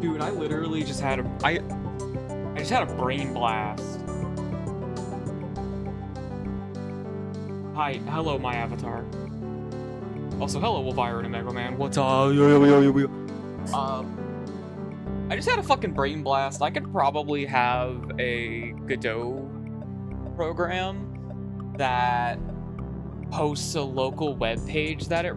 Dude, I literally just had I just had a brain blast. Hi, hello, my avatar. Also, hello, Elvira and Mega Man. What's up? I just had a fucking brain blast. I could probably have a Godot program that hosts a local web page that it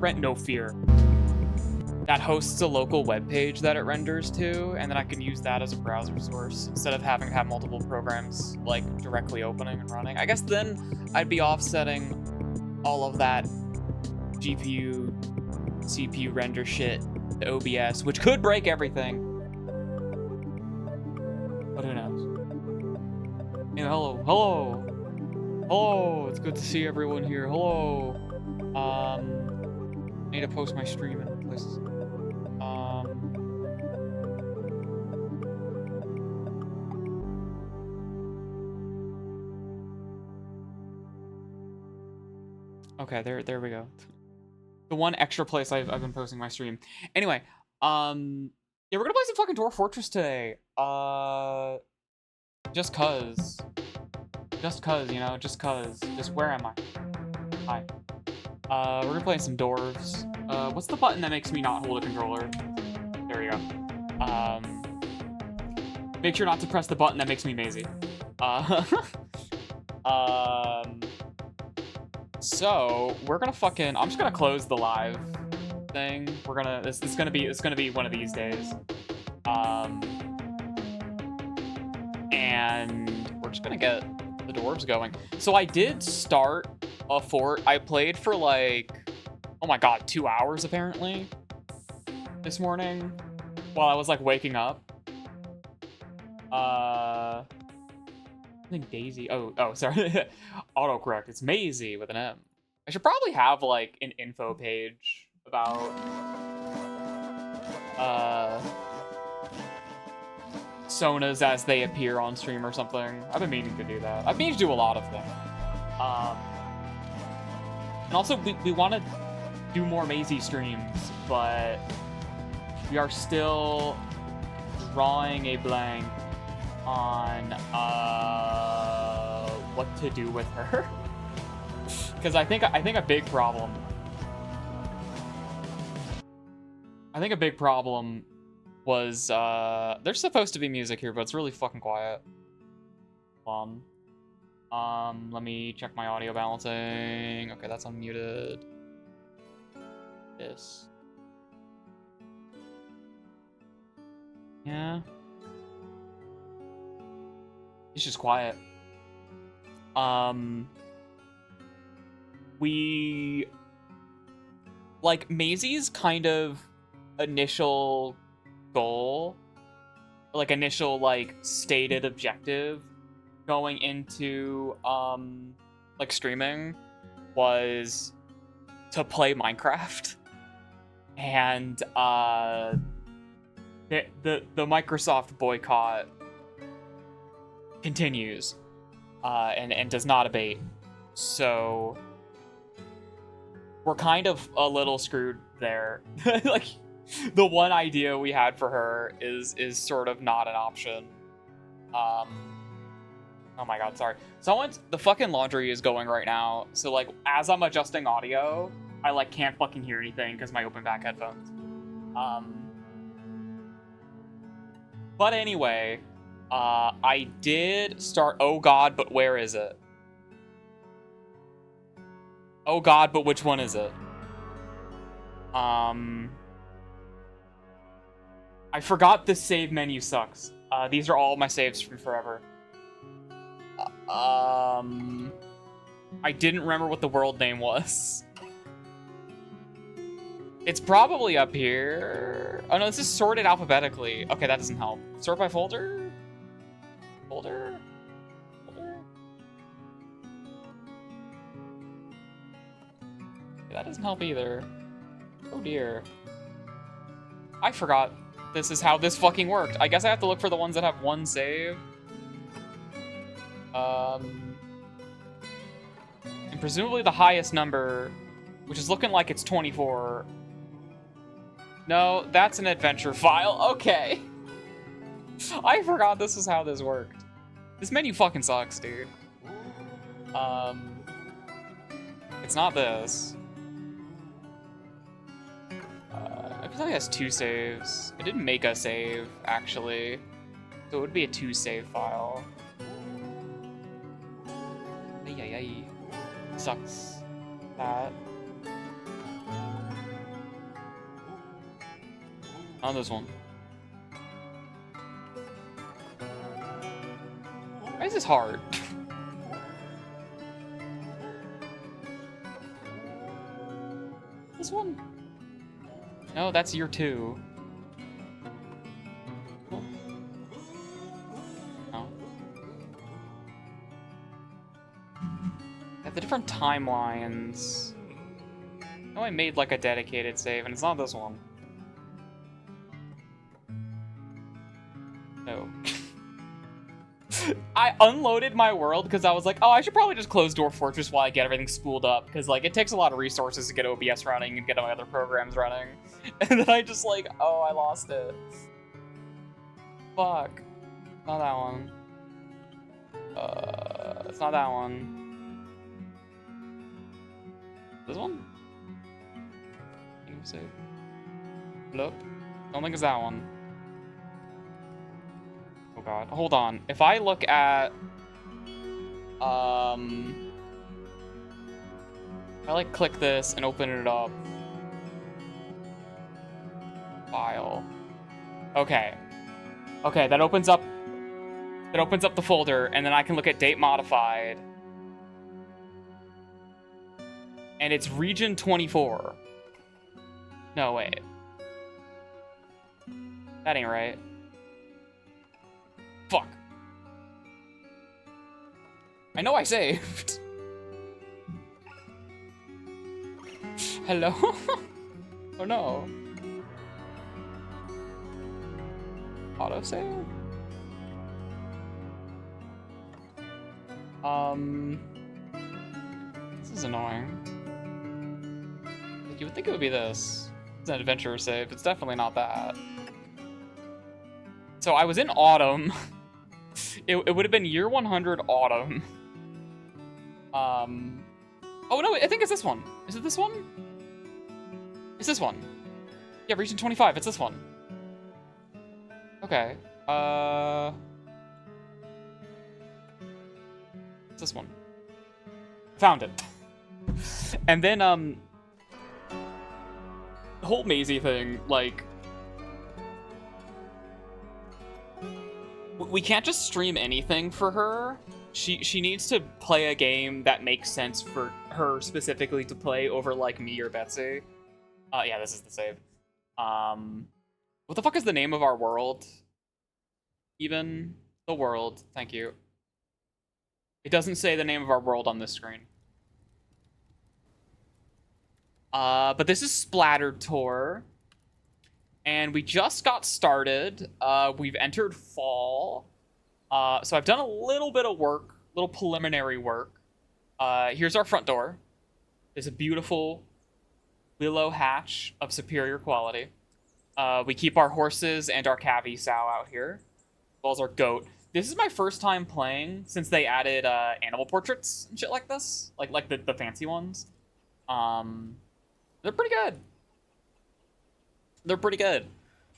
that hosts a local web page that it renders to, and then I can use that as a browser source instead of having to have multiple programs like directly opening and running. I guess then I'd be offsetting all of that GPU, CPU render shit to OBS, which could break everything. But who knows? You know, hello, it's good to see everyone here. Hello. I need to post my stream in places. Okay, there we go. The one extra place I've been posting my stream. Anyway, yeah, we're gonna play some fucking Dwarf Fortress today. Just cause, you know, just where am I? Hi. We're gonna play some dwarves. What's the button that makes me not hold a controller? There we go. Make sure not to press the button that makes me mazy. So we're gonna fucking, I'm just gonna close the live thing. We're gonna, it's gonna be one of these days. And we're just gonna get the dwarves going. So I did start a fort. I played for like, oh my god, 2 hours apparently this morning while I was like waking up. I think Daisy. Oh, sorry. Autocorrect. It's Maisie with an M. I should probably have like an info page about Sonas as they appear on stream or something. I've been meaning to do that. I've meaning to do a lot of things. And also, we want to do more Maisie streams, but we are still drawing a blank on what to do with her. Because I think a big problem. Was there's supposed to be music here, but it's really fucking quiet. Let me check my audio balancing. Okay, that's unmuted. This. Yeah. It's just quiet. We like Maisie's kind of initial goal, like initial like stated objective going into like streaming was to play Minecraft. And the Microsoft boycott continues and does not abate. So we're kind of a little screwed there. Like the one idea we had for her is sort of not an option. Oh my god, sorry. The fucking laundry is going right now. So like as I'm adjusting audio, I like can't fucking hear anything because my open back headphones. But anyway, I did start. Oh god, but where is it? Oh god, but which one is it? I forgot this save menu sucks. These are all my saves from forever. I didn't remember what the world name was. It's probably up here. Oh no, this is sorted alphabetically. Okay, that doesn't help. Sort by folder? Folder? That doesn't help either. Oh dear. I forgot this is how this fucking worked. I guess I have to look for the ones that have one save. And presumably the highest number, which is looking like it's 24. No, that's an adventure file. Okay. I forgot this was how this worked. This menu fucking sucks, dude. It's not this. I feel like it has 2 saves. It didn't make a save, actually. So it would be a 2 save file. Ay. Sucks. That. On this one. Why is this hard? This one? No, that's year 2. Cool. No. At the different timelines. No, I made like a dedicated save, and it's not this one. No. I unloaded my world because I was like, oh, I should probably just close Dwarf Fortress while I get everything spooled up, because like it takes a lot of resources to get OBS running and get my other programs running. And then I just like, oh, I lost it. Fuck. Not that one. It's not that one. This one? Save. Nope. Don't think it's that one. Oh god. Hold on. If I look at if I like click this and open it up. File. Okay. Okay, that opens up the folder, and then I can look at date modified. And it's region 24. No, wait. That ain't right. Fuck. I know I saved. Hello? Oh no. Autosave? This is annoying. Like, you would think it would be this. It's an adventure save. It's definitely not that. So I was in autumn. It would have been year 100 autumn. Oh no, I think it's this one. Is it this one? It's this one. Yeah, region 25. It's this one. Okay. It's this one. Found it. And then the whole Maisie thing, like, we can't just stream anything for her. She needs to play a game that makes sense for her specifically to play over like me or Betsy. Yeah, this is the save. What the fuck is the name of our world? Even the world. Thank you. It doesn't say the name of our world on this screen. But this is Splatteredtour. And we just got started. We've entered fall. So I've done a little bit of work, little preliminary work. Here's our front door. It's a beautiful willow hatch of superior quality. We keep our horses and our cavi sow out here, as well as our goat. This is my first time playing since they added animal portraits and shit like this, like the fancy ones. They're pretty good. They're pretty good.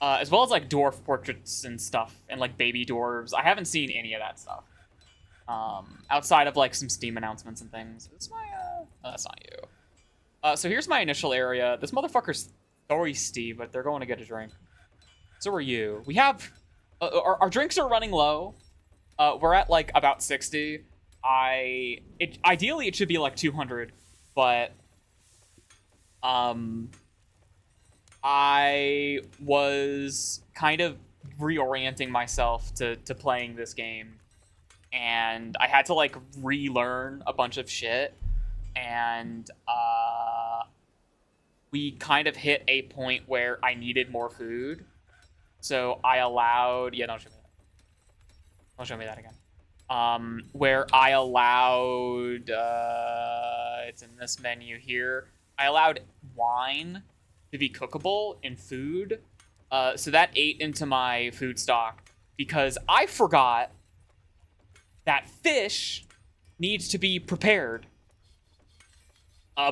As well as like dwarf portraits and stuff, and like baby dwarves. I haven't seen any of that stuff. Outside of like some Steam announcements and things. Is my oh, that's not you. So here's my initial area. This motherfucker's thirsty, but they're going to get a drink. So are you. We have our drinks are running low. We're at like about 60. Ideally it should be like 200, but I was kind of reorienting myself to playing this game, and I had to like relearn a bunch of shit, and we kind of hit a point where I needed more food, so I allowed don't show me that again. Where I allowed it's in this menu here, I allowed wine to be cookable in food, so that ate into my food stock, because I forgot that fish needs to be prepared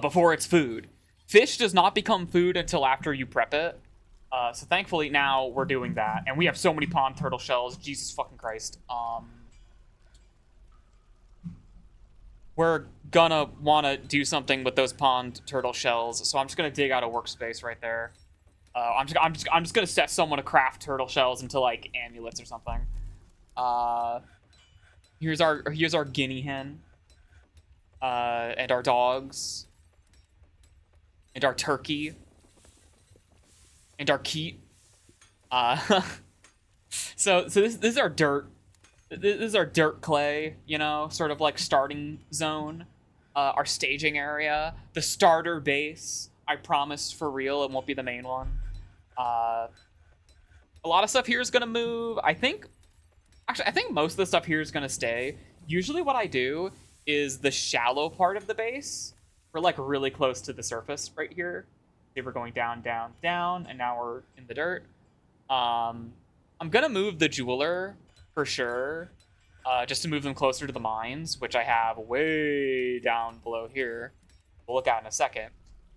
before it's food. Fish does not become food until after you prep it. So thankfully now we're doing that. And we have so many pond turtle shells. Jesus fucking Christ. We're gonna want to do something with those pond turtle shells. So I'm just gonna dig out a workspace right there. I'm just gonna set someone to craft turtle shells into like amulets or something. Here's our guinea hen. And our dogs. And our turkey. And our keet. So this is our dirt. This is our dirt clay, you know, sort of like starting zone. Our staging area. The starter base. I promise for real it won't be the main one. A lot of stuff here is gonna move. I think most of the stuff here is gonna stay. Usually what I do is the shallow part of the base. We're like really close to the surface right here. They were going down, down, down, and now we're in the dirt. I'm gonna move the jeweler for sure, just to move them closer to the mines, which I have way down below here. We'll look at in a second.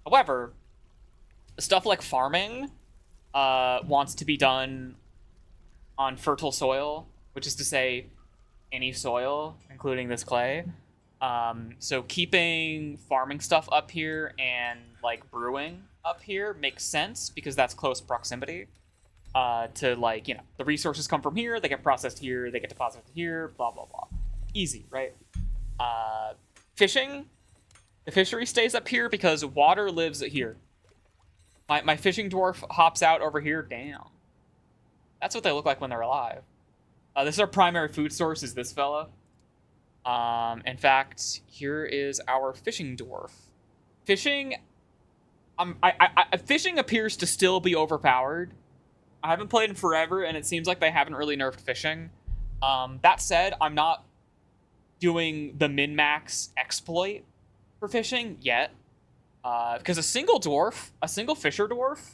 However, stuff like farming wants to be done on fertile soil, which is to say any soil, including this clay. So keeping farming stuff up here and like brewing up here makes sense because that's close proximity to like, you know, the resources come from here, they get processed here, they get deposited here, blah, blah, blah. Easy, right? Fishing, the fishery stays up here because water lives here. My fishing dwarf hops out over here. Damn. That's what they look like when they're alive. This is our primary food source, is this fella. In fact, here is our fishing dwarf. Fishing, fishing appears to still be overpowered. I haven't played in forever, and it seems like they haven't really nerfed fishing. That said, I'm not doing the min-max exploit for fishing yet. Because a single fisher dwarf,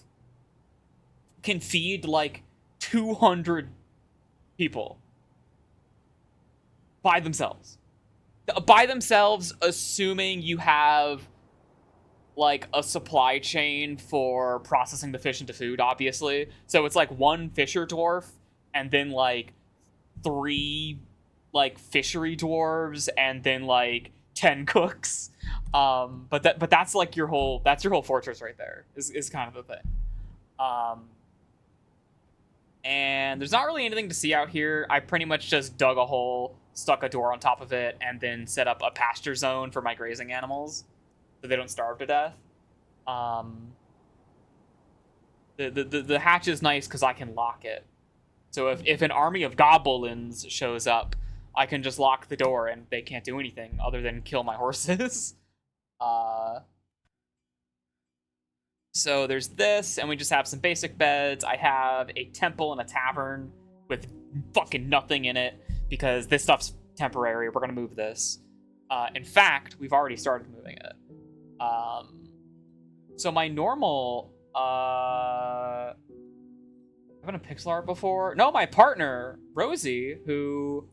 can feed like 200 people by themselves. By themselves, assuming you have like a supply chain for processing the fish into food, obviously. So it's like one fisher dwarf and then like 3 like fishery dwarves and then like 10 cooks. But that's like your whole fortress right there is kind of the thing. And there's not really anything to see out here. I pretty much just dug a hole, stuck a door on top of it, and then set up a pasture zone for my grazing animals so they don't starve to death. The hatch is nice because I can lock it. So if an army of goblins shows up, I can just lock the door and they can't do anything other than kill my horses. So there's this, and we just have some basic beds. I have a temple and a tavern with fucking nothing in it because this stuff's temporary. We're going to move this. In fact, we've already started moving it. So my normal... I've been a pixel art before. No, my partner, Rosie, who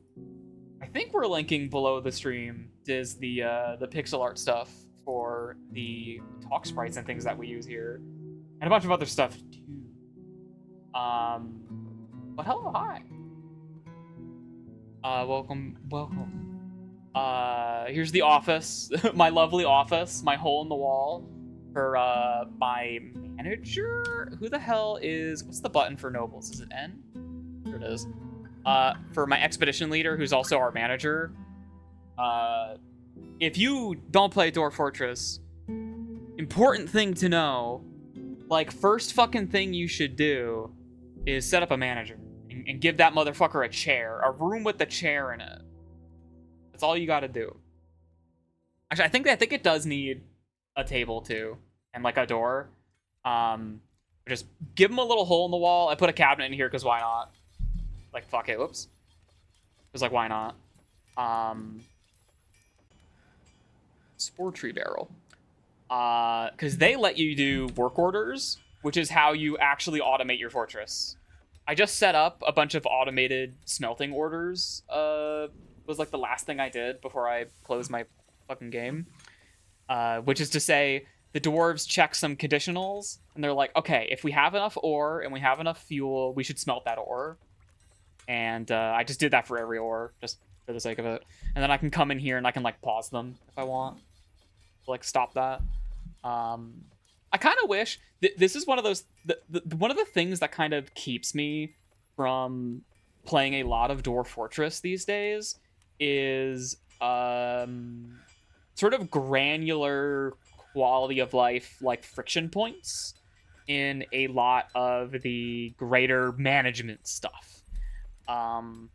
I think we're linking below the stream, does the pixel art stuff for the talk sprites and things that we use here, and a bunch of other stuff too. But hello, hi. Welcome. Here's the office, my lovely office, my hole in the wall for my manager. Who the hell is? What's the button for nobles? Is it N? Here it is. For my expedition leader, who's also our manager. If you don't play Dwarf Fortress, important thing to know, like, first fucking thing you should do is set up a manager and give that motherfucker a chair, a room with a chair in it. That's all you gotta do. Actually, I think it does need a table too, and like a door. Just give him a little hole in the wall. I put a cabinet in here because why not? Like, fuck it. Whoops. It's like, why not? Spore tree barrel. Because they let you do work orders, which is how you actually automate your fortress. I just set up a bunch of automated smelting orders. Was like the last thing I did before I closed my fucking game. Which is to say, the dwarves check some conditionals, and they're like, okay, if we have enough ore and we have enough fuel, we should smelt that ore. And I just did that for every ore, just for the sake of it. And then I can come in here and I can like pause them if I want, to, like stop that. I kind of wish this is one of those one of the things that kind of keeps me from playing a lot of Dwarf Fortress these days is sort of granular quality of life, like friction points in a lot of the greater management stuff. One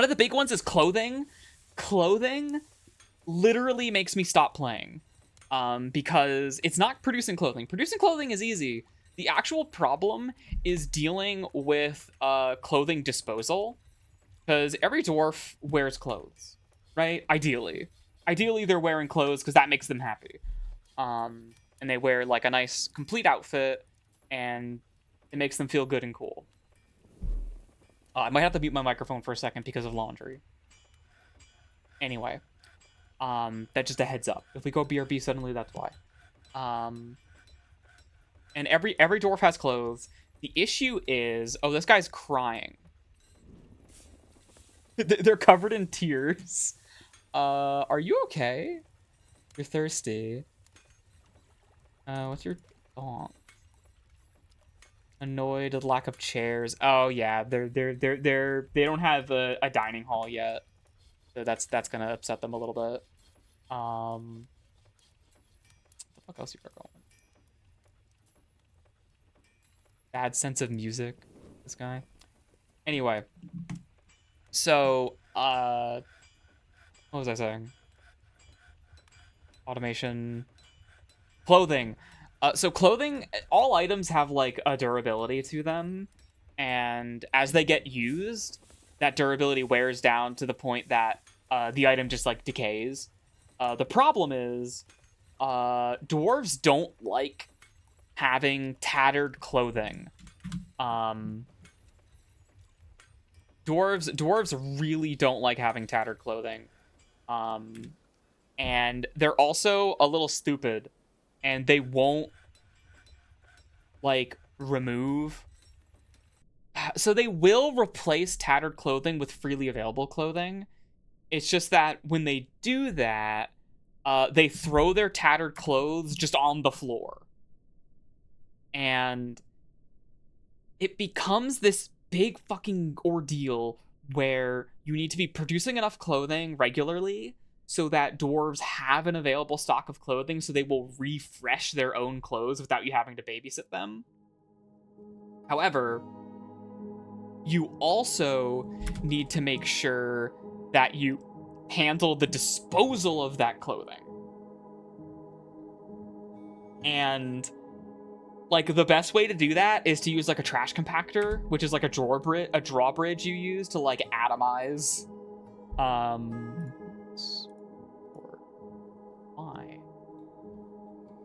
of the big ones is clothing. Clothing literally makes me stop playing because it's not producing clothing. Producing clothing is easy. The actual problem is dealing with clothing disposal, because every dwarf wears clothes, right? Ideally they're wearing clothes because that makes them happy. And they wear like a nice complete outfit and it makes them feel good and cool. I might have to mute my microphone for a second because of laundry. Anyway, that's just a heads up. If we go BRB suddenly, that's why. And every dwarf has clothes. The issue is, oh, this guy's crying. They're covered in tears. Are you okay? You're thirsty. What's your thought? Annoyed at the lack of chairs. Oh yeah, they don't have a dining hall yet, so that's gonna upset them a little bit. What the fuck else you got going? Bad sense of music, this guy. Anyway, so what was I saying? Automation, clothing. So clothing, all items have like a durability to them, and as they get used, that durability wears down to the point that the item just like decays. The problem is dwarves don't like having tattered clothing. Dwarves really don't like having tattered clothing. And they're also a little stupid, and they won't like remove. So they will replace tattered clothing with freely available clothing. It's just that when they do that, they throw their tattered clothes just on the floor. And it becomes this big fucking ordeal where you need to be producing enough clothing regularly so that dwarves have an available stock of clothing, so they will refresh their own clothes without you having to babysit them. However, you also need to make sure that you handle the disposal of that clothing. And like the best way to do that is to use like a trash compactor, which is like a drawbridge you use to like atomize why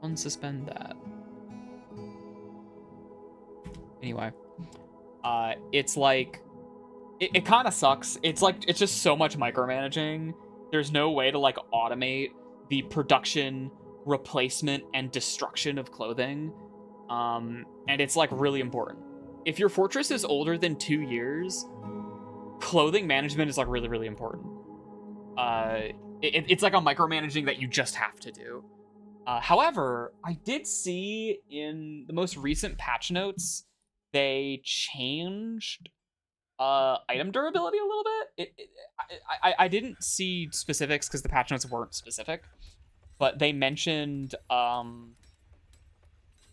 unsuspend that. Anyway, it's like it kind of sucks. It's like it's just so much micromanaging. There's no way to like automate the production, replacement, and destruction of clothing. And it's like really important. If your fortress is older than 2 years, clothing management is like really, really important. It's like a micromanaging that you just have to do. However, I did see in the most recent patch notes, they changed item durability a little bit. I didn't see specifics because the patch notes weren't specific, but they mentioned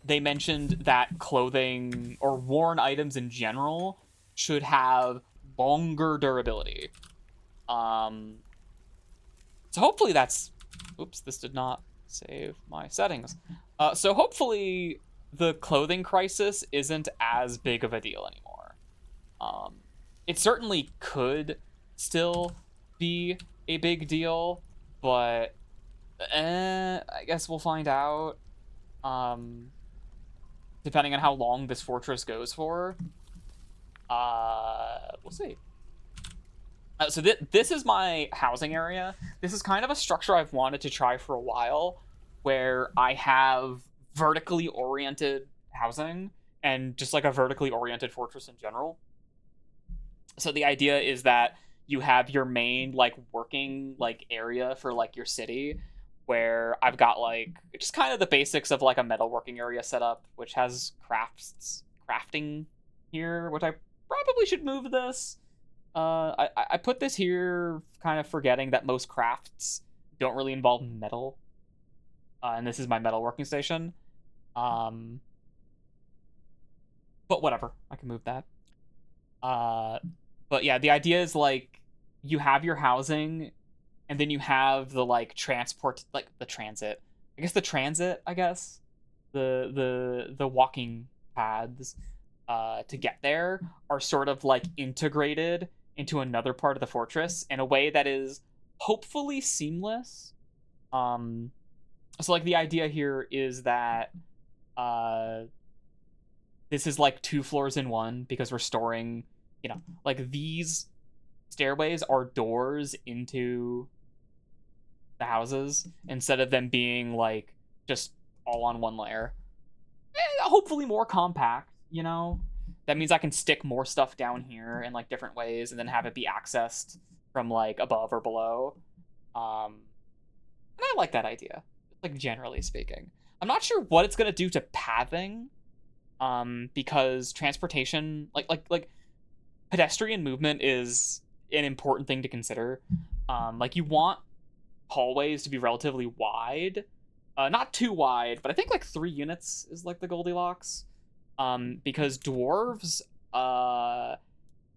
that clothing or worn items in general should have longer durability. So hopefully that's... Oops, this did not save my settings. So hopefully the clothing crisis isn't as big of a deal anymore. It certainly could still be a big deal, but I guess we'll find out. Depending on how long this fortress goes for. We'll see. So this is my housing area. This is kind of a structure I've wanted to try for a while, where I have vertically oriented housing and just like a vertically oriented fortress in general. So the idea is that you have your main like working like area for like your city, where I've got like just kind of the basics of like a metalworking area set up, which has crafting here, which I probably should move this. I put this here kind of forgetting that most crafts don't really involve metal, and this is my metalworking station. But whatever, I can move that. But yeah, the idea is like you have your housing, and then you have the like transport, like the transit. I guess the transit. I guess the walking paths to get there are sort of like integrated into another part of the fortress in a way that is hopefully seamless. So like the idea here is that this is like 2 floors in one, because we're storing, like these stairways are doors into the houses instead of them being like just all on one layer. Hopefully more compact, That means I can stick more stuff down here in like different ways and then have it be accessed from like above or below. And I like that idea, like generally speaking. I'm not sure what it's gonna do to pathing, because transportation, like pedestrian movement is an important thing to consider. Like you want hallways to be relatively wide, not too wide, but I think like 3 units is like the Goldilocks. Because dwarves,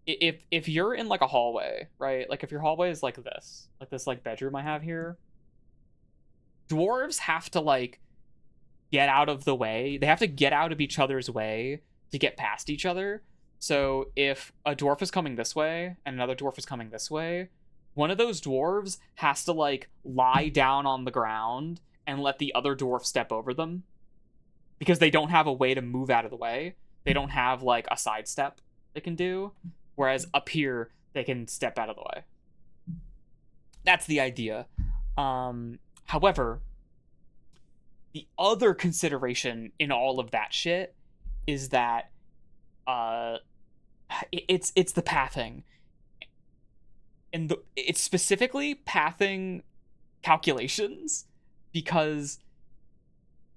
if you're in like a hallway, right? Like if your hallway is like this like bedroom I have here, dwarves have to like get out of the way. They have to get out of each other's way to get past each other. So if a dwarf is coming this way and another dwarf is coming this way, one of those dwarves has to like lie down on the ground and let the other dwarf step over them, because they don't have a way to move out of the way. They don't have like a sidestep they can do, whereas up here they can step out of the way. That's the idea. However, the other consideration in all of that shit is that it's the pathing, and it's specifically pathing calculations, because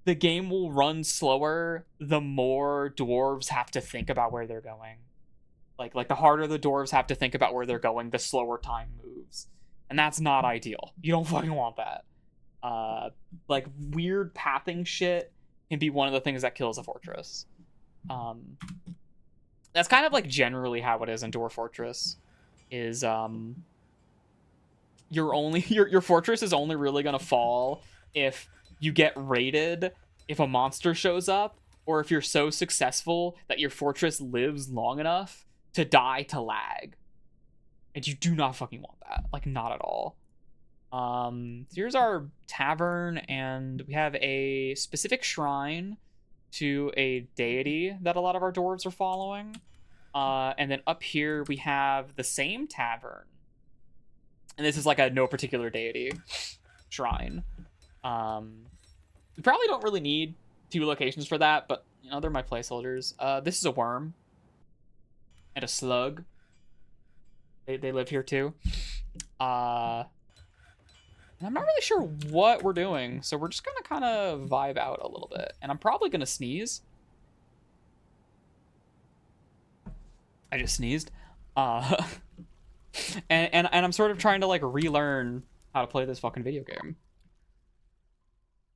the game will run slower the more dwarves have to think about where they're going. Like the harder the dwarves have to think about where they're going, the slower time moves. And that's not ideal. You don't fucking want that. Like weird pathing shit can be one of the things that kills a fortress. That's kind of like generally how it is in Dwarf Fortress. Is your fortress is only really gonna fall if you get raided, if a monster shows up, or if you're so successful that your fortress lives long enough to die to lag. And you do not fucking want that. Like, not at all. Here's our tavern, and we have a specific shrine to a deity that a lot of our dwarves are following. And then up here we have the same tavern. And this is like a no particular deity shrine. We probably don't really need 2 locations for that, but they're my placeholders. This is a worm and a slug. They live here too. And I'm not really sure what we're doing, so we're just gonna kind of vibe out a little bit. And I'm probably gonna sneeze. I just sneezed. And I'm sort of trying to like relearn how to play this fucking video game.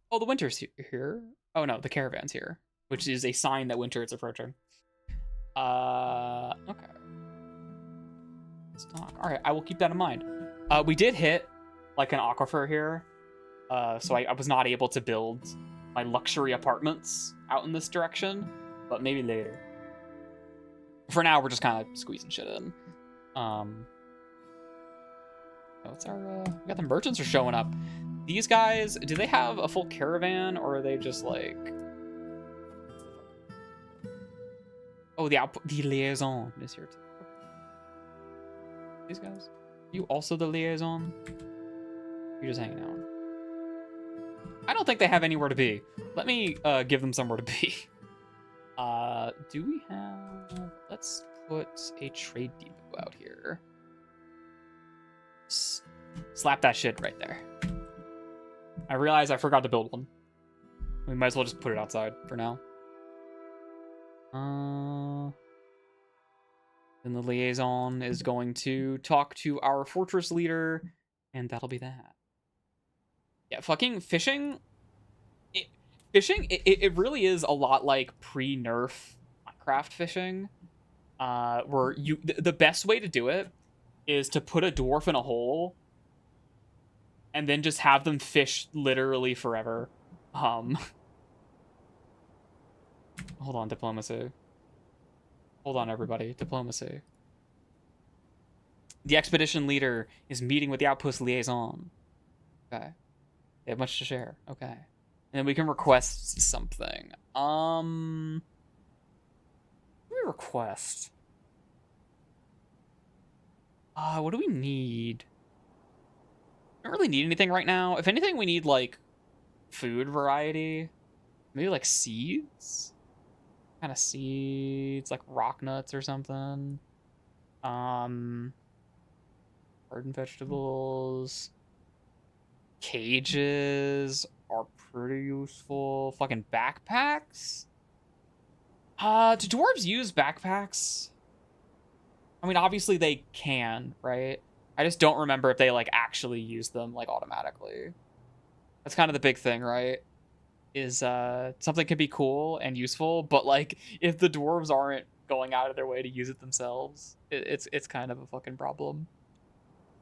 Oh, the winter's here. Oh no, the caravan's here, which is a sign that winter is approaching. Okay. Let's talk. All right, I will keep that in mind. We did hit like an aquifer here, so I was not able to build my luxury apartments out in this direction, but maybe later. For now, we're just kind of squeezing shit in. What's our? We got the merchants are showing up. These guys, do they have a full caravan, or are they just like? Oh, Oh, the liaison is here too. These guys? You also the liaison? You're just hanging out. I don't think they have anywhere to be. Let me give them somewhere to be. Do we have... Let's put a trade depot out here. Slap that shit right there. I realize I forgot to build one. We might as well just put it outside for now. Then the liaison is going to talk to our fortress leader, and that'll be that. Yeah, fucking fishing. It really is a lot like pre-nerf Minecraft fishing. Where the best way to do it is to put a dwarf in a hole and then just have them fish literally forever. Hold on, diplomacy. Hold on, everybody. Diplomacy. The expedition leader is meeting with the outpost liaison. Okay. They have much to share. Okay. And then we can request something. What do we request? What do we need? I don't really need anything right now. If anything, we need, like, food variety. Maybe, like, seeds? Kind of seeds, like rock nuts or something. Garden vegetables. Cages are pretty useful. Fucking backpacks? Do dwarves use backpacks? I mean, obviously they can, right? I just don't remember if they, like, actually use them, like, automatically. That's kind of the big thing, right? Is something can be cool and useful, but, like, if the dwarves aren't going out of their way to use it themselves, it's kind of a fucking problem.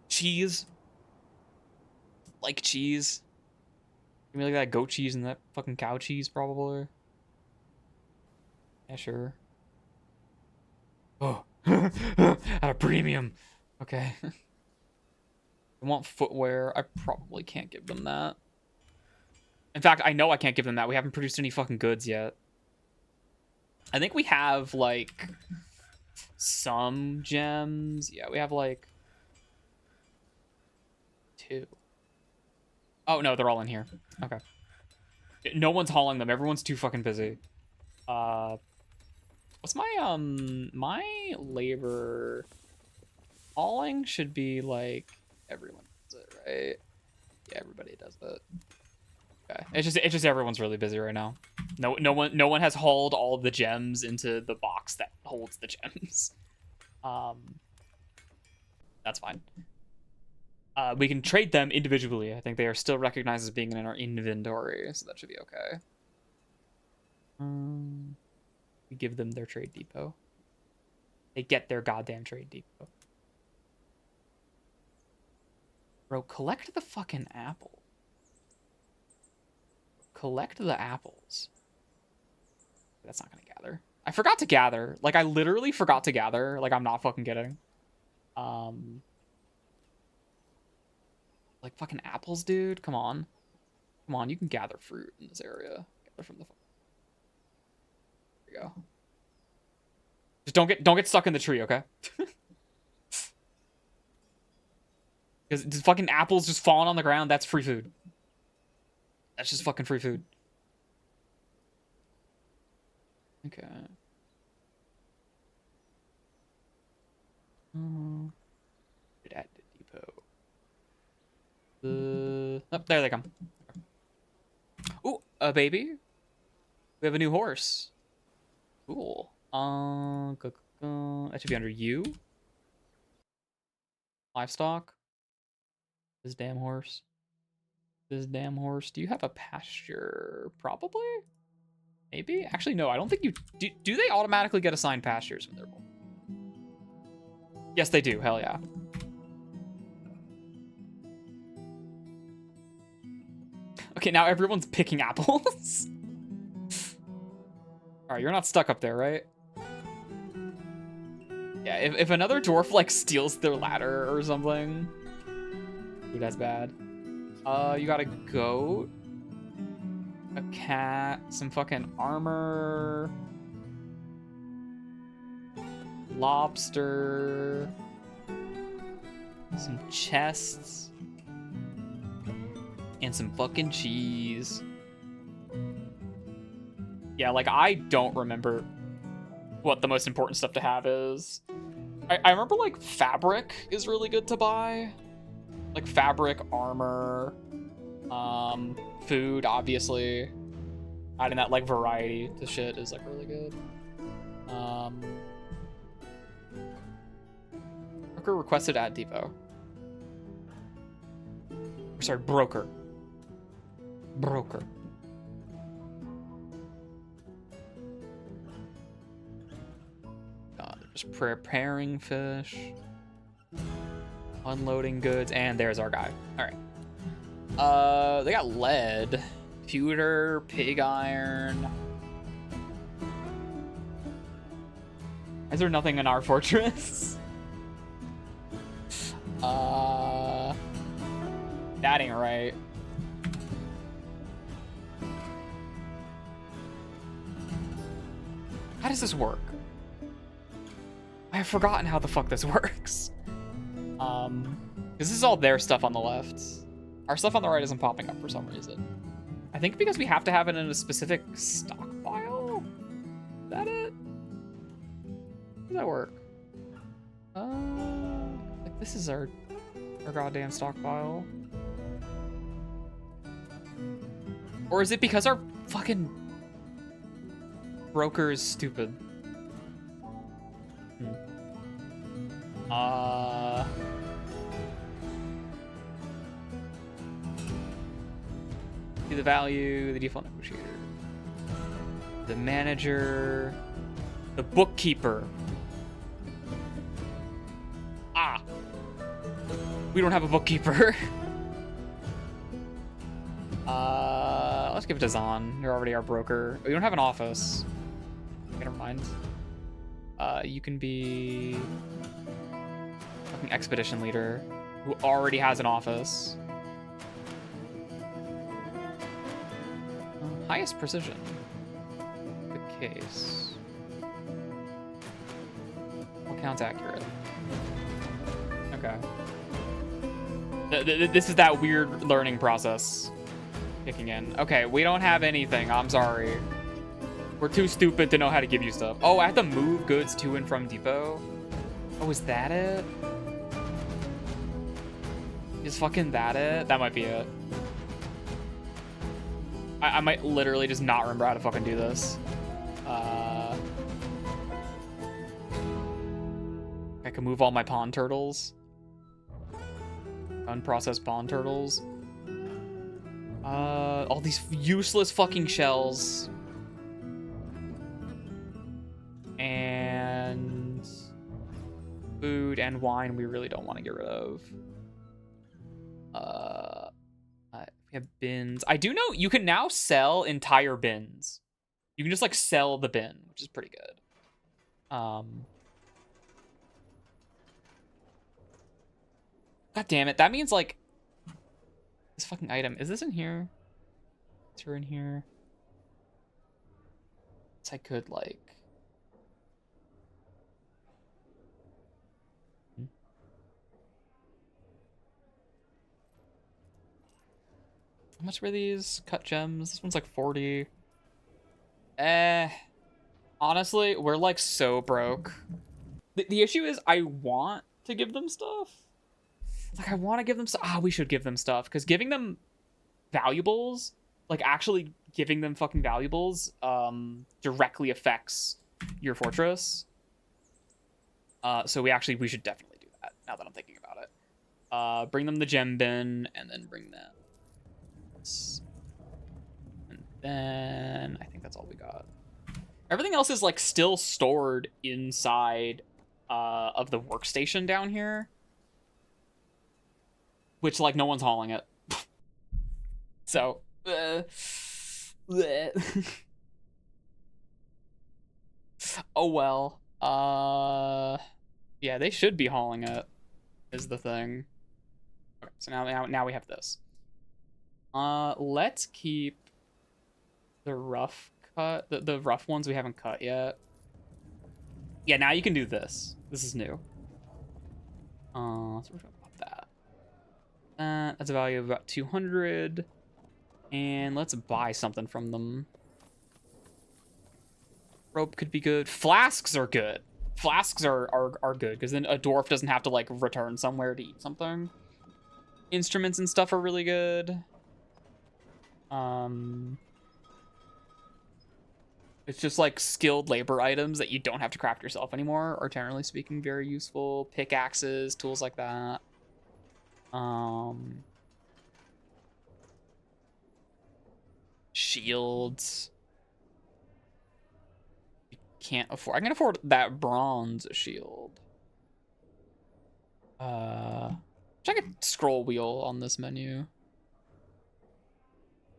Cheese. Like cheese. Give me, like, that goat cheese and that fucking cow cheese, probably. Yeah, sure. Oh. At a premium. Okay. I want footwear. I probably can't give them that. In fact, I know I can't give them that. We haven't produced any fucking goods yet. I think we have, like, some gems. Yeah, we have, like, 2. Oh, no, they're all in here. Okay. No one's hauling them. Everyone's too fucking busy. What's my, my labor... Hauling should be, like, everyone does it, right? Yeah, everybody does it. Okay. It's just everyone's really busy right now. No one has hauled all of the gems into the box that holds the gems. That's fine. We can trade them individually. I think they are still recognized as being in our inventory, so that should be okay. We give them their trade depot. They get their goddamn trade depot. Bro, collect the fucking apple. Collect the apples. That's not gonna gather. I forgot to gather. Like, I literally forgot to gather. Like, I'm not fucking kidding. Like, fucking apples, dude. Come on. Come on, you can gather fruit in this area. Gather from the... There you go. Just don't get stuck in the tree, okay? Because the fucking apples just falling on the ground, that's free food. That's just fucking free food. Okay. At the depot. Oh, there they come. Ooh, a baby. We have a new horse. Cool. That should be under you. Livestock. This damn horse. This damn horse. Do you have a pasture? Probably? Maybe? Actually, no. I don't think you... Do they automatically get assigned pastures when they're born? Yes, they do. Hell yeah. Okay, now everyone's picking apples. Alright, you're not stuck up there, right? Yeah, if another dwarf, like, steals their ladder or something... Dude, that's bad. You got a goat, a cat, some fucking armor. lobster, some chests, and some fucking cheese. Yeah, like, I don't remember what the most important stuff to have is. I remember, like, fabric is really good to buy. Like, fabric, armor, food, obviously. Adding that, like, variety to shit is, like, really good. Worker requested at depot. Sorry, broker. Broker. They're just preparing fish. Unloading goods, and there's our guy. All right. They got lead, pewter, pig iron. Is there nothing in our fortress? That ain't right. How does this work? I have forgotten how the fuck this works. Because this is all their stuff on the left. Our stuff on the right isn't popping up for some reason. I think because we have to have it in a specific stockpile? Is that it? How does that work? Like, this is our goddamn stockpile. Or is it because our fucking broker is stupid? See the value, the default negotiator, the manager, the bookkeeper. Ah, we don't have a bookkeeper. Let's give it to Zahn. You're already our broker. We don't have an office. Okay, never mind. You can be fucking expedition leader who already has an office. Highest precision. Good case. What counts accurate? Okay. This is that weird learning process kicking in. Okay, we don't have anything. I'm sorry. We're too stupid to know how to give you stuff. Oh, I have to move goods to and from depot? Oh, is that it? Is fucking that it? That might be it. I might literally just not remember how to fucking do this. I can move all my pond turtles. Unprocessed pond turtles. All these useless fucking shells. And food and wine we really don't want to get rid of. We have bins. I do know you can now sell entire bins. You can just like sell the bin, which is pretty good. God damn it. That means like this fucking item. Is this in here? Is her in here? So I could like how much were these cut gems? This one's like 40. Honestly, we're like so broke. The issue is I want to give them stuff. Like I want to give them stuff. We should give them stuff because giving them valuables, like actually giving them fucking valuables, directly affects your fortress. So we should definitely do that now that I'm thinking about it. Bring them the gem bin and then bring them. And then I think that's all we got. Everything else is like still stored inside of the workstation down here, which like no one's hauling it. So oh well. Yeah, they should be hauling it is the thing. Okay, so now we have this. Let's keep the rough cut, the rough ones we haven't cut yet. Yeah, now you can do this. This is new. So we're talking about that. That's a value of about 200. And let's buy something from them. Rope could be good. Flasks are good. Flasks are good, because then a dwarf doesn't have to, like, return somewhere to eat something. Instruments and stuff are really good. It's just, like, skilled labor items that you don't have to craft yourself anymore are, generally speaking, very useful. Pickaxes, tools like that. Shields. Can't afford. I can afford that bronze shield. Check a scroll wheel on this menu.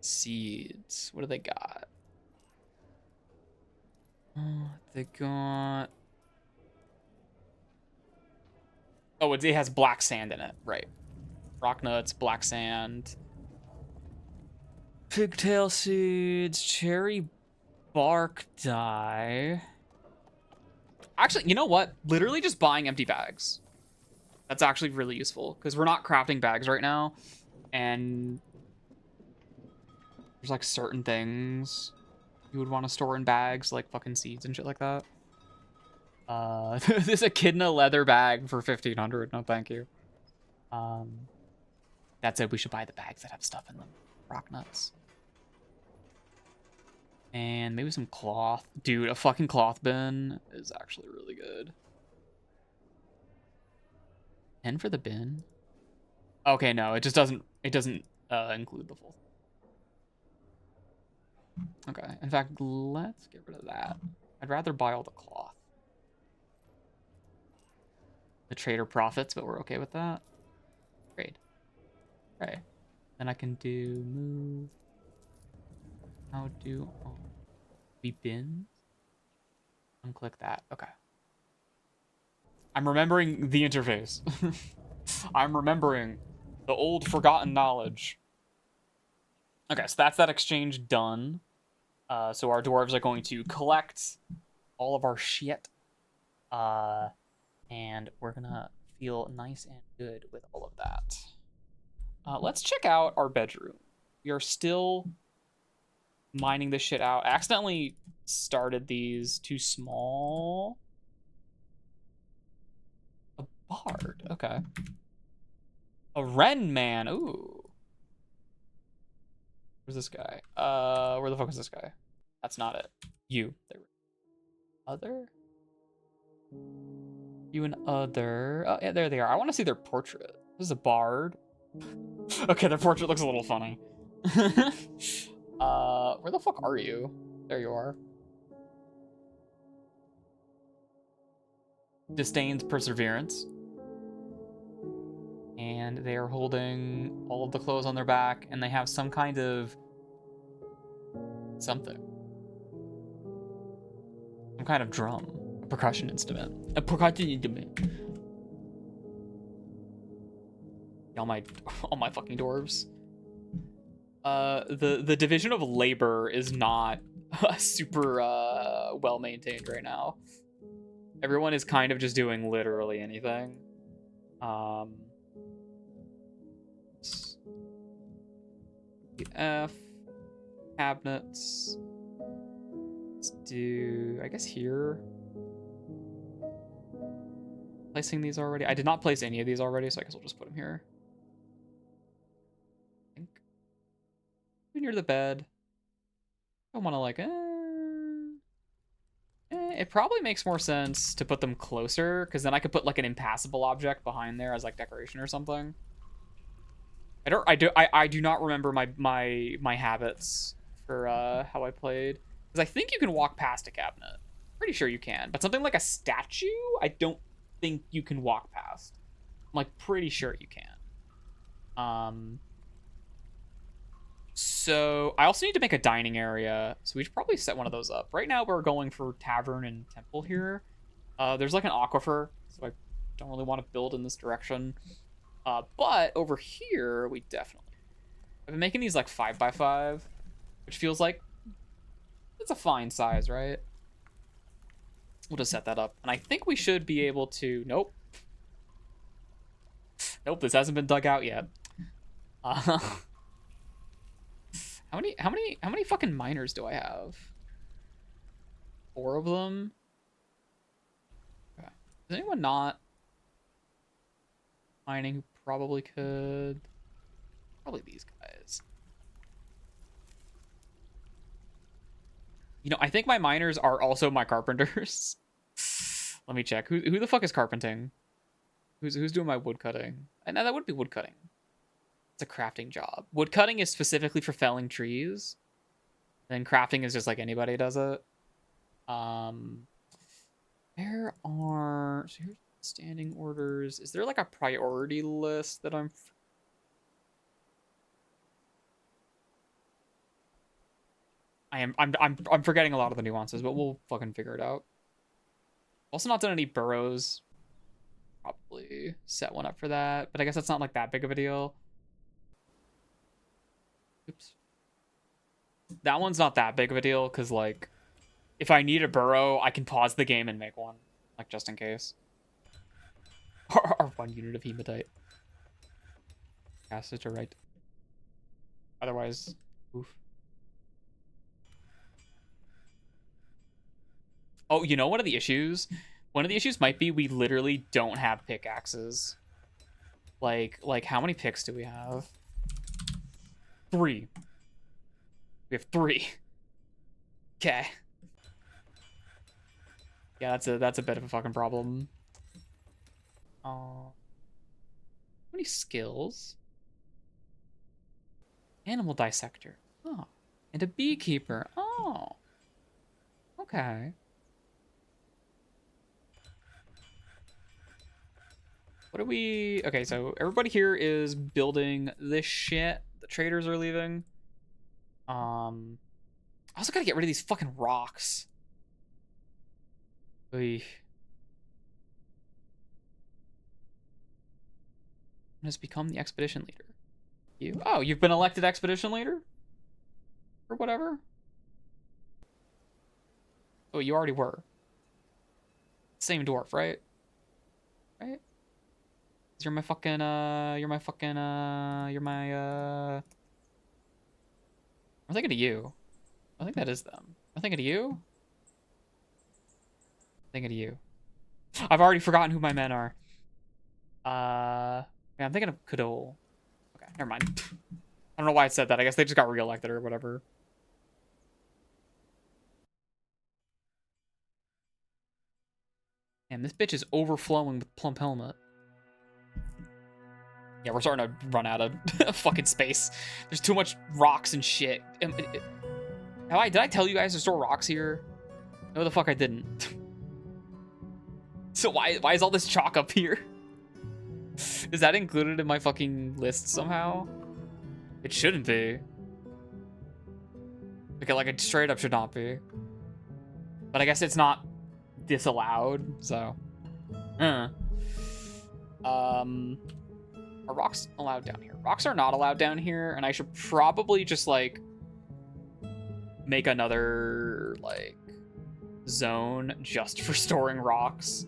Seeds. What do they got? They got. Oh, it has black sand in it. Right. Rock nuts, black sand. Pigtail seeds, cherry bark dye. Actually, you know what? Literally just buying empty bags. That's actually really useful, because we're not crafting bags right now. And there's, like, certain things you would want to store in bags, like fucking seeds and shit like that. There's a echidna leather bag for 1,500. No, thank you. That said, we should buy the bags that have stuff in them. Rock nuts. And maybe some cloth. Dude, a fucking cloth bin is actually really good. 10 for the bin? Okay, no, it doesn't include the full thing. Okay, in fact, let's get rid of that. I'd rather buy all the cloth. The trader profits, but we're okay with that. Trade. Okay. Then I can do move. How do we bins? Unclick that. Okay. I'm remembering the interface. I'm remembering the old forgotten knowledge. Okay, so that's that exchange done. So our dwarves are going to collect all of our shit. And we're gonna feel nice and good with all of that. Let's check out our bedroom. We are still mining this shit out. I accidentally started these too small. A bard, okay. A wren man, ooh. Where's this guy? Where the fuck is this guy? That's not it. You. There. Other? You and other. Oh, yeah, there they are. I want to see their portrait. This is a bard. Okay, their portrait looks a little funny. Where the fuck are you? There you are. Disdains perseverance. And they are holding all of the clothes on their back, and they have some kind of something. Some kind of drum. A percussion instrument. A percussion instrument. All my fucking dwarves. The division of labor is not super well maintained right now. Everyone is kind of just doing literally anything. F cabinets. Let's do, I guess, here. Placing these already. I did not place any of these already, so I guess we'll just put them here. I think near the bed. I want to like. It probably makes more sense to put them closer, because then I could put like an impassable object behind there as like decoration or something. I do not remember my habits for how I played, because I think you can walk past a cabinet. Pretty sure you can, but something like a statue, I don't think you can walk past. I'm like pretty sure you can. So I also need to make a dining area, so we should probably set one of those up. Right now we're going for tavern and temple here. There's like an aquifer, so I don't really want to build in this direction. But over here, we definitely... I've been making these like 5x5, which feels like it's a fine size, right? We'll just set that up. And I think we should be able to... Nope. Nope, this hasn't been dug out yet. How many fucking miners do I have? 4 of them? Okay. Is anyone not mining who probably could? Probably these guys. You know, I think my miners are also my carpenters. Let me check. Who the fuck is carpenting? Who's doing my wood cutting? And that would be wood cutting. It's a crafting job. Wood cutting is specifically for felling trees. Then crafting is just like anybody does it. There are... So here's standing orders. Is there like a priority list that I'm... I'm forgetting a lot of the nuances, but we'll fucking figure it out. Also not done any burrows. Probably set one up for that, but I guess that's not like that big of a deal. Oops. That one's not that big of a deal because like if I need a burrow, I can pause the game and make one, like just in case. Or 1 unit of hematite. Acid to right. Otherwise, oof. Oh, you know, one of the issues might be we literally don't have pickaxes. Like how many picks do we have? 3. We have 3. Okay. Yeah, that's a bit of a fucking problem. How many skills? Animal dissector. Oh. And a beekeeper. Oh. Okay. What are we... Okay, so everybody here is building this shit. The traders are leaving. I also gotta get rid of these fucking rocks. Oy. Has become the expedition leader. You? Oh, you've been elected expedition leader? Or whatever? Oh, you already were. Same dwarf, right? Right? You're my fucking, I'm thinking of you. I think that is them. I'm thinking of you? I'm thinking of you. I've already forgotten who my men are. Yeah, I'm thinking of Kadol. Okay, never mind. I don't know why I said that. I guess they just got reelected or whatever. And this bitch is overflowing with plump helmet. Yeah, we're starting to run out of fucking space. There's too much rocks and shit. Did I tell you guys to store rocks here? No, the fuck I didn't. So why is all this chalk up here? Is that included in my fucking list somehow? It shouldn't be. Like it straight up should not be. But I guess it's not disallowed, so. Are rocks allowed down here? Rocks are not allowed down here, and I should probably just like make another like zone just for storing rocks.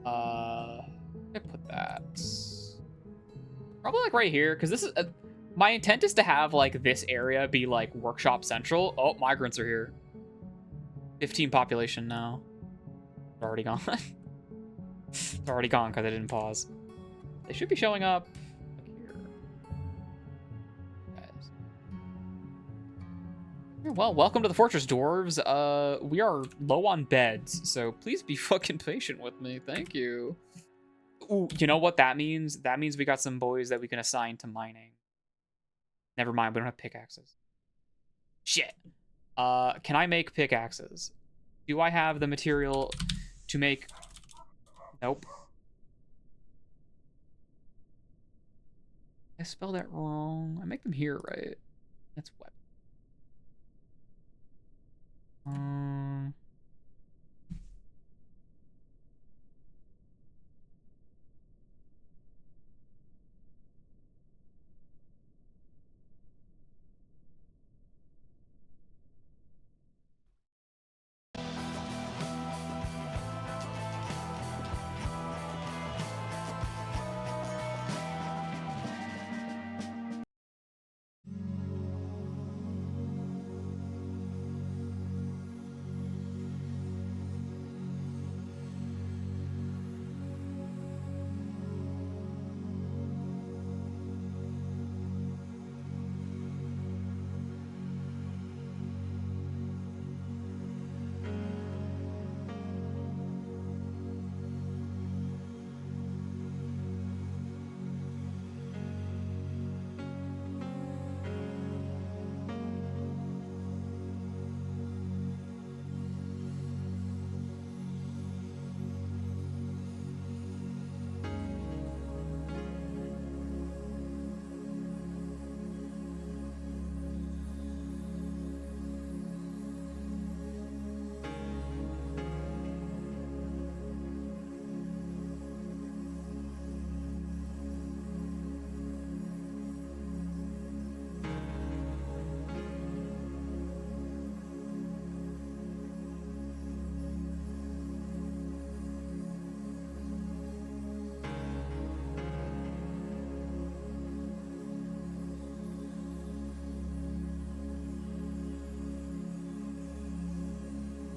I put that probably like right here because this is my intent is to have like this area be like workshop central. Oh, migrants are here. 15 population now. They're already gone. It's already gone because I didn't pause. They should be showing up here. Guys. Well, welcome to the fortress, dwarves. We are low on beds, so please be fucking patient with me. Thank you. Ooh, you know what that means? That means we got some boys that we can assign to mining. Never mind, we don't have pickaxes. Shit. Can I make pickaxes? Do I have the material to make... Nope. I spelled that wrong. I make them here, right? That's what.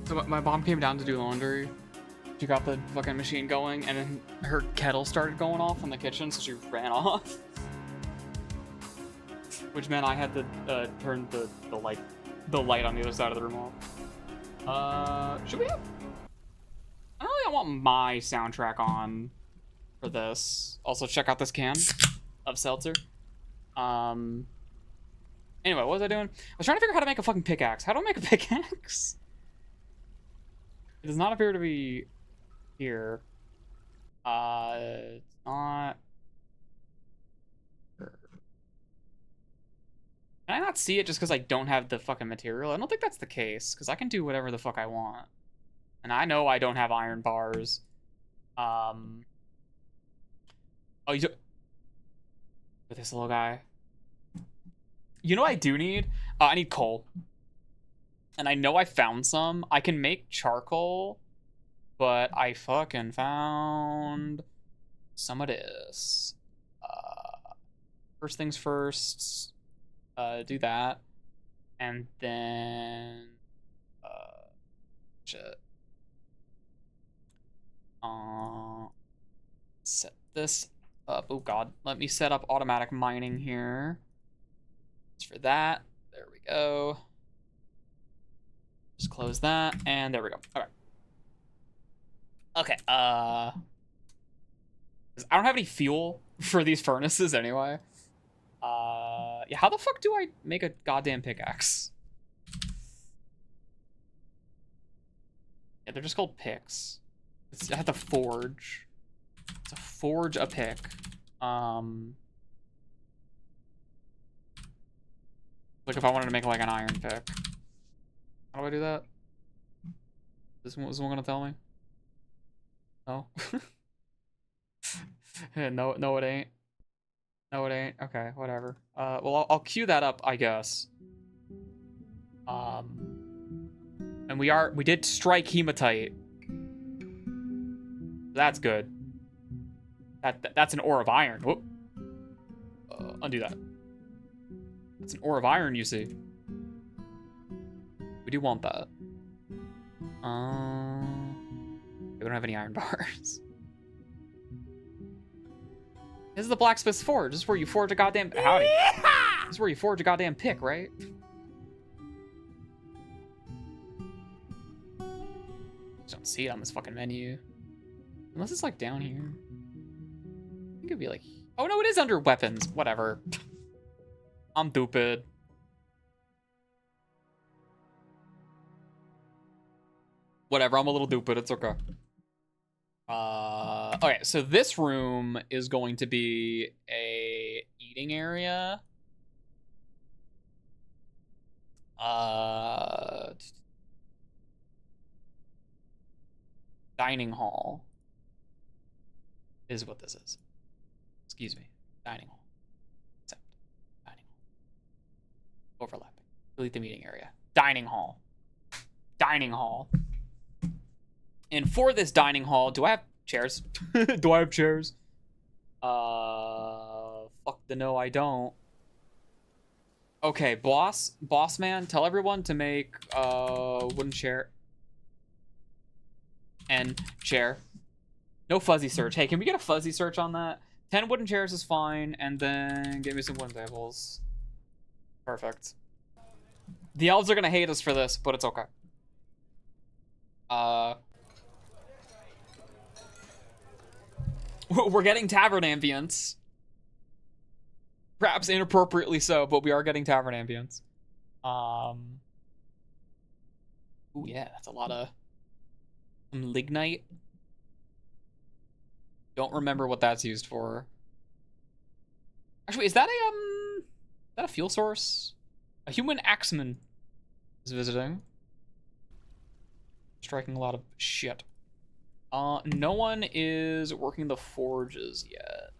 So my mom came down to do laundry. She got the fucking machine going, and then her kettle started going off in the kitchen, so she ran off. Which meant I had to turn the light on the other side of the room off. Should we have... I don't really want my soundtrack on for this. Also, check out this can of seltzer. Anyway, what was I doing? I was trying to figure out how to make a fucking pickaxe. How do I make a pickaxe? It does not appear to be here. It's not... Can I not see it just because I don't have the fucking material? I don't think that's the case, because I can do whatever the fuck I want. And I know I don't have iron bars. Oh, you do... With this little guy. You know what I do need? I need coal. And I know I found some. I can make charcoal, but I fucking found some of this. First things first, do that. And then, shit. Set this up. Oh god, let me set up automatic mining here. Just for that. There we go. Just close that, and there we go. Okay. Okay, I don't have any fuel for these furnaces anyway. Yeah, how the fuck do I make a goddamn pickaxe? Yeah, they're just called picks. I have to forge. To forge a pick. Like if I wanted to make like an iron pick. How do I do that? Is this one gonna tell me? No. No, it ain't. No, it ain't. Okay, whatever. Well, I'll queue that up, I guess. And we did strike hematite. That's good. That's an ore of iron. Whoop. Undo that. That's an ore of iron, you see. We do want that. We don't have any iron bars. This is the blacksmith's forge. This is where you forge a goddamn... Howdy. This is where you forge a goddamn pick, right? Just don't see it on this fucking menu. Unless it's like down here. I think it'd be like... Oh no, it is under weapons. Whatever. I'm stupid. Whatever, I'm a little stupid. It's okay. Okay, so this room is going to be a eating area. Dining hall is what this is. Excuse me. Dining hall. Except dining hall. Overlapping. Delete the meeting area. Dining hall. Dining hall. And for this dining hall, do I have chairs? Do I have chairs? Fuck the no, I don't. Okay, boss man, tell everyone to make wooden chair. And chair. No fuzzy search. Hey, can we get a fuzzy search on that? 10 wooden chairs is fine, and then give me some wooden tables. Perfect. The elves are gonna hate us for this, but it's okay. We're getting tavern ambience. Perhaps inappropriately so, but we are getting tavern ambience. Ooh, yeah, that's a lot of... Some lignite. Don't remember what that's used for. Actually, is that a fuel source? A human axeman is visiting. Striking a lot of shit. No one is working the forges yet.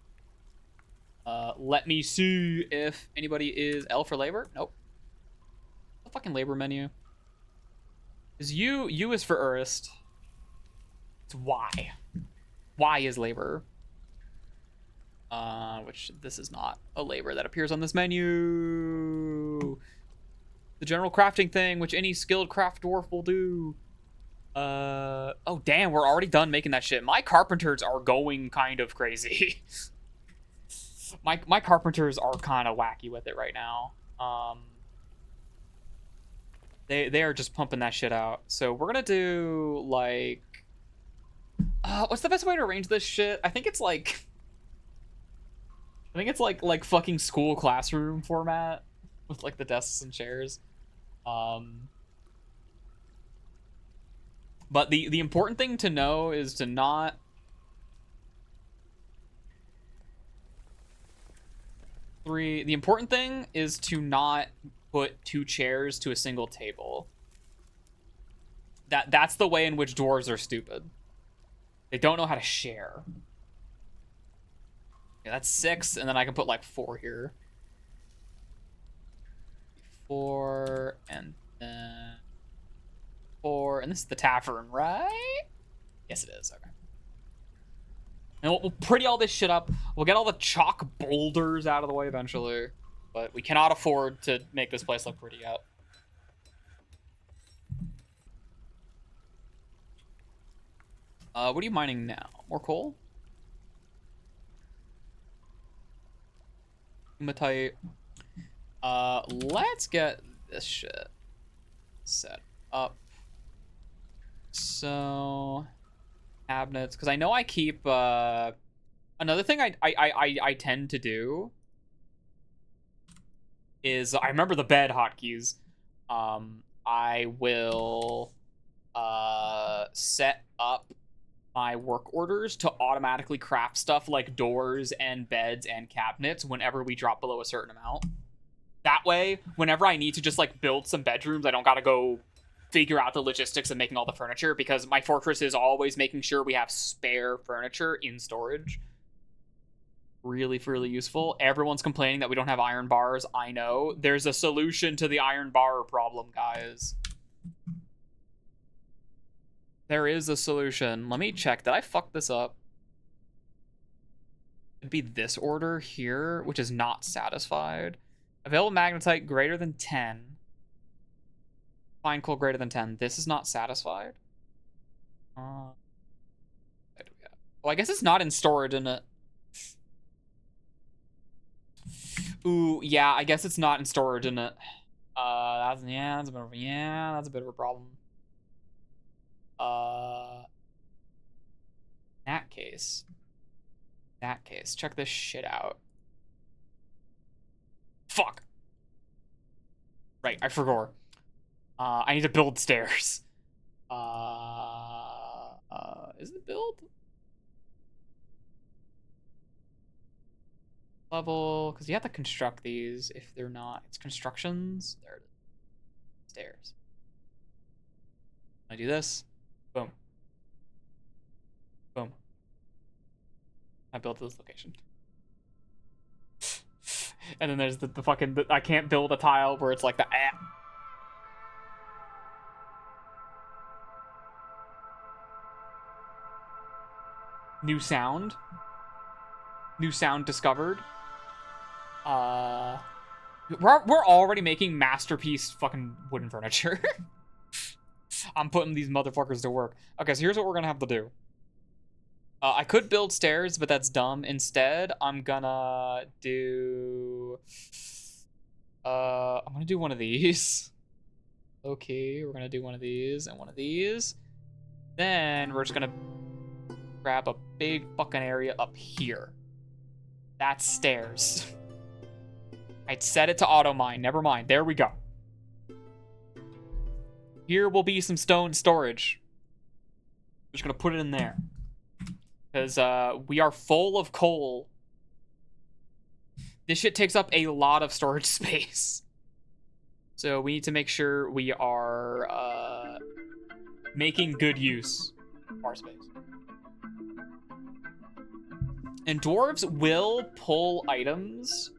Let me see if anybody is L for labor. Nope. The fucking labor menu. Is U is for Urist. It's Y. Y is labor. Which this is not a labor that appears on this menu. The general crafting thing, which any skilled craft dwarf will do. Oh damn, we're already done making that shit. My carpenters are going kind of crazy. my carpenters are kind of wacky with it right now. They are just pumping that shit out. So we're gonna do like, what's the best way to arrange this shit? I think it's like fucking school classroom format with like the desks and chairs. But the important thing to know is to not the important thing is to not put 2 chairs to a single table. That's the way in which dwarves are stupid. They don't know how to share. Yeah, that's 6, and then I can put like 4 here. 4, and then 4, and this is the tavern, right? Yes, it is. Okay. And we'll pretty all this shit up. We'll get all the chalk boulders out of the way eventually. But we cannot afford to make this place look pretty yet. What are you mining now? More coal? Hematite. Let's get this shit set up. So... cabinets, because I know I keep another thing I tend to do is I remember the bed hotkeys. I will set up my work orders to automatically craft stuff like doors and beds and cabinets whenever we drop below a certain amount. That way, whenever I need to just like build some bedrooms, I don't gotta go figure out the logistics of making all the furniture, because my fortress is always making sure we have spare furniture in storage. Really useful. Everyone's complaining that we don't have iron bars. I know. There's a solution to the iron bar problem, guys. There is a solution. Let me check. Did I fuck this up? It'd be this order here, which is not satisfied. Available magnetite greater than 10. Fine coal greater than 10. This is not satisfied. Oh, I guess it's not in storage, isn't it? Ooh, yeah, I guess it's not in storage, isn't it? That's a bit of a problem. In that case, check this shit out. Fuck. Right, I forgot. I need to build stairs. Is it build? Level, because you have to construct these if they're not. It's constructions. There it is. Stairs. I do this. Boom. Boom. I built this location. And then there's the fucking... I can't build a tile where it's like the... New sound. New sound discovered. We're already making masterpiece fucking wooden furniture. I'm putting these motherfuckers to work. Okay, so here's what we're gonna have to do. I could build stairs, but that's dumb. Instead, I'm gonna do... I'm gonna do one of these. Okay, we're gonna do one of these and one of these. Then we're just gonna grab a big fucking area up here. That's stairs. I'd set it to auto mine. Never mind. There we go. Here will be some stone storage. I'm just gonna put it in there. Because we are full of coal. This shit takes up a lot of storage space. So we need to make sure we are making good use of our space. And dwarves will pull items.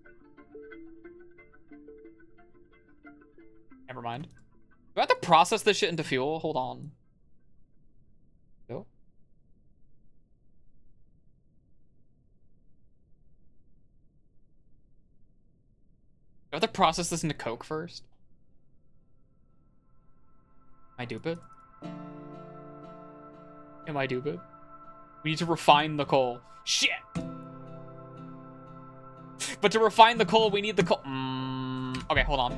Never mind. Do I have to process this shit into fuel? Hold on. Go. Do I have to process this into coke first? Am I stupid? Am I stupid? We need to refine the coal. Shit! But to refine the coal, we need the coal. Okay, hold on.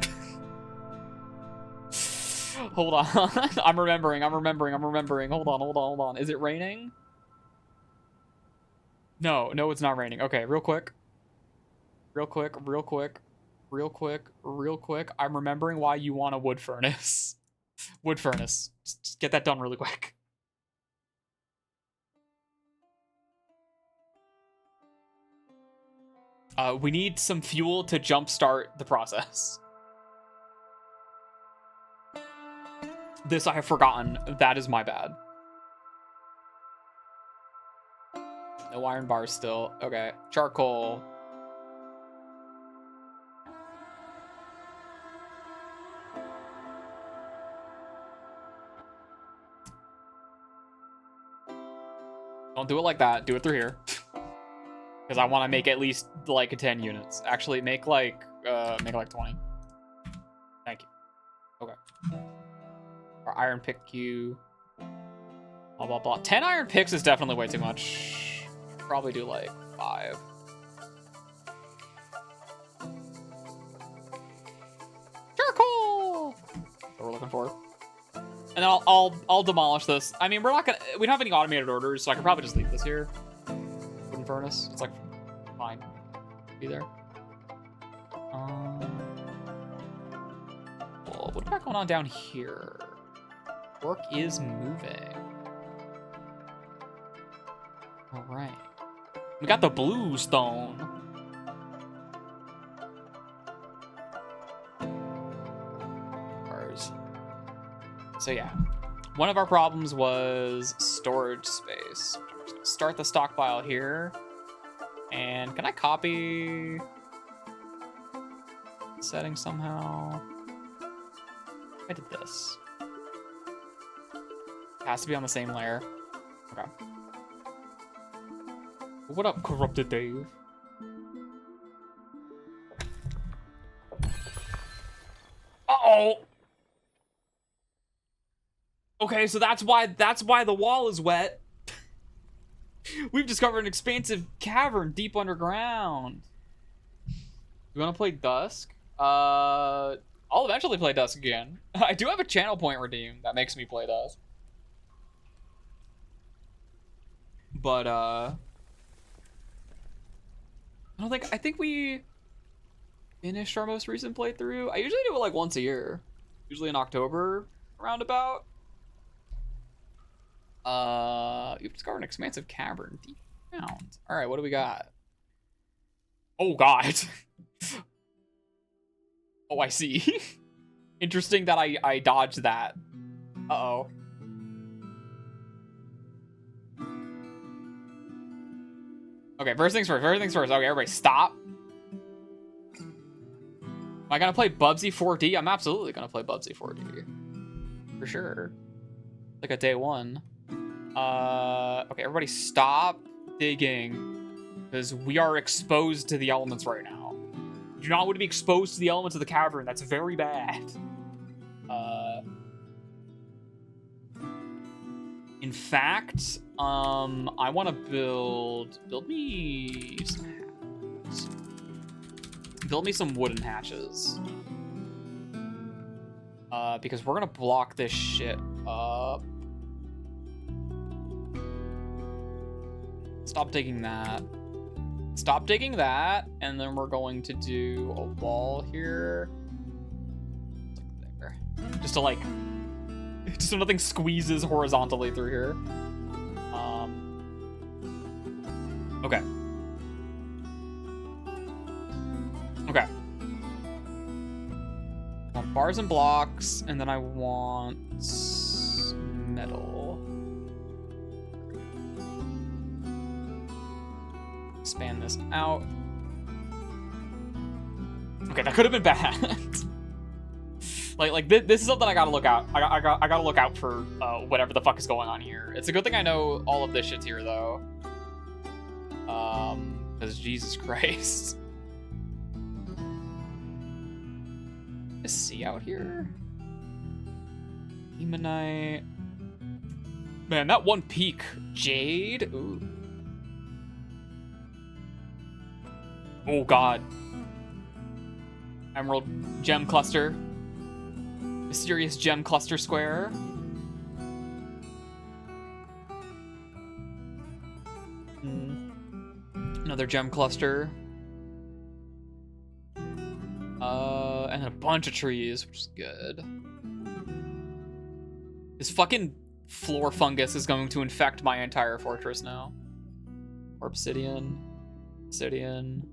Hold on. I'm remembering. Hold on. Is it raining? No, it's not raining. Okay, real quick. I'm remembering why you want a wood furnace. Wood furnace. Just get that done really quick. We need some fuel to jumpstart the process. This I have forgotten. That is my bad. No iron bars still. Okay. Charcoal. Don't do it like that. Do it through here. Because I want to make at least like 10 units. Actually, make like 20. Thank you. Okay. Our iron pick you. Blah blah blah. 10 iron picks is definitely way too much. Probably do like 5. Charcoal. That's what we're looking for. And then I'll demolish this. I mean, we don't have any automated orders, so I could probably just leave this here. Wooden furnace. It's like fine. Be there. Well, what about going on down here? Work is moving. All right. We got the blue stone. Ours. So yeah, one of our problems was storage space. I'm just gonna start the stockpile here. And can I copy settings somehow? I did this. It has to be on the same layer. Okay. What up, Corrupted Dave? Uh-oh! Okay, so that's why the wall is wet. We've discovered an expansive cavern deep underground. You want to play Dusk? I'll eventually play Dusk again. I do have a channel point redeemed that makes me play Dusk. But I think we finished our most recent playthrough. I usually do it like once a year. Usually in October, roundabout. You've discovered an expansive cavern deep down. All right, what do we got? Oh God. Oh, I see. Interesting that I dodged that. Uh-oh. Okay, first things first. Okay, everybody stop. Am I gonna play Bubsy 4D? I'm absolutely gonna play Bubsy 4D. For sure. Like a day one. Okay, everybody stop digging. Because we are exposed to the elements right now. You do not want to be exposed to the elements of the cavern. That's very bad. In fact, I want to build me some hatches. Build me some wooden hatches. Because we're gonna block this shit up. Stop digging that. Stop digging that, and then we're going to do a wall here. Like there. Just to like, just so nothing squeezes horizontally through here. Okay. Okay. I want bars and blocks, and then I want metal. Expand this out. Okay, that could have been bad. like this is something I gotta look out. I gotta look out for whatever the fuck is going on here. It's a good thing I know all of this shit's here though. Because Jesus Christ. Is sea out here? Hemonite. Man, that one peak. Jade? Ooh. Oh, God. Emerald gem cluster. Mysterious gem cluster square. Another gem cluster. And a bunch of trees, which is good. This fucking floor fungus is going to infect my entire fortress now. Obsidian. Obsidian.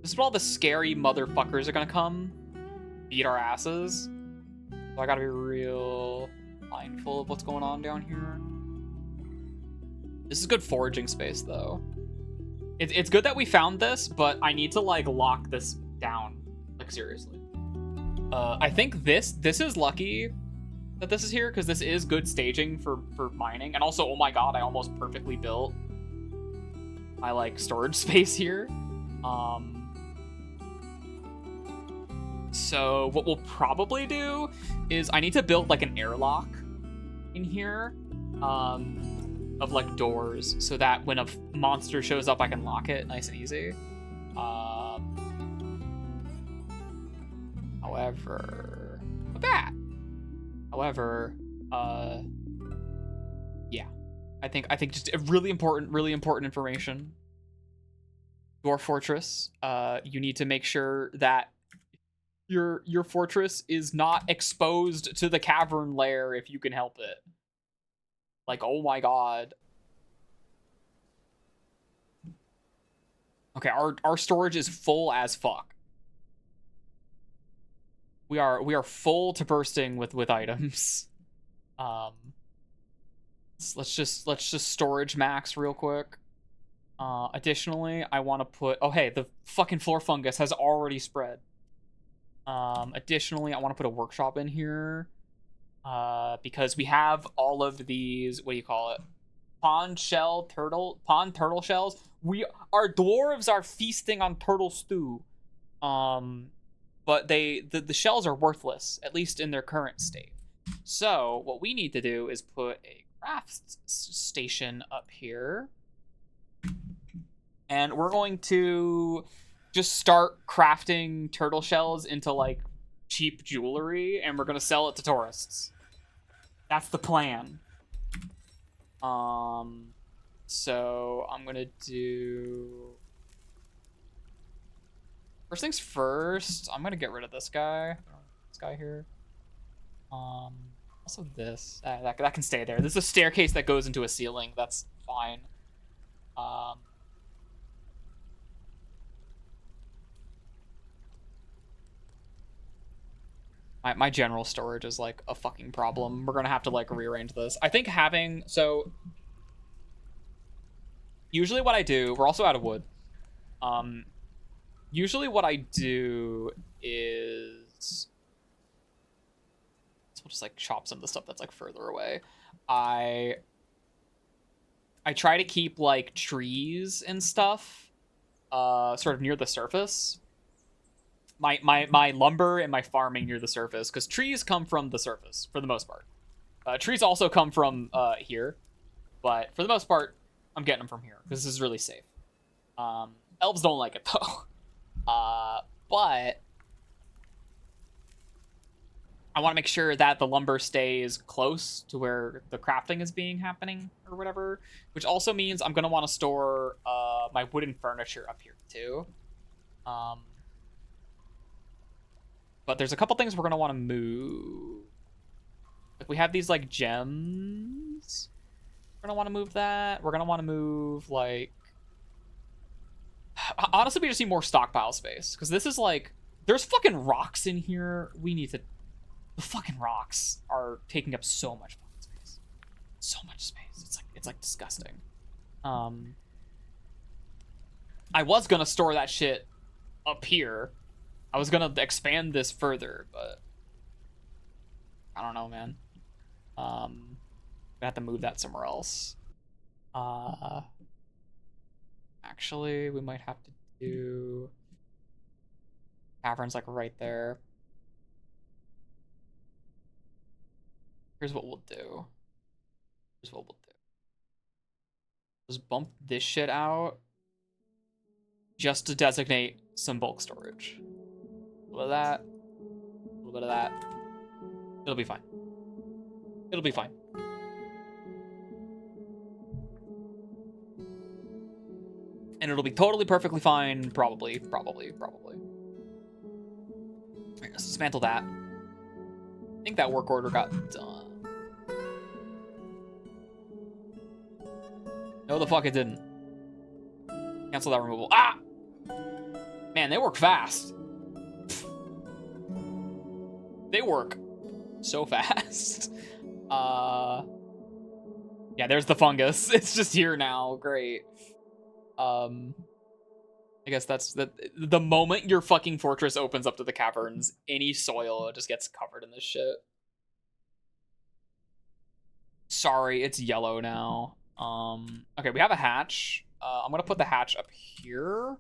This is where all the scary motherfuckers are gonna come. Beat our asses. So I gotta be real mindful of what's going on down here. This is good foraging space, though. It's good that we found this, but I need to, like, lock this down. Like, seriously. I think this is lucky that this is here, because this is good staging for mining. And also, oh my god, I almost perfectly built my, like, storage space here. So what we'll probably do is I need to build, like, an airlock in here. Of like doors, so that when a monster shows up, I can lock it nice and easy. However, yeah, I think just really important information. Dwarf fortress. You need to make sure that your fortress is not exposed to the cavern lair if you can help it. Like, oh my god. Okay, our storage is full as fuck. We are full to bursting with items. Let's just storage max real quick. Additionally, I want to put, oh hey, the fucking floor fungus has already spread. Additionally, I want to put a workshop in here. Because we have all of these, what do you call it? Pond turtle shells. Our dwarves are feasting on turtle stew. But the shells are worthless, at least in their current state. So what we need to do is put a craft station up here. And we're going to just start crafting turtle shells into, like, cheap jewelry, and we're gonna sell it to tourists. That's the plan. So I'm gonna do, first things first, I'm gonna get rid of this guy. This guy here. Also this. That can stay there. There's a staircase that goes into a ceiling. That's fine. My general storage is, like, a fucking problem. We're gonna have to, like, rearrange this. I think having, so usually what I do, we're also out of wood. Usually what I do is, so we'll just, like, chop some of the stuff that's, like, further away. I try to keep, like, trees and stuff sort of near the surface. My lumber and my farming near the surface, because trees come from the surface for the most part. Trees also come from here, but for the most part, I'm getting them from here because this is really safe. Elves don't like it though. But I want to make sure that the lumber stays close to where the crafting is happening or whatever, which also means I'm gonna want to store my wooden furniture up here too. But there's a couple things we're gonna want to move. Like, we have these, like, gems. We're gonna want to move that. We're gonna want to move, like, honestly, we just need more stockpile space, because this is, like, there's fucking rocks in here. We need to, the fucking rocks are taking up so much fucking space. So much space. It's like disgusting. I was gonna store that shit up here. I was gonna expand this further, but I don't know, man. I have to move that somewhere else. Actually, we might have to do caverns, like, right there. Here's what we'll do. Here's what we'll do. Just bump this shit out just to designate some bulk storage. A little bit of that. A little bit of that. It'll be fine. It'll be fine. And it'll be totally perfectly fine, probably. Alright, let's dismantle that. I think that work order got done. No, the fuck it didn't. Cancel that removal. Ah! Man, they work fast. They work so fast. Yeah, there's the fungus. It's just here now. Great. I guess that's the moment your fucking fortress opens up to the caverns, any soil just gets covered in this shit. Sorry, it's yellow now. Okay, we have a hatch. I'm gonna put the hatch up here.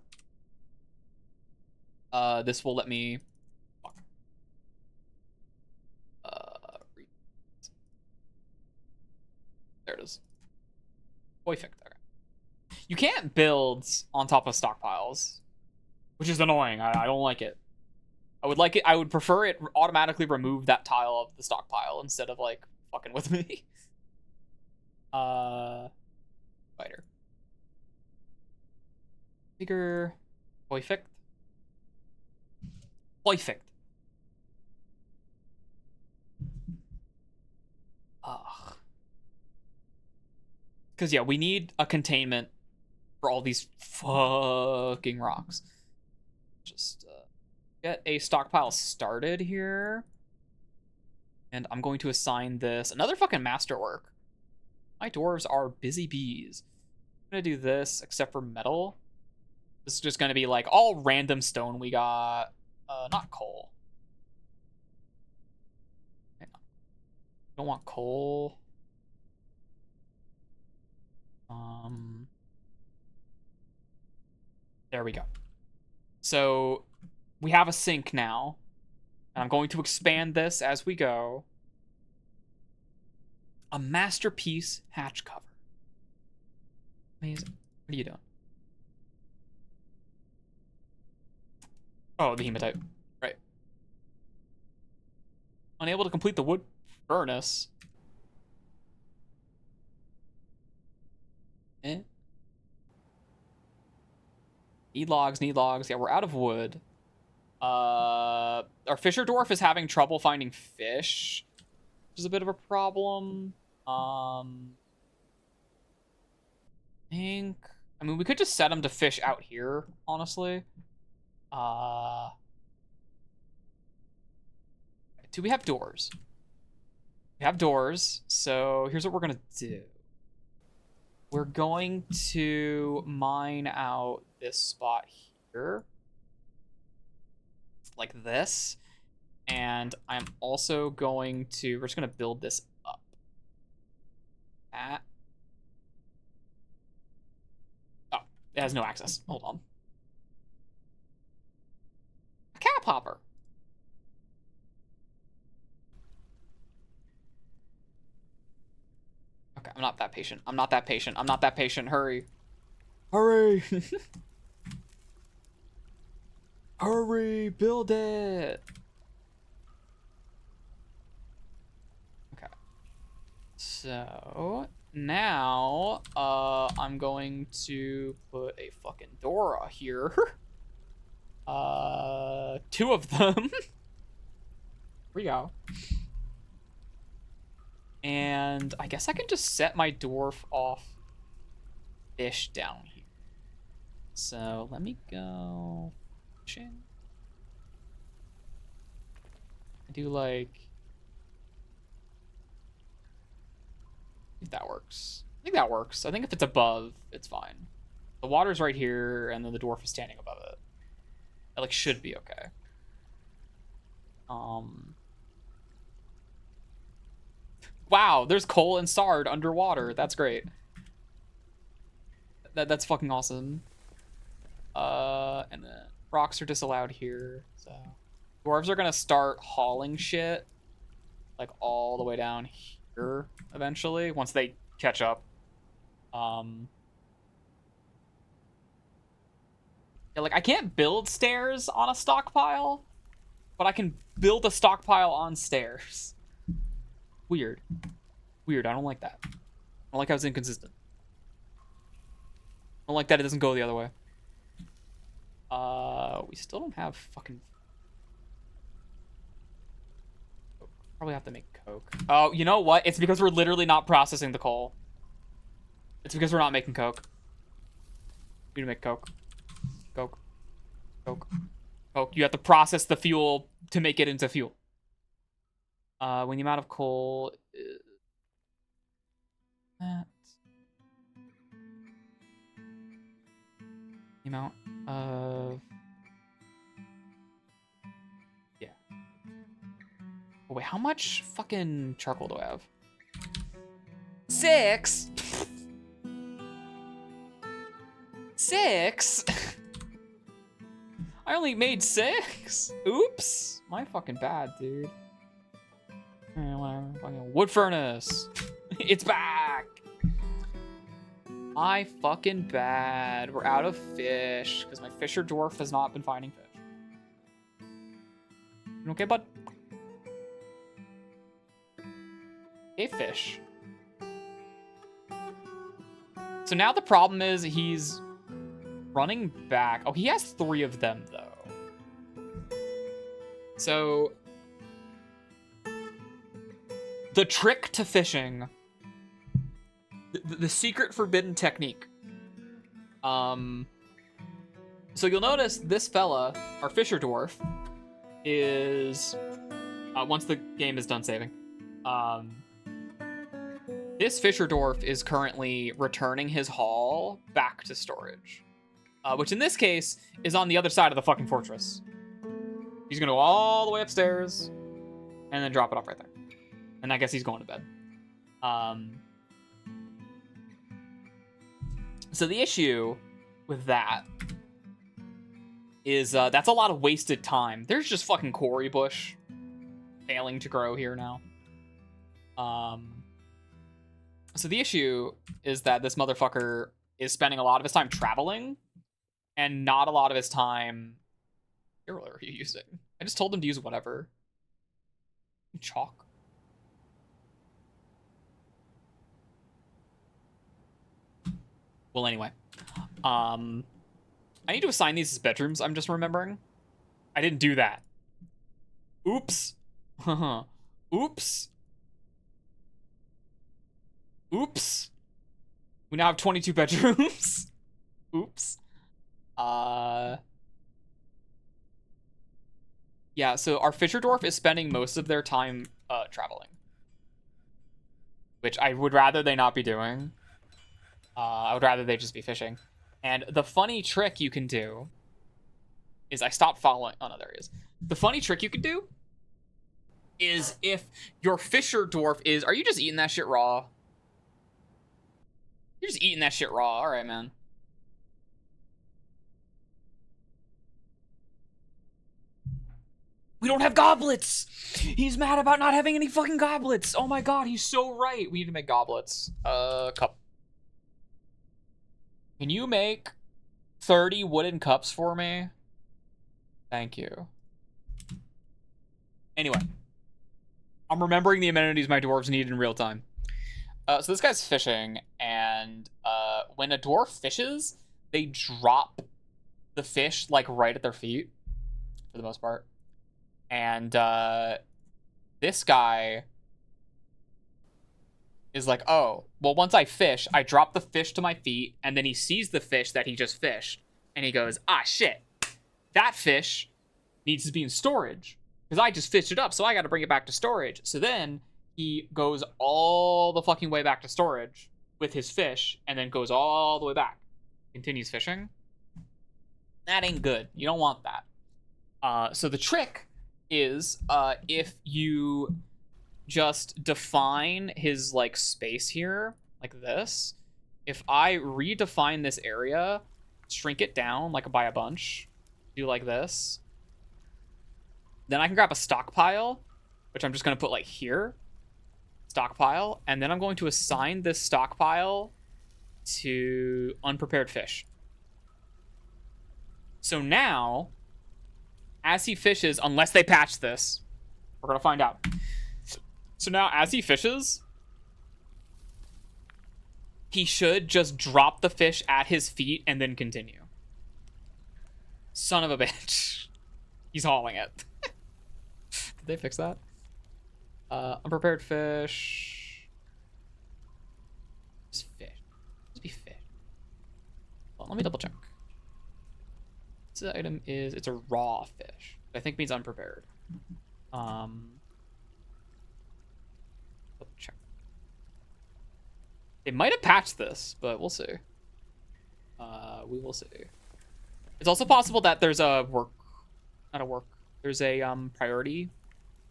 This will let me. Fuck. There it is. Perfect. Okay. You can't build on top of stockpiles, which is annoying. I don't like it. I would like it. I would prefer it automatically remove that tile of the stockpile instead of like fucking with me. Spider. Bigger. Perfect. Perfect. Ugh. Because yeah, we need a containment for all these fucking rocks. Just get a stockpile started here. And I'm going to assign this another fucking masterwork. My dwarves are busy bees. I'm gonna do this except for metal. This is just gonna be like all random stone we got. Not coal. Don't want coal. There we go. So we have a sink now. And I'm going to expand this as we go. A masterpiece hatch cover. Amazing. What are you doing? Oh, the hematite. Right. Unable to complete the wood furnace. Need logs, need logs. Yeah, we're out of wood. Our fisher dwarf is having trouble finding fish, which is a bit of a problem. I mean, we could just set him to fish out here, honestly. Do we have doors? We have doors, so here's what we're gonna do. We're going to mine out this spot here. Like this. And I'm also going to, we're just gonna build this up. Oh, it has no access. Hold on. A cap hopper. Okay, I'm not that patient. I'm not that patient. I'm not that patient. Hurry. Hurry. Hurry, build it. Okay. So now I'm going to put a fucking Dora here. Two of them. Here we go. And I guess I can just set my dwarf off fish down here. So let me go fishing. I do like, if that works. I think that works. I think if it's above, it's fine. The water's right here, and then the dwarf is standing above it. That like should be okay. Wow, there's coal and sard underwater. That's great. That's fucking awesome. And then rocks are disallowed here. So dwarves are gonna start hauling shit like all the way down here eventually once they catch up. Yeah, like I can't build stairs on a stockpile, but I can build a stockpile on stairs. Weird. Weird. I don't like that. I don't like how it's inconsistent. I don't like that it doesn't go the other way. We still don't have fucking... Probably have to make coke. Oh, you know what? It's because we're literally not processing the coal. It's because we're not making coke. We need to make coke. Coke. Coke. Coke. You have to process the fuel to make it into fuel. When the amount of coal is... that... the amount of... yeah. Oh, wait, how much fucking charcoal do I have? 6? 6? I only made 6? Oops. My fucking bad, dude. Wood furnace. It's back. My fucking bad. We're out of fish because my fisher dwarf has not been finding fish. You okay, bud? Hey, fish. So now the problem is he's running back. Oh, he has 3 of them, though. So the trick to fishing, the secret forbidden technique. So you'll notice this fella, our fisher dwarf, is once the game is done saving. This fisher dwarf is currently returning his haul back to storage, which in this case is on the other side of the fucking fortress. He's gonna go all the way upstairs and then drop it off right there. And I guess he's going to bed. So the issue with that is that's a lot of wasted time. There's just fucking Cory bush failing to grow here now. So the issue is that this motherfucker is spending a lot of his time traveling and not a lot of his time... Here, what are you using? I just told him to use whatever. Chalk. Well, anyway. I need to assign these as bedrooms, I'm just remembering. I didn't do that. Oops. Oops. Oops. We now have 22 bedrooms. Oops. Yeah, so our fisher dwarf is spending most of their time traveling, which I would rather they not be doing. I would rather they just be fishing. And the funny trick you can do is I stopped following. Oh no, there he is. The funny trick you could do is if your fisher dwarf is... Are you just eating that shit raw? You're just eating that shit raw. All right, man. We don't have goblets. He's mad about not having any fucking goblets. Oh my god, he's so right. We need to make goblets. Cup. Can you make 30 wooden cups for me? Thank you. Anyway. I'm remembering the amenities my dwarves need in real time. So this guy's fishing, and when a dwarf fishes, they drop the fish, like, right at their feet, for the most part. And this guy is like, oh, well, once I fish, I drop the fish to my feet, and then he sees the fish that he just fished, and he goes, ah, shit, that fish needs to be in storage, because I just fished it up, so I got to bring it back to storage. So then he goes all the fucking way back to storage with his fish, and then goes all the way back. Continues fishing. That ain't good. You don't want that. So the trick is if you just define his like space here like this. If I redefine this area, shrink it down like by a bunch, do like this, then I can grab a stockpile which I'm just going to put like here, stockpile, and then I'm going to assign this stockpile to unprepared fish. So now, as he fishes, unless they patch this, we're going to find out. So now, as he fishes, he should just drop the fish at his feet and then continue. Son of a bitch. He's hauling it. Did they fix that? Unprepared fish. Just fish. Just be fish. Well, let me double check. This item is, it's a raw fish. I think means unprepared. Double check. They might have patched this, but we'll see. We will see. It's also possible that there's a there's a priority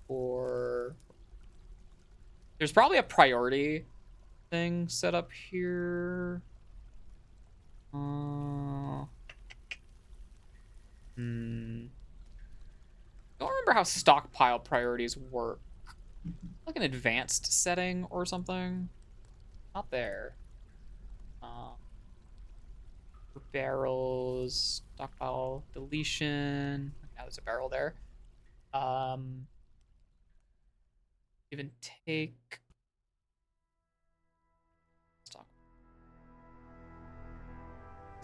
for... There's probably a priority thing set up here. Don't remember how stockpile priorities work. Like an advanced setting or something. Not there. Barrels, stockpile, deletion. Now there's a barrel there. Give and take. Stock.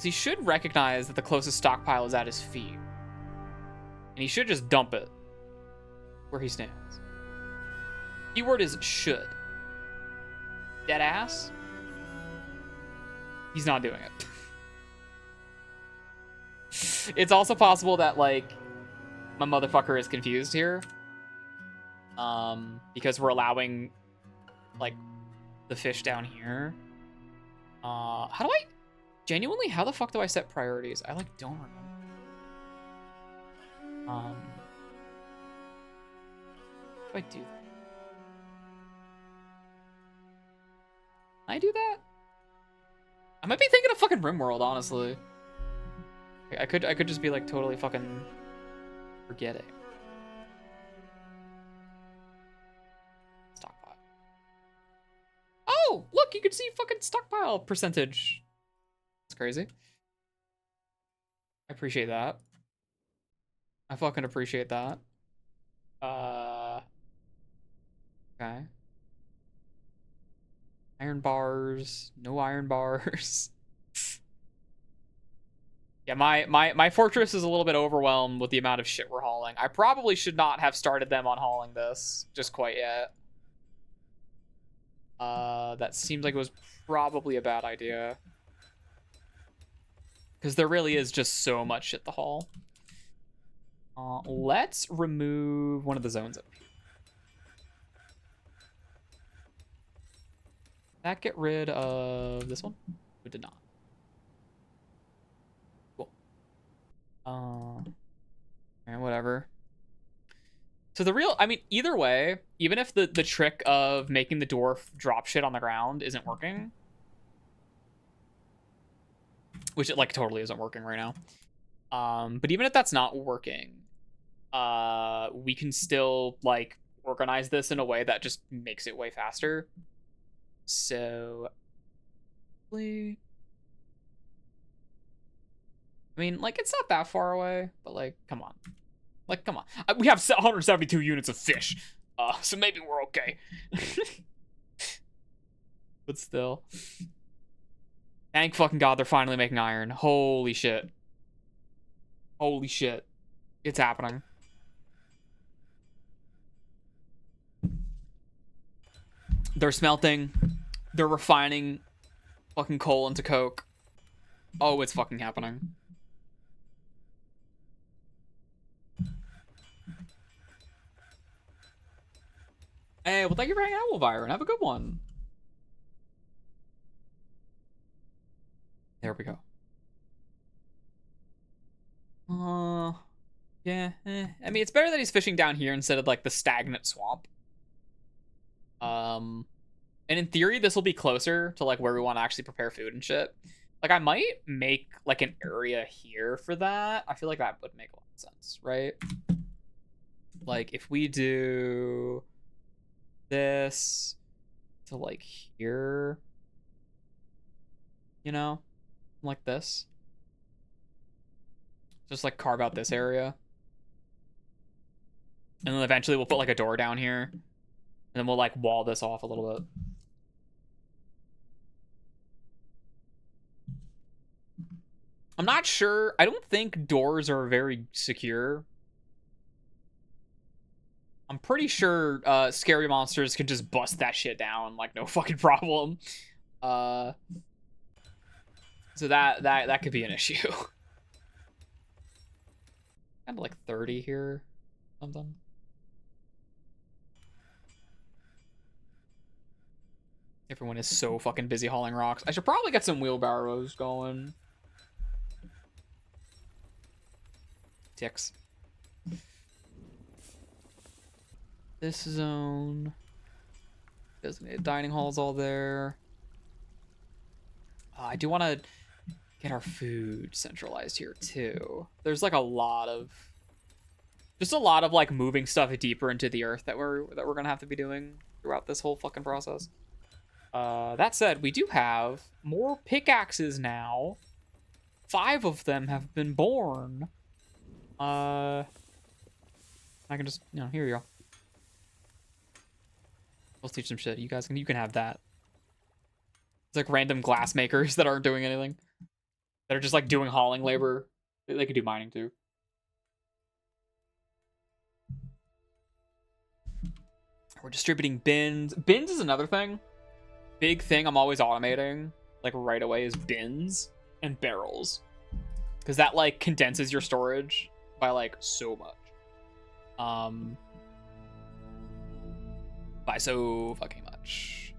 He should recognize that the closest stockpile is at his feet. And he should just dump it where he stands. Keyword is should. Dead ass. He's not doing it. It's also possible that, like, my motherfucker is confused here. Because we're allowing, like, the fish down here. How do I... Genuinely, how the fuck do I set priorities? I, like, don't remember. How do I do that? Can I do that? I might be thinking of fucking RimWorld, honestly. I could just be like totally fucking forgetting. Stockpile. Oh, look, you can see fucking stockpile percentage. That's crazy. I appreciate that. I fucking appreciate that. Okay. Iron bars, no iron bars. Yeah, my fortress is a little bit overwhelmed with the amount of shit we're hauling. I probably should not have started them on hauling this just quite yet. That seems like it was probably a bad idea. Because there really is just so much shit to haul. Let's remove one of the zones up here. That get rid of this one? It did not. Cool. And whatever. So the real, I mean, either way, even if the trick of making the dwarf drop shit on the ground isn't working, which it like totally isn't working right now. But even if that's not working, we can still like organize this in a way that just makes it way faster. So, I mean, like, it's not that far away, but, like, come on. Like, come on. We have 172 units of fish, so maybe we're okay. But still. Thank fucking God they're finally making iron. Holy shit. Holy shit. It's happening. They're smelting. They're refining fucking coal into coke. Oh, it's fucking happening. Hey, well, thank you for hanging out, Elvira. Have a good one. There we go. Yeah. I mean, it's better that he's fishing down here instead of, like, the stagnant swamp. And in theory, this will be closer to, like, where we want to actually prepare food and shit. Like, I might make, like, an area here for that. I feel like that would make a lot of sense, right? Like, if we do this to, like, here, you know, like this. Just, like, carve out this area. And then eventually we'll put, like, a door down here. And then we'll, like, wall this off a little bit. I'm not sure. I don't think doors are very secure. I'm pretty sure scary monsters can just bust that shit down, like, no fucking problem. So that could be an issue. Kind of like 30 here, something. Everyone is so fucking busy hauling rocks. I should probably get some wheelbarrows going. Ticks. This zone. Designated dining hall's all there. I do want to get our food centralized here too. There's like a lot of like moving stuff deeper into the earth that we're gonna have to be doing throughout this whole fucking process. That said, we do have more pickaxes now. 5 of them have been born. I can just, you know, here you go. Let's teach some shit. You can have that. It's like random glass makers that aren't doing anything. That are just like doing hauling labor. They could do mining too. We're distributing bins. Bins is another thing. Big thing I'm always automating, like right away, is bins and barrels. Because that like condenses your storage by like so much. By so fucking much.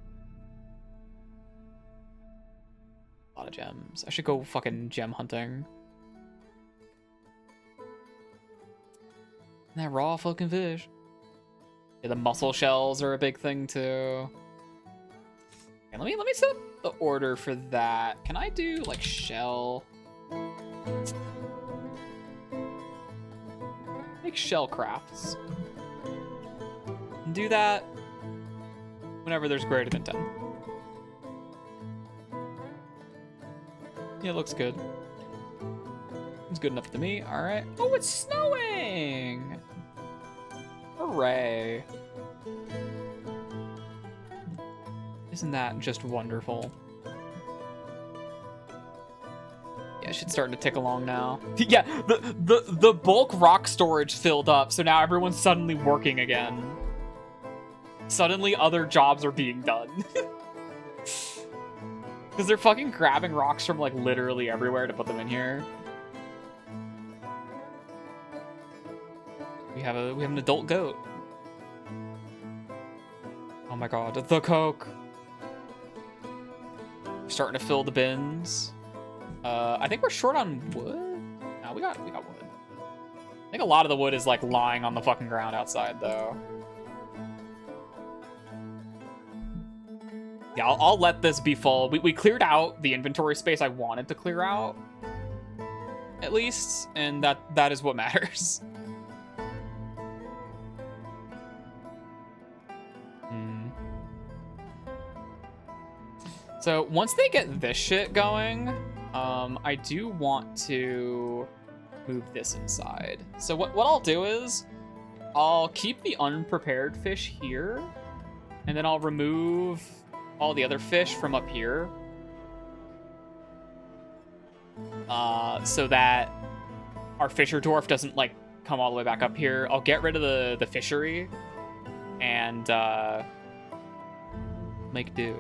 A lot of gems. I should go fucking gem hunting. And that raw fucking fish. Yeah, the mussel shells are a big thing too. Okay, let me set up the order for that. Can I do like shell? Make shell crafts. And do that whenever there's greater than 10. Yeah, it looks good. It's good enough to me. All right. Oh, it's snowing! Hooray. Isn't that just wonderful? Yeah, shit's starting to tick along now. Yeah, the bulk rock storage filled up, so now everyone's suddenly working again. Suddenly other jobs are being done. Because they're fucking grabbing rocks from like literally everywhere to put them in here. We have an adult goat. Oh my god, the coke. We're starting to fill the bins. I think we're short on wood. No, we got wood. I think a lot of the wood is like lying on the fucking ground outside though. Yeah, I'll let this be full. We cleared out the inventory space I wanted to clear out, at least, and that is what matters. So once they get this shit going, I do want to move this inside. So what I'll do is I'll keep the unprepared fish here, and then I'll remove all the other fish from up here, so that our fisher dwarf doesn't like come all the way back up here. I'll get rid of the fishery and make do.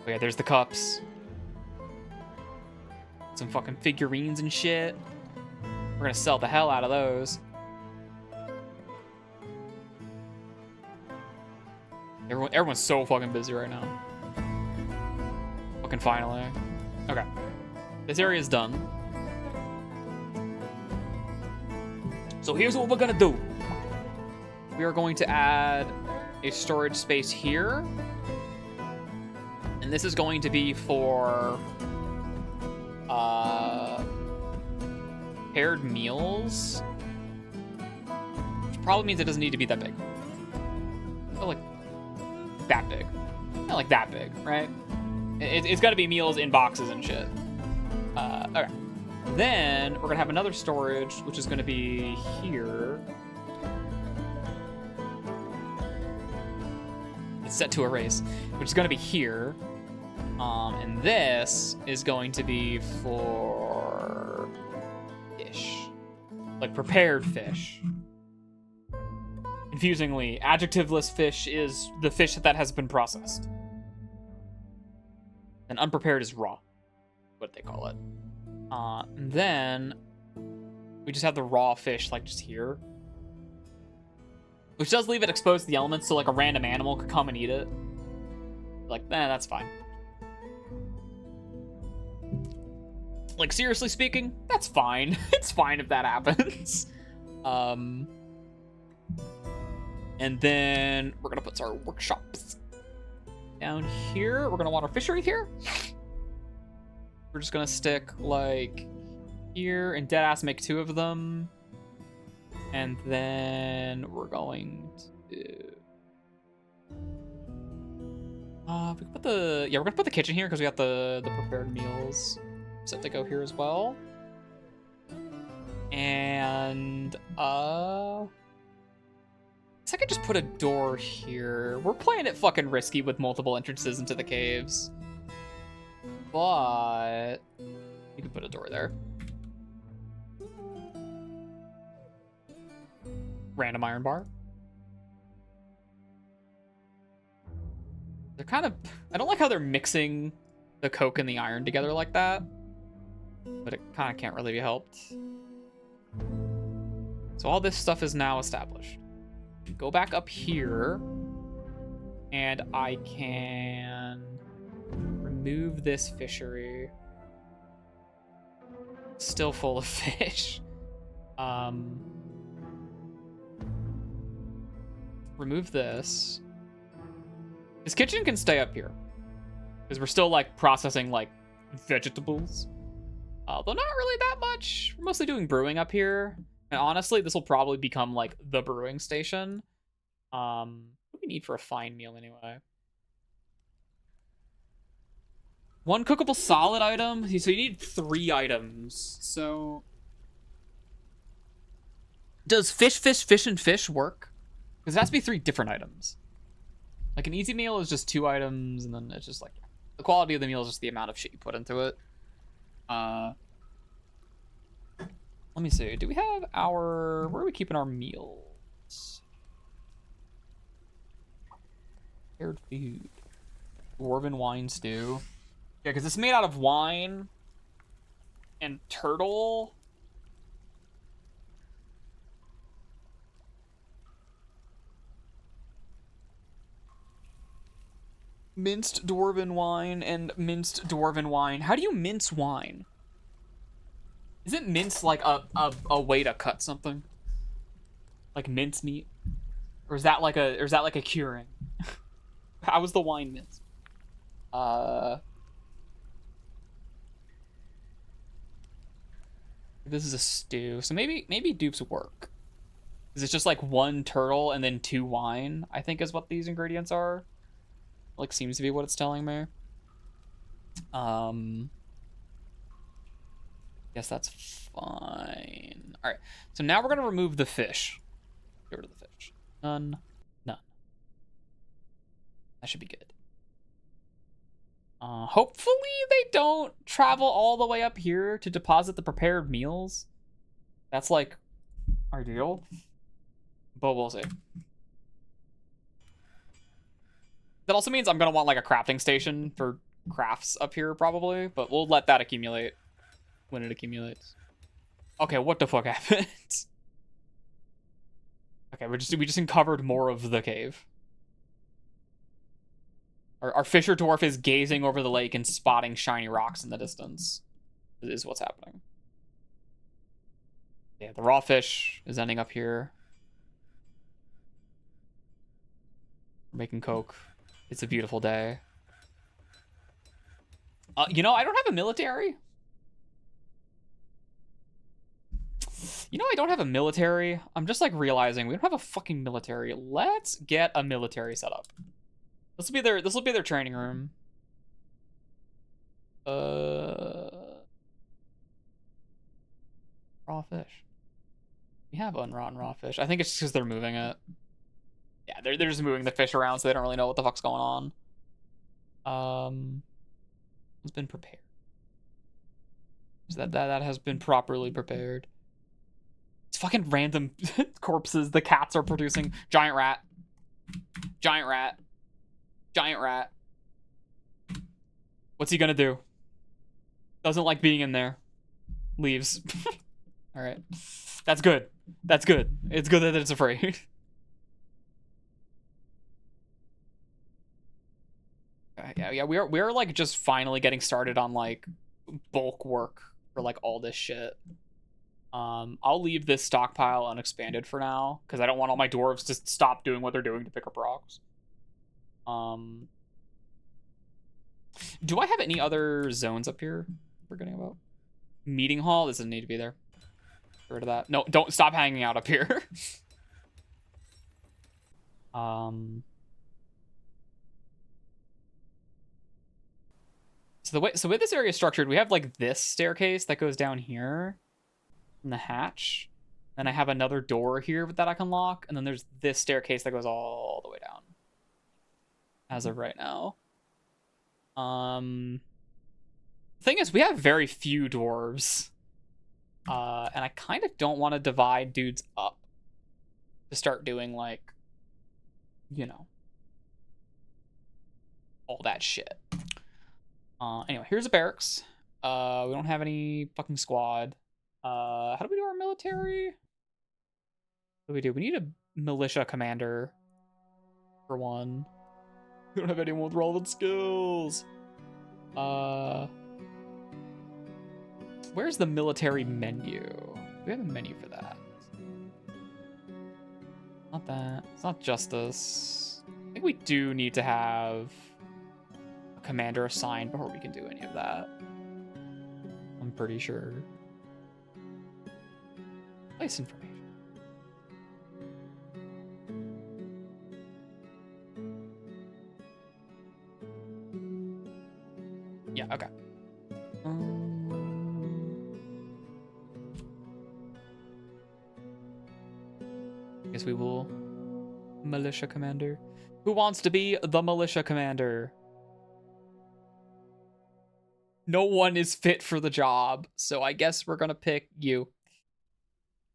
Oh yeah, there's the cups. Some fucking figurines and shit. We're gonna sell the hell out of those. Everyone's so fucking busy right now. Fucking finally. Okay. This area is done. So here's what we're gonna do. We are going to add a storage space here. And this is going to be for paired meals. Probably means it doesn't need to be that big. Oh, like that big. Not like that big, right? It's got to be meals in boxes and shit. Okay. Then we're going to have another storage, which is going to be here. It's set to erase, which is going to be here. And this is going to be for fish. Like prepared fish. Confusingly, adjectiveless fish is the fish that has been processed. And unprepared is raw, what they call it. And then we just have the raw fish like just here. Which does leave it exposed to the elements, so like a random animal could come and eat it. Like, that's fine. Like, seriously speaking, that's fine. It's fine if that happens. And then we're gonna put our workshops down here. We're gonna want our fishery here. We're just gonna stick like here and deadass make 2 of them. And then we're going to we can put we're gonna put the kitchen here because we got the prepared meals set to go here as well. And I guess I could just put a door here. We're playing it fucking risky with multiple entrances into the caves. But you can put a door there. Random iron bar. They're kind of... I don't like how they're mixing the coke and the iron together like that. But it kind of can't really be helped. So all this stuff is now established. Go back up here. And I can remove this fishery. Still full of fish. Remove this. This kitchen can stay up here. Because we're still, like, processing, like, vegetables. Though not really that much. We're mostly doing brewing up here. And honestly, this will probably become, like, the brewing station. What do we need for a fine meal, anyway? 1 cookable solid item. So you need 3 items. So... does fish, and fish work? Because it has to be 3 different items. Like, an easy meal is just 2 items, and then it's just, like... the quality of the meal is just the amount of shit you put into it. Let me see. Do we have our... where are we keeping our meals? Prepared food. Dwarven wine stew. Yeah, because it's made out of wine and turtle... minced dwarven wine and minced dwarven wine. How do you mince wine? Isn't mince like a way to cut something? Like mince meat? Or is that like a curing? How is the wine minced? This is a stew. So maybe dupes work. Is it just like 1 turtle and then 2 wine, I think is what these ingredients are. Like, seems to be what it's telling me. Guess that's fine. All right, so now we're gonna remove the fish. Get rid of the fish. None. That should be good. Hopefully they don't travel all the way up here to deposit the prepared meals. That's, like, ideal. But we'll see. That also means I'm going to want, like, a crafting station for crafts up here, probably. But we'll let that accumulate when it accumulates. Okay, what the fuck happened? Okay, we just uncovered more of the cave. Our fisher dwarf is gazing over the lake and spotting shiny rocks in the distance. Is what's happening. Yeah, the raw fish is ending up here. We're making coke. It's a beautiful day. You know, I don't have a military. You know, I don't have a military. I'm just like realizing we don't have a fucking military. Let's get a military set up. This will be their training room. Raw fish. We have unrotten raw fish. I think it's just because they're moving it. Yeah, they're just moving the fish around, so they don't really know what the fuck's going on. It's been prepared. So that has been properly prepared. It's fucking random corpses the cats are producing. Giant rat. Giant rat. Giant rat. What's he gonna do? Doesn't like being in there. Leaves. Alright. That's good. That's good. It's good that it's afraid. Yeah, we're like just finally getting started on like bulk work for like all this shit. I'll leave this stockpile unexpanded for now because I don't want all my dwarves to stop doing what they're doing to pick up rocks. Do I have any other zones up here? Forgetting about meeting hall. This doesn't need to be there. Get rid of that. No, don't stop hanging out up here. So the way this area is structured, we have like this staircase that goes down here in the hatch. Then I have another door here that I can lock, and then there's this staircase that goes all the way down. As of right now. The thing is, we have very few dwarves. And I kind of don't want to divide dudes up to start doing, like, you know, all that shit. Anyway, here's a barracks. We don't have any fucking squad. How do we do our military? What do we do? We need a militia commander, for one. We don't have anyone with relevant skills. Where's the military menu? We have a menu for that. Not that. It's not justice. I think we do need to have a commander assigned before we can do any of that. I'm pretty sure. Place information. Yeah, okay. Guess we will. Militia commander. Who wants to be the militia commander? No one is fit for the job, so I guess we're gonna pick you.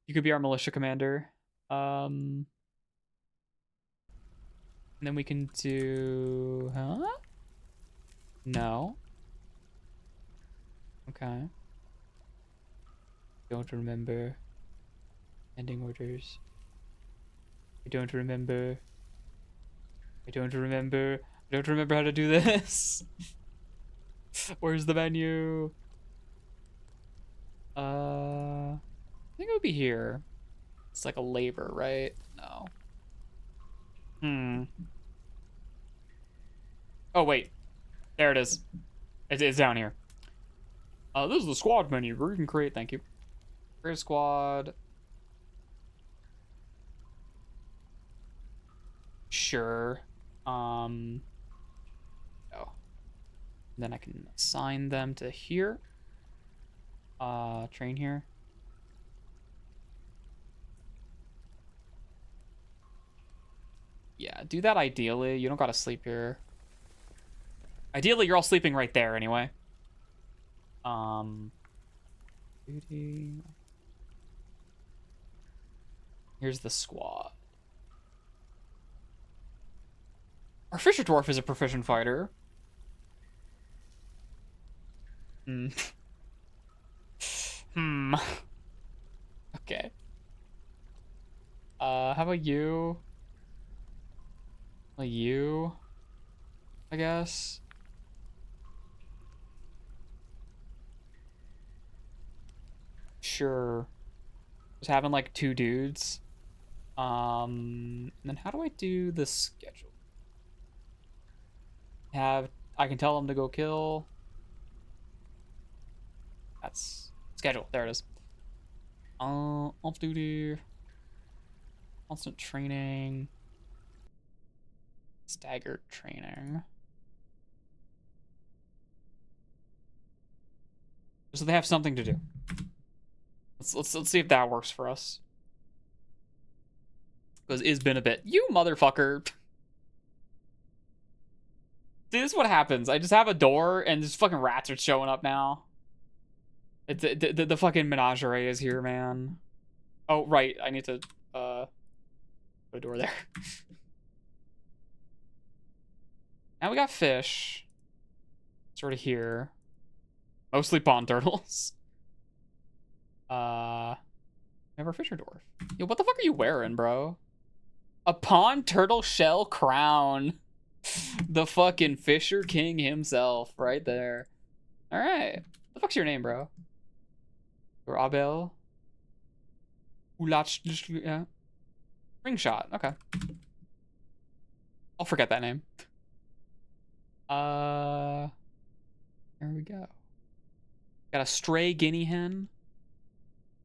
You could be our militia commander. And then we can do... Huh? No. Okay. Don't remember. Ending orders. I don't remember. I don't remember. I don't remember how to do this. Where's the menu? I think it would be here. It's like a labor, right? No. Oh, wait. There it is. It's down here. This is the squad menu where you can create, thank you. Create a squad. Sure. Oh. Then I can assign them to here. Train here. Yeah, do that ideally. You don't gotta sleep here. Ideally, you're all sleeping right there anyway. Duty. Here's the squad. Our Fisher Dwarf is a proficient fighter. Okay. How about you? Like you, I guess. Sure. Just having like two dudes. Then how do I do the schedule? I can tell them to go kill. That's schedule. There it is. Off duty. Constant training. Staggered training. So they have something to do. Let's see if that works for us. Because it's been a bit. You motherfucker. See, this is what happens. I just have a door and just fucking rats are showing up now. The fucking menagerie is here, man. Oh, right. I need to put a door there. Now we got fish. Sort of here. Mostly pond turtles. Never fisher dwarf. Yo, what the fuck are you wearing, bro? A pond turtle shell crown. The fucking Fisher King himself, right there. All right. What the fuck's your name, bro? Or Abel? Yeah. Ring shot. Okay. I'll forget that name. There we go. Got a stray guinea hen.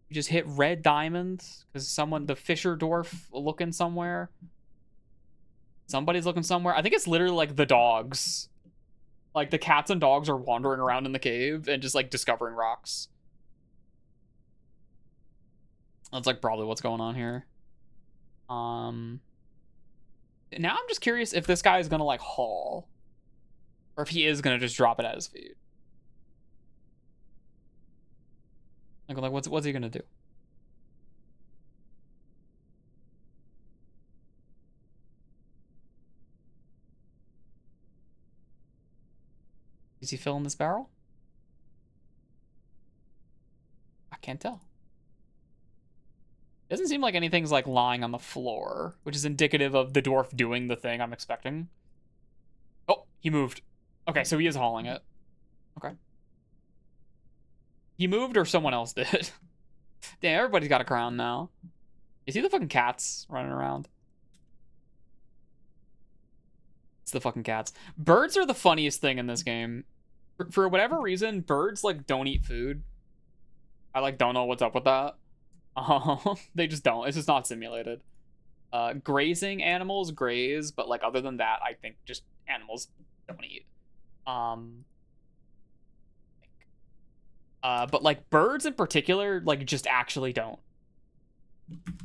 You just hit red diamonds because the Fisher dwarf looking somewhere. Somebody's looking somewhere. I think it's literally like the dogs. Like the cats and dogs are wandering around in the cave and just like discovering rocks. That's like probably what's going on here. Now I'm just curious if this guy is gonna like haul, or if he is gonna just drop it at his feet. Like what's he gonna do? Is he filling this barrel? I can't tell. Doesn't seem like anything's like lying on the floor, which is indicative of the dwarf doing the thing I'm expecting. Oh, he moved. Okay, so he is hauling it. Okay. He moved or someone else did. Damn, everybody's got a crown now. You see the fucking cats running around? It's the fucking cats. Birds are the funniest thing in this game. For whatever reason, birds like don't eat food. I like don't know what's up with that. They just don't. It's just not simulated. Grazing animals graze, but like other than that, I think just animals don't eat. But like birds in particular, like just actually don't.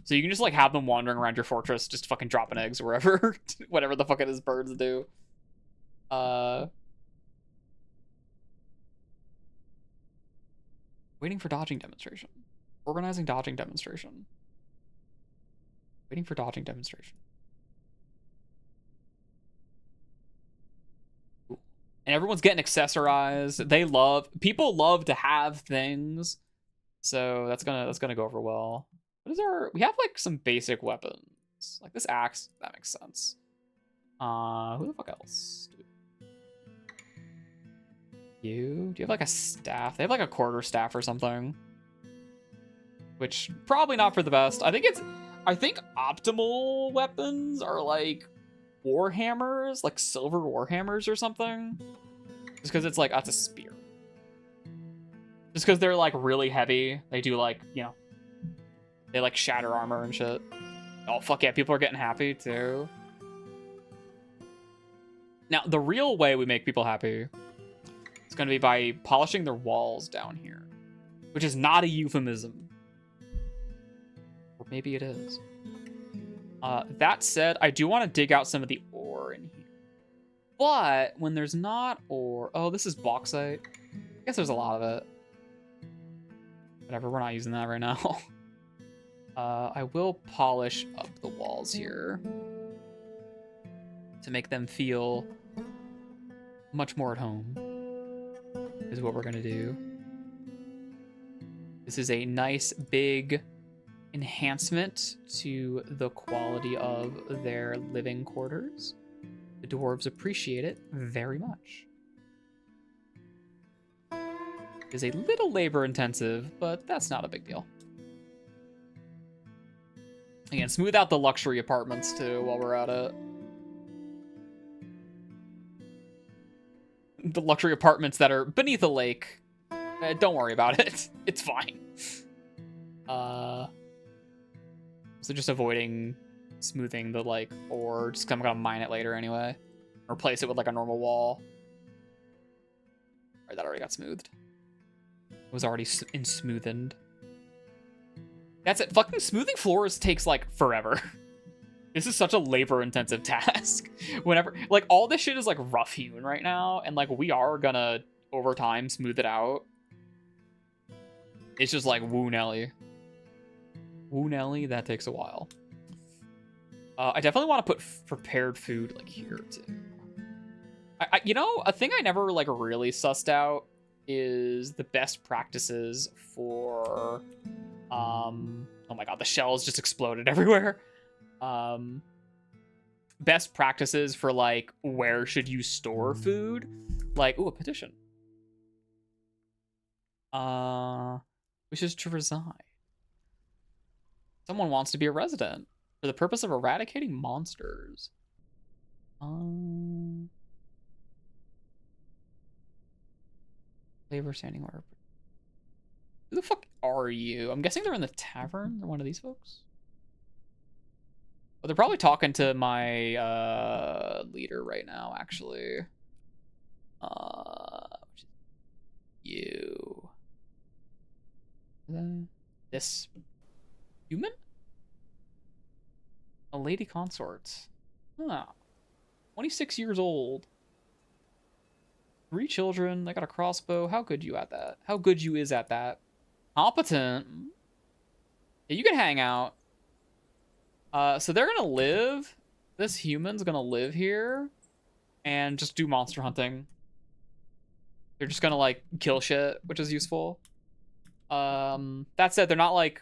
So you can just like have them wandering around your fortress, just fucking dropping eggs wherever, whatever the fuck it is birds do. Waiting for dodging demonstration. Organizing dodging demonstration. Waiting for dodging demonstration. Ooh. And everyone's getting accessorized. People love to have things. So that's gonna go over well. We have like some basic weapons. Like this axe, that makes sense. Who the fuck else? Do you have like a staff? They have like a quarter staff or something. Which probably not for the best. I think optimal weapons are like warhammers, like silver warhammers or something. Just because it's like, that's a spear. Just because they're like really heavy. They do like, you know, they like shatter armor and shit. Oh fuck yeah, people are getting happy too. Now the real way we make people happy is going to be by polishing their walls down here, which is not a euphemism. Or maybe it is. That said, I do want to dig out some of the ore in here. But when there's not ore... Oh, this is bauxite. I guess there's a lot of it. Whatever, we're not using that right now. I will polish up the walls here to make them feel much more at home, is what we're going to do. This is a nice big enhancement to the quality of their living quarters. The dwarves appreciate it very much. It is a little labor intensive, but that's not a big deal. Again, smooth out the luxury apartments too while we're at it. The luxury apartments that are beneath a lake. Don't worry about it. It's fine. So just avoiding smoothing the like ore, just 'cause I'm gonna mine it later anyway. Replace it with like a normal wall. Or that already got smoothed. It was already smoothened. That's it. Fucking smoothing floors takes like forever. This is such a labor-intensive task. Whenever, like, all this shit is like rough hewn right now, and like we are gonna over time smooth it out. It's just like woo Nelly. Woo Nelly, that takes a while. I definitely want to put prepared food like here too. You know, a thing I never like really sussed out is the best practices for oh my god, the shells just exploded everywhere. Best practices for like where should you store food? Like, ooh, a petition. Wishes to reside. Someone wants to be a resident for the purpose of eradicating monsters. Labor standing order. Who the fuck are you? I'm guessing they're in the tavern. They're one of these folks. But they're probably talking to my leader right now, actually. Which is you. This human? A lady consort. Huh. 26 years old. 3 children. They got a crossbow. How good you at that? How good you is at that? Competent. Yeah, you can hang out. So they're gonna live. This human's gonna live here and just do monster hunting. They're just gonna like kill shit, which is useful. That said, they're not like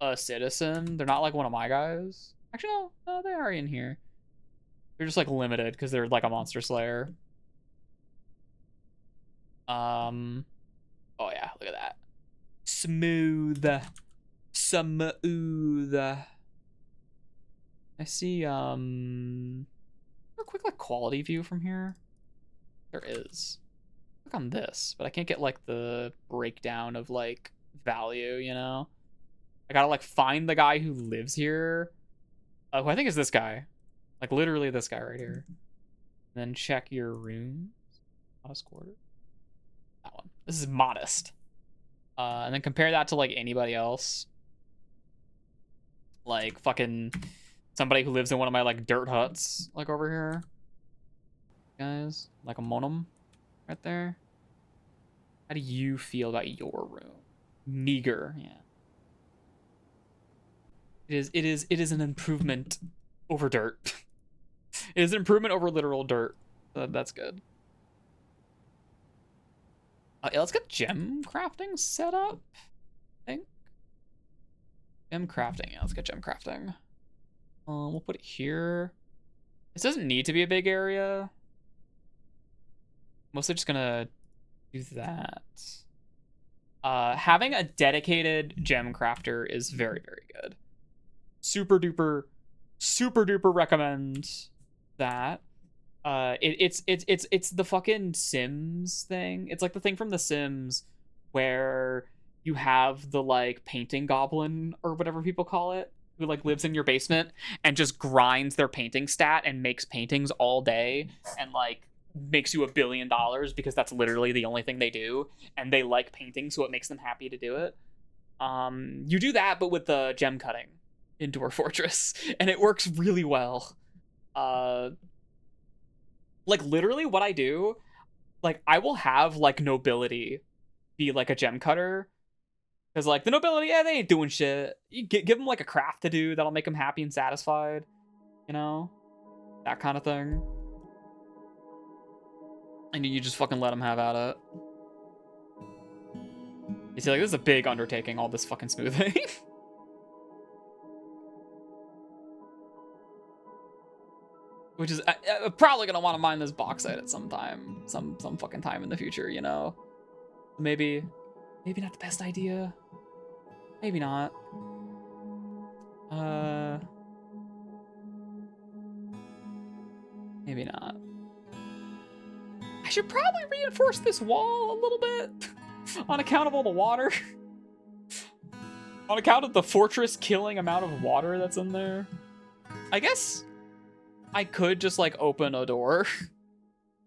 a citizen. They're not like one of my guys. Actually, no, they are in here. They're just like limited because they're like a monster slayer. Oh yeah, look at that. Smooth. I see, a quick like quality view from here. There is. Click on this, but I can't get like the breakdown of like value, you know? I gotta like find the guy who lives here. Who I think is this guy. Like literally this guy right here. And then check your rooms. Modest quarter. That one. This is modest. And then compare that to like anybody else. Like fucking somebody who lives in one of my like dirt huts, like over here. Guys, like a monum right there. How do you feel about your room? Meager, yeah. It is an improvement over dirt. It is an improvement over literal dirt. That's good. Yeah, let's get gem crafting set up. I think. Gem crafting. Yeah, let's get gem crafting. We'll put it here. This doesn't need to be a big area. Mostly just gonna do that. Having a dedicated gem crafter is very, very good. Super duper recommend that. It's the fucking Sims thing. It's like the thing from the Sims where you have the like painting goblin or whatever people call it, who like lives in your basement and just grinds their painting stat and makes paintings all day and like makes you $1 billion because that's literally the only thing they do, and they like painting, so it makes them happy to do it. You do that, but with the gem cutting in Dwarf Fortress, and it works really well. Like literally what I do, like I will have like nobility be like a gem cutter, because like the nobility, yeah, they ain't doing shit. You give them like a craft to do that'll make them happy and satisfied, you know, that kind of thing. And you just fucking let them have at it. You see, like, this is a big undertaking, all this fucking smoothing. Which is probably gonna want to mine this bauxite at some time, some fucking time in the future, you know. Maybe not the best idea. Maybe not. Maybe not. I should probably reinforce this wall a little bit on account of all the water. On account of the fortress killing amount of water that's in there. I guess I could just like open a door.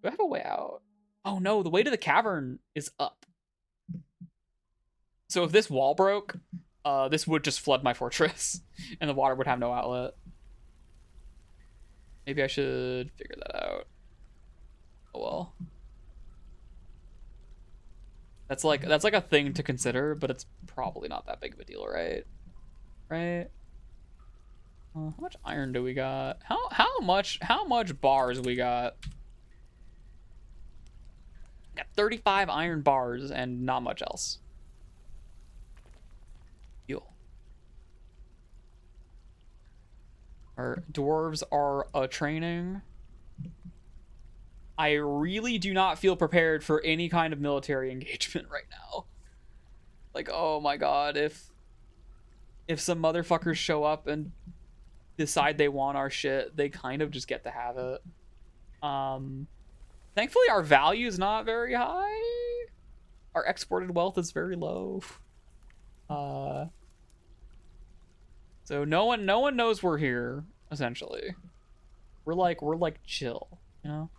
Do I have a way out? Oh no, the way to the cavern is up. So if this wall broke, this would just flood my fortress and the water would have no outlet. Maybe I should figure that out. Oh well. That's like a thing to consider, but it's probably not that big of a deal, right? Right? How much iron do we got? How much bars we got? Got 35 iron bars and not much else. Fuel. Our dwarves are a training. I really do not feel prepared for any kind of military engagement right now. Like, oh my god, if some motherfuckers show up and decide they want our shit, they kind of just get to have it. Thankfully our value is not very high. Our exported wealth is very low. So no one knows we're here, essentially. We're like chill, you know?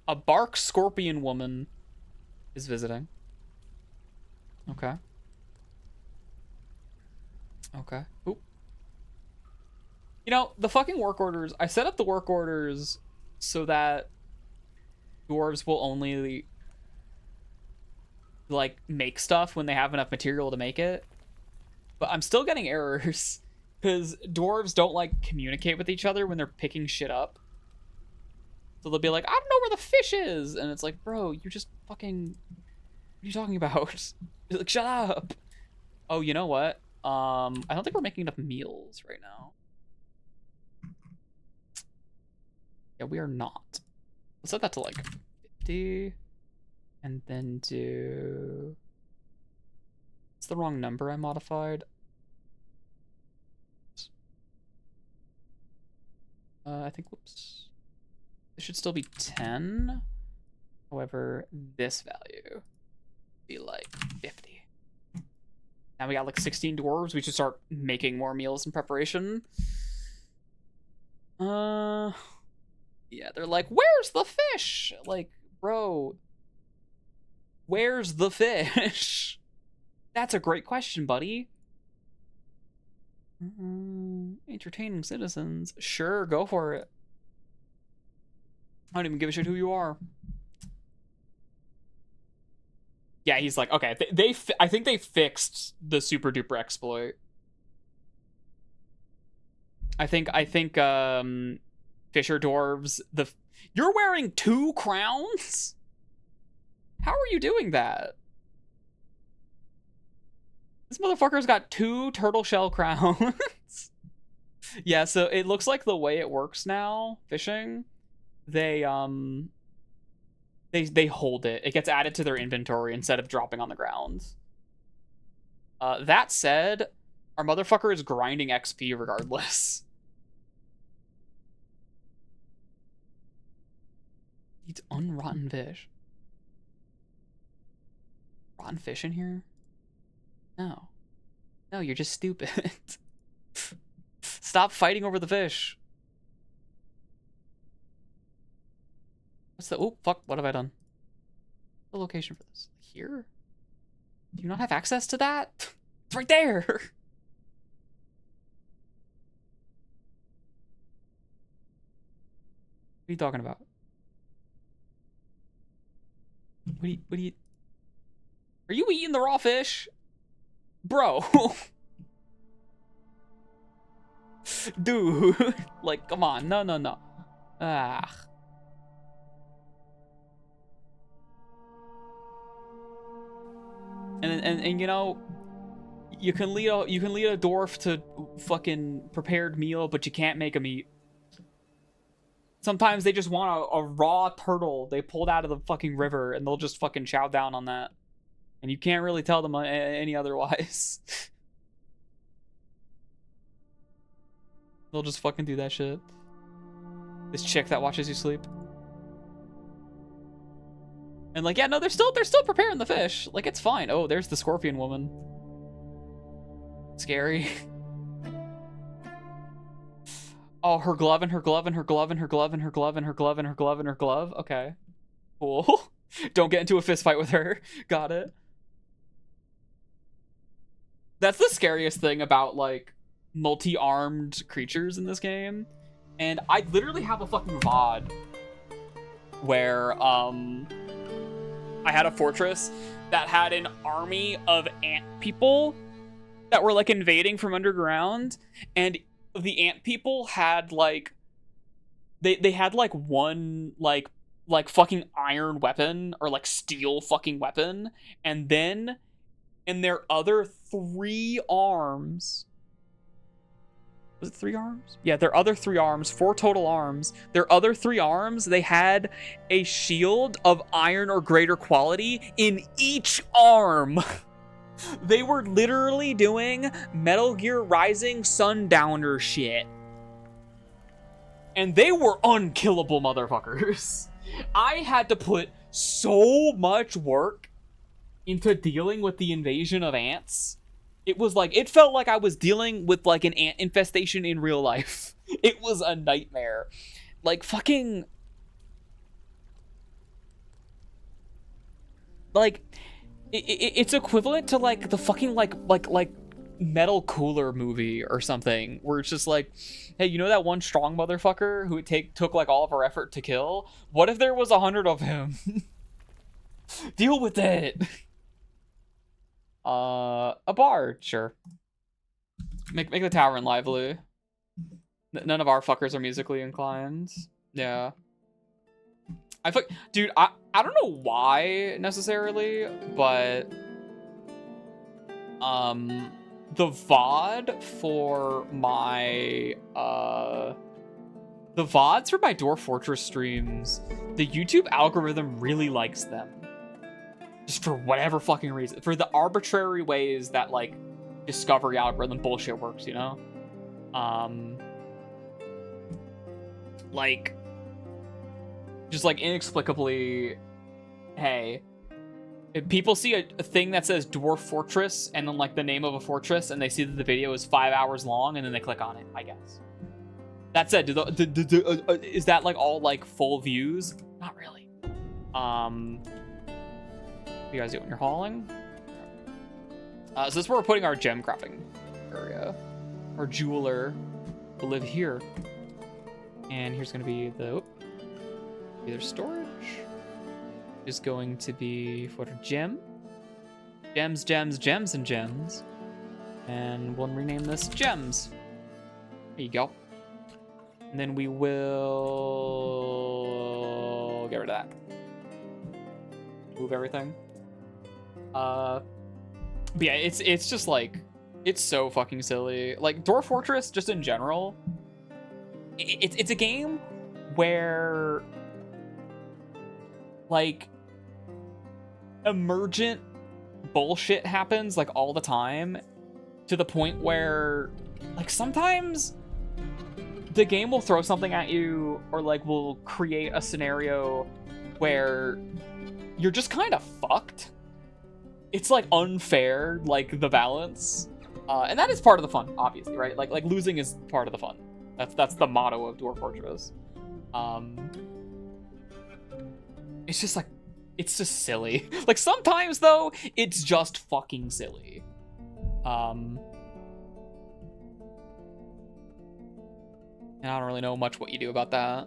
A bark scorpion woman is visiting. Okay. Okay. Oop. You know, the fucking work orders, I set up the work orders so that dwarves will only like make stuff when they have enough material to make it. But I'm still getting errors because dwarves don't like communicate with each other when they're picking shit up. So they'll be like, I don't know where the fish is. And it's like, bro, you're just fucking, what are you talking about? Like, shut up. Oh, you know what? I don't think we're making enough meals right now. Yeah, we are not. Let's set that to like 50. And then do... It's the wrong number I modified. I think, whoops. This should still be 10. However, this value be like 50. Now we got like 16 dwarves. We should start making more meals in preparation. Yeah, they're like, where's the fish? Like, bro, where's the fish? That's a great question, buddy. Entertaining citizens. Sure, go for it. I don't even give a shit who you are. Yeah, he's like, okay, I think they fixed the super duper exploit. I think Fisher dwarves, you're wearing 2 crowns? How are you doing that? This motherfucker's got 2 turtle shell crowns. Yeah, so it looks like the way it works now, fishing, they hold it. It gets added to their inventory instead of dropping on the ground. That said, our motherfucker is grinding XP regardless. Eats unrotten fish. Rotten fish in here? No. No, you're just stupid. Stop fighting over the fish. What's the... Oh, fuck. What have I done? What's the location for this? Here? Do you not have access to that? It's right there! What are you talking about? What do you... Are you eating the raw fish? Bro. Dude. Like, come on. No. Ah. And you know, you can lead a dwarf to fucking prepared meal, but you can't make them eat. Sometimes they just want a raw turtle they pulled out of the fucking river, and they'll just fucking chow down on that. And you can't really tell them any otherwise. They'll just fucking do that shit. This chick that watches you sleep. And like, yeah, no, they're still preparing the fish. Like, it's fine. Oh, there's the scorpion woman. Scary. Oh, her glove and her glove and her glove and her glove and her glove and her glove and her glove and her glove. Okay. Cool. Don't get into a fist fight with her. Got it. That's the scariest thing about, like, multi-armed creatures in this game. And I literally have a fucking VOD where, I had a fortress that had an army of ant people that were, like, invading from underground, and the ant people had, like, they had, like, one, like fucking iron weapon, or, like, steel fucking weapon, and then in their other 3 arms... Was it 3 arms? Yeah, their other 3 arms, 4 total arms. Their other 3 arms, they had a shield of iron or greater quality in each arm. They were literally doing Metal Gear Rising Sundowner shit. And they were unkillable motherfuckers. I had to put so much work into dealing with the invasion of ants. It was like, it felt like I was dealing with, like, an ant infestation in real life. It was a nightmare. Like, fucking... Like, it's equivalent to, like, the fucking, like Metal Cooler movie or something, where it's just like, hey, you know that one strong motherfucker who took, like, all of our effort to kill? What if there was 100 of him? Deal with it! A bar, sure. Make the tavern lively. None of our fuckers are musically inclined. Yeah. Dude, I don't know why necessarily, but the VOD for my the VODs for my Dwarf Fortress streams, the YouTube algorithm really likes them. Just for whatever fucking reason. For the arbitrary ways that, like, discovery algorithm bullshit works, you know? Like, just, like, inexplicably, hey, if people see a thing that says Dwarf Fortress and then, like, the name of a fortress, and they see that the video is 5 hours long, and then they click on it, I guess. That said, is that, like, all, like, full views? Not really. You guys doing your hauling? So this is where we're putting our gem crafting area. Our jeweler will live here. And here's gonna be the either storage. Is going to be for gem. Gems, gems, gems, and gems. And we'll rename this gems. There you go. And then we will get rid of that. Move everything. But yeah, it's just like, it's so fucking silly. Like, Dwarf Fortress, just in general, it's a game where, like, emergent bullshit happens, like, all the time, to the point where, like, sometimes the game will throw something at you, or, like, will create a scenario where you're just kind of fucked. It's, like, unfair, like, the balance. And that is part of the fun, obviously, right? Like losing is part of the fun. That's the motto of Dwarf Fortress. It's just, like, it's just silly. Like, sometimes, though, it's just fucking silly. And I don't really know much what you do about that.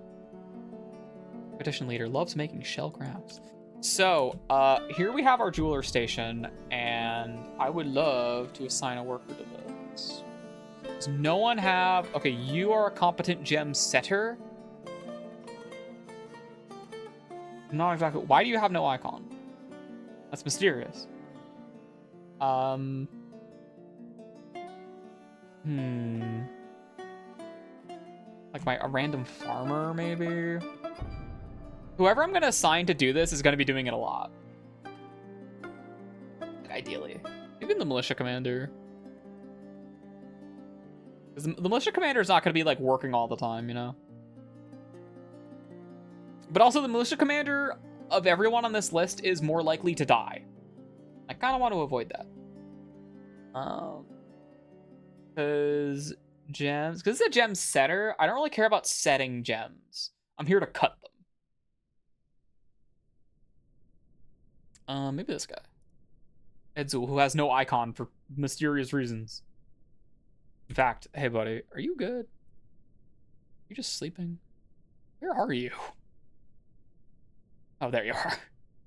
Petition leader loves making shell crafts. So, here we have our jeweler station, and I would love to assign a worker to this. Does no one have... Okay, you are a competent gem setter. Not exactly... Why do you have no icon? That's mysterious. Like a random farmer, maybe? Whoever I'm going to assign to do this is going to be doing it a lot. Like, ideally. Even the militia commander. Because the militia commander is not going to be, like, working all the time, you know? But also the militia commander, of everyone on this list is more likely to die. I kind of want to avoid that. Because gems, because it's a gem setter, I don't really care about setting gems. I'm here to cut them. Maybe this guy. Edzo, who has no icon for mysterious reasons. In fact, hey buddy, are you good? You just sleeping? Where are you? Oh, there you are.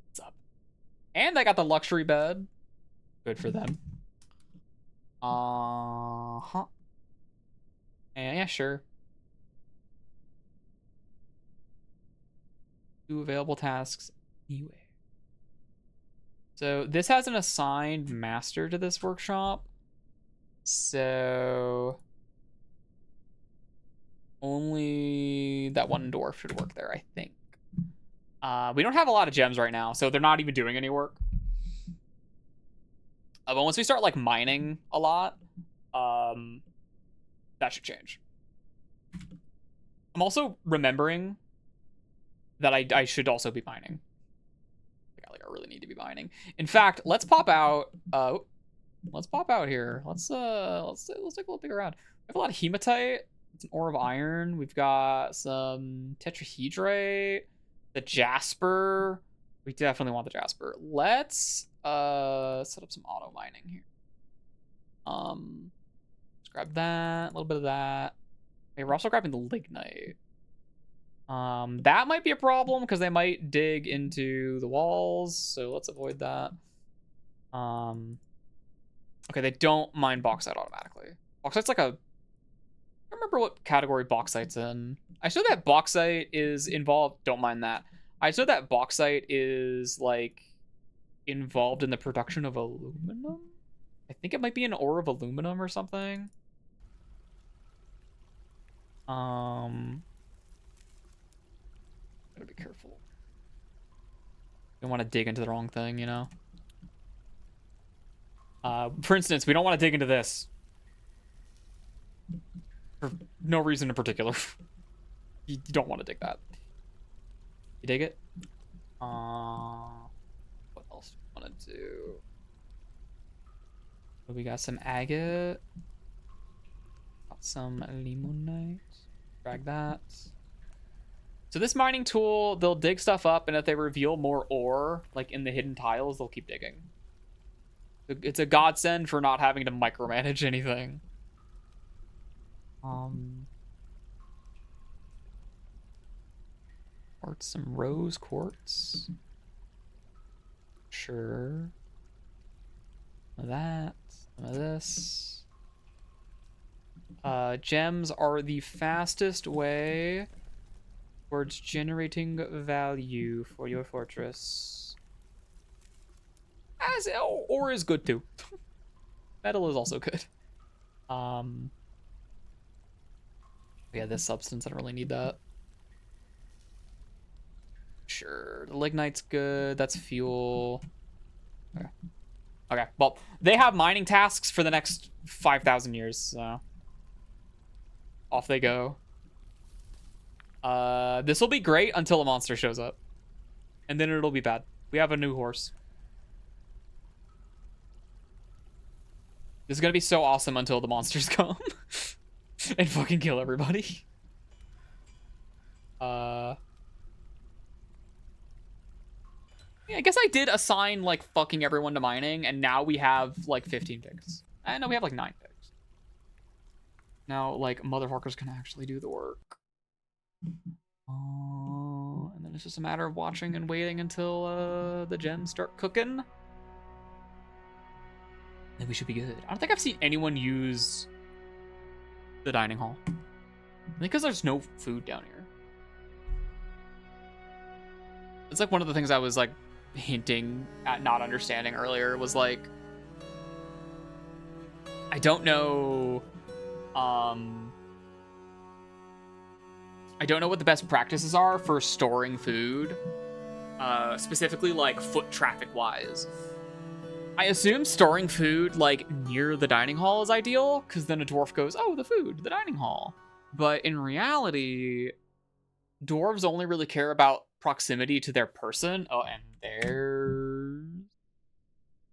What's up? And I got the luxury bed. Good for them. Uh-huh. Yeah, sure. 2 available tasks anyway. So this has an assigned master to this workshop. So only that one dwarf should work there, I think. We don't have a lot of gems right now, so they're not even doing any work. But once we start like mining a lot, that should change. I'm also remembering that I should also be mining. I really need to be mining. In fact, let's pop out. Let's pop out here. Let's take a little peek around. We have a lot of hematite. It's an ore of iron. We've got some tetrahedrite, the jasper. We definitely want the jasper. Let's set up some auto mining here. Let's grab that, a little bit of that. Okay, we're also grabbing the lignite. That might be a problem because they might dig into the walls, so let's avoid that. Okay, they don't mine bauxite automatically. Bauxite's like a... I don't remember what category bauxite's in. I saw that bauxite is involved... Don't mind that. I saw that bauxite is, like, involved in the production of aluminum? I think it might be an ore of aluminum or something. Gotta be careful. You don't want to dig into the wrong thing, you know? For instance, we don't want to dig into this. For no reason in particular. You don't want to dig that. You dig it? What else do we want to do? So we got some agate. Got some limonite. Drag that. So this mining tool, they'll dig stuff up, and if they reveal more ore, like in the hidden tiles, they'll keep digging. It's a godsend for not having to micromanage anything. Quartz, some rose quartz. Sure. Some of that, some of this. Gems are the fastest way towards generating value for your fortress. Ore is good too. Metal is also good. Yeah, this substance, I don't really need that. Sure, the lignite's good. That's fuel. Okay. Okay, well, they have mining tasks for the next 5,000 years, so off they go. This will be great until a monster shows up. And then it'll be bad. We have a new horse. This is gonna be so awesome until the monsters come. And fucking kill everybody. Yeah, I guess I did assign, like, fucking everyone to mining, and now we have, like, 15 picks. No, we have, like, 9 picks. Now, like, motherfuckers can actually do the work. And then it's just a matter of watching and waiting until the gems start cooking. Then we should be good. I don't think I've seen anyone use the dining hall. I think because there's no food down here. It's like one of the things I was like hinting at not understanding earlier was like, I don't know what the best practices are for storing food, specifically like foot traffic wise. I assume storing food like near the dining hall is ideal, because then a dwarf goes, oh, the food, the dining hall. But in reality, dwarves only really care about proximity to their person. Oh, and there's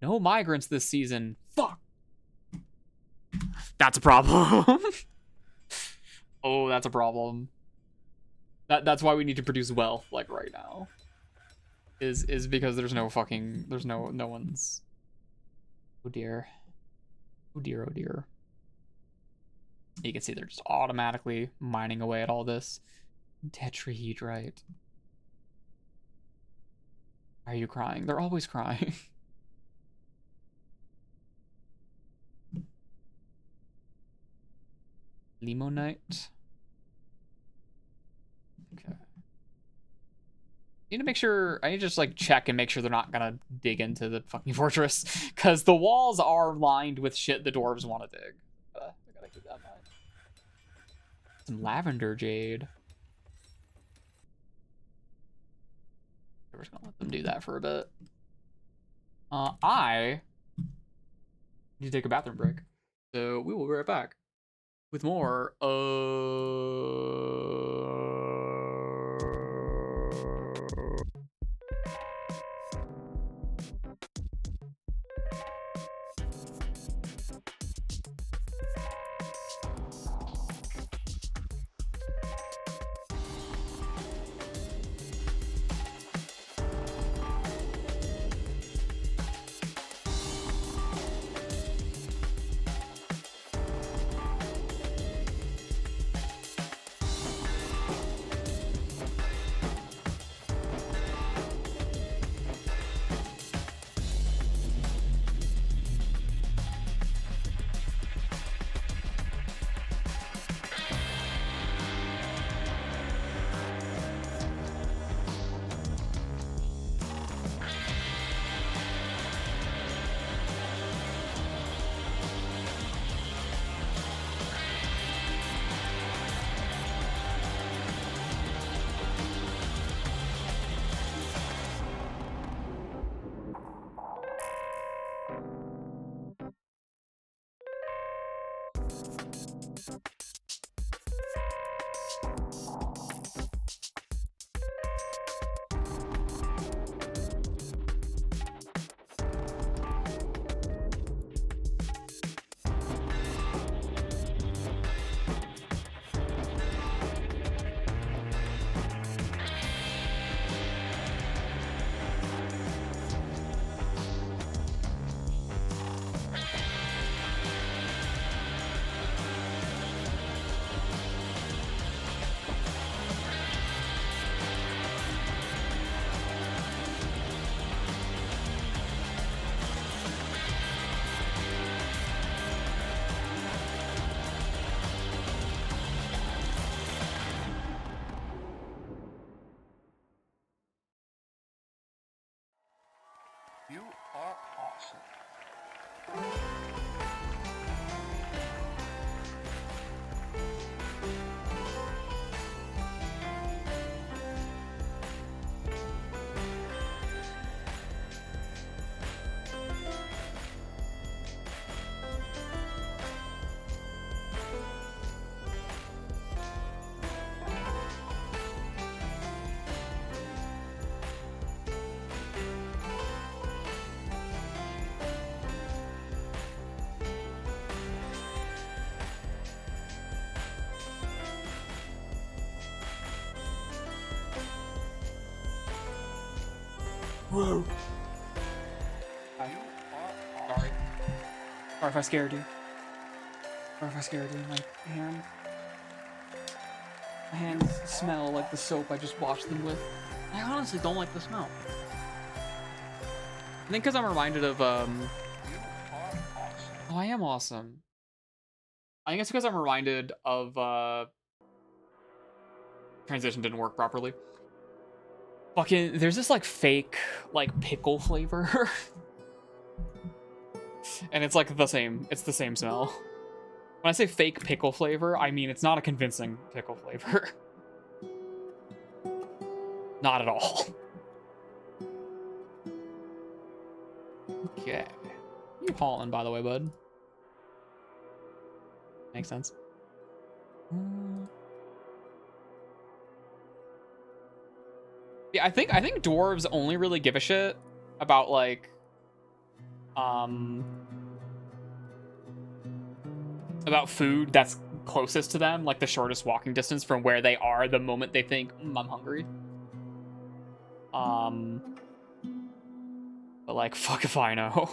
no migrants this season. Fuck. That's a problem. Oh, that's a problem. That's why we need to produce wealth like right now. Is because there's no one's. Oh dear. Oh dear, oh dear. You can see they're just automatically mining away at all this. Tetrahedrite. Are you crying? They're always crying. Limonite. Okay. Need to make sure, I need to just like check and make sure they're not gonna dig into the fucking fortress, because the walls are lined with shit the dwarves want to dig. I gotta keep that in mind. Some lavender jade. We're just gonna let them do that for a bit. I need to take a bathroom break, so we will be right back with more. You are awesome. Whoa. Hi. Sorry. Sorry if I scared you. Sorry if I scared you. My hands smell like the soap I just washed them with. I honestly don't like the smell. I think because I'm reminded of, You are awesome. oh, I am awesome. I think it's because I'm reminded of, transition didn't work properly. Fucking, there's this, like, fake, like, pickle flavor. And it's, like, it's the same smell. When I say fake pickle flavor, I mean it's not a convincing pickle flavor. Not at all. Okay. You hauling, by the way, bud. Makes sense. Yeah, I think dwarves only really give a shit about like about food that's closest to them, like the shortest walking distance from where they are the moment they think, I'm hungry. But like, fuck if I know.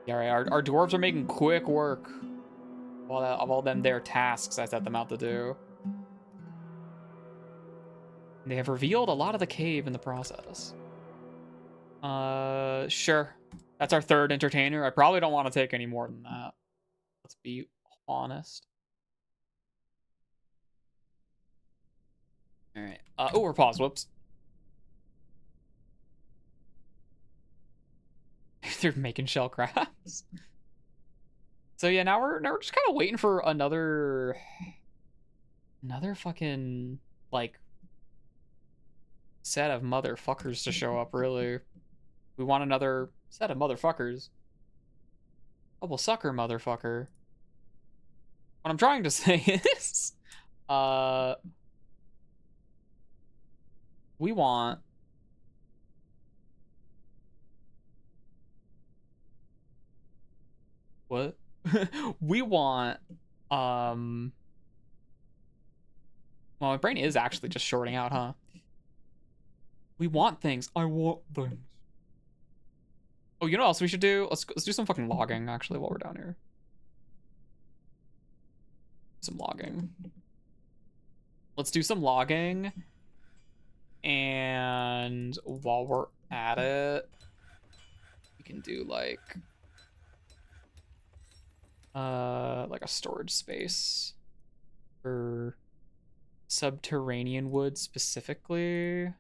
Yeah, right, our dwarves are making quick work of all them their tasks I set them out to do. They have revealed a lot of the cave in the process. Sure. That's our third entertainer. I probably don't want to take any more than that. Let's be honest. All right. Oh, we're paused. Whoops. They're making shell crabs. So yeah, now we're just kind of waiting for another fucking like set of motherfuckers to show up. Really, we want another set of motherfuckers. Double sucker, motherfucker. What I'm trying to say is, we want what? We want well, my brain is actually just shorting out, huh? We want things. I want things. Oh, you know what else we should do? Let's do some fucking logging actually while we're down here. Some logging. Let's do some logging. And while we're at it, we can do like a storage space for subterranean wood specifically.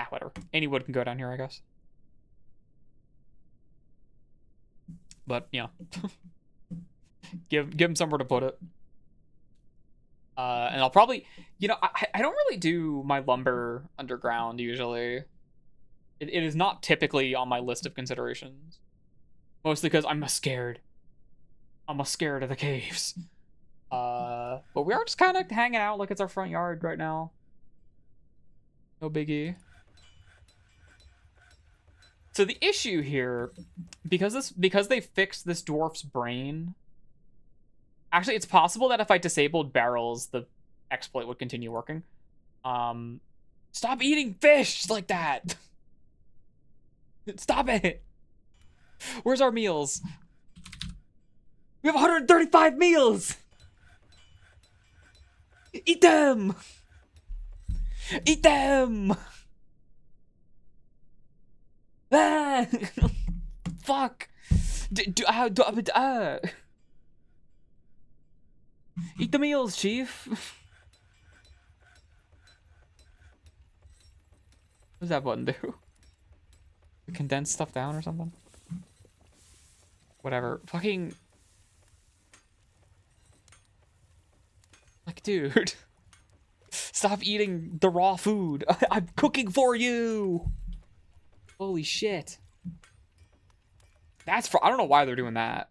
Whatever. Any wood can go down here, I guess. But yeah. give him somewhere to put it. And I'll probably, I don't really do my lumber underground usually. It is not typically on my list of considerations. Mostly because I'm scared. I'm scared of the caves. But we are just kind of hanging out like it's our front yard right now. No biggie. So the issue here, because they fixed this dwarf's brain. Actually, it's possible that if I disabled barrels, the exploit would continue working. Stop eating fish like that. Stop it. Where's our meals? We have 135 meals. Eat them. Eat them. Ah. Fuck. Eat the meals, chief. What does that button do? Condense stuff down or something? Whatever. Fucking... Like, dude. Stop eating the raw food. I'm cooking for you. Holy shit. That's for... I don't know why they're doing that.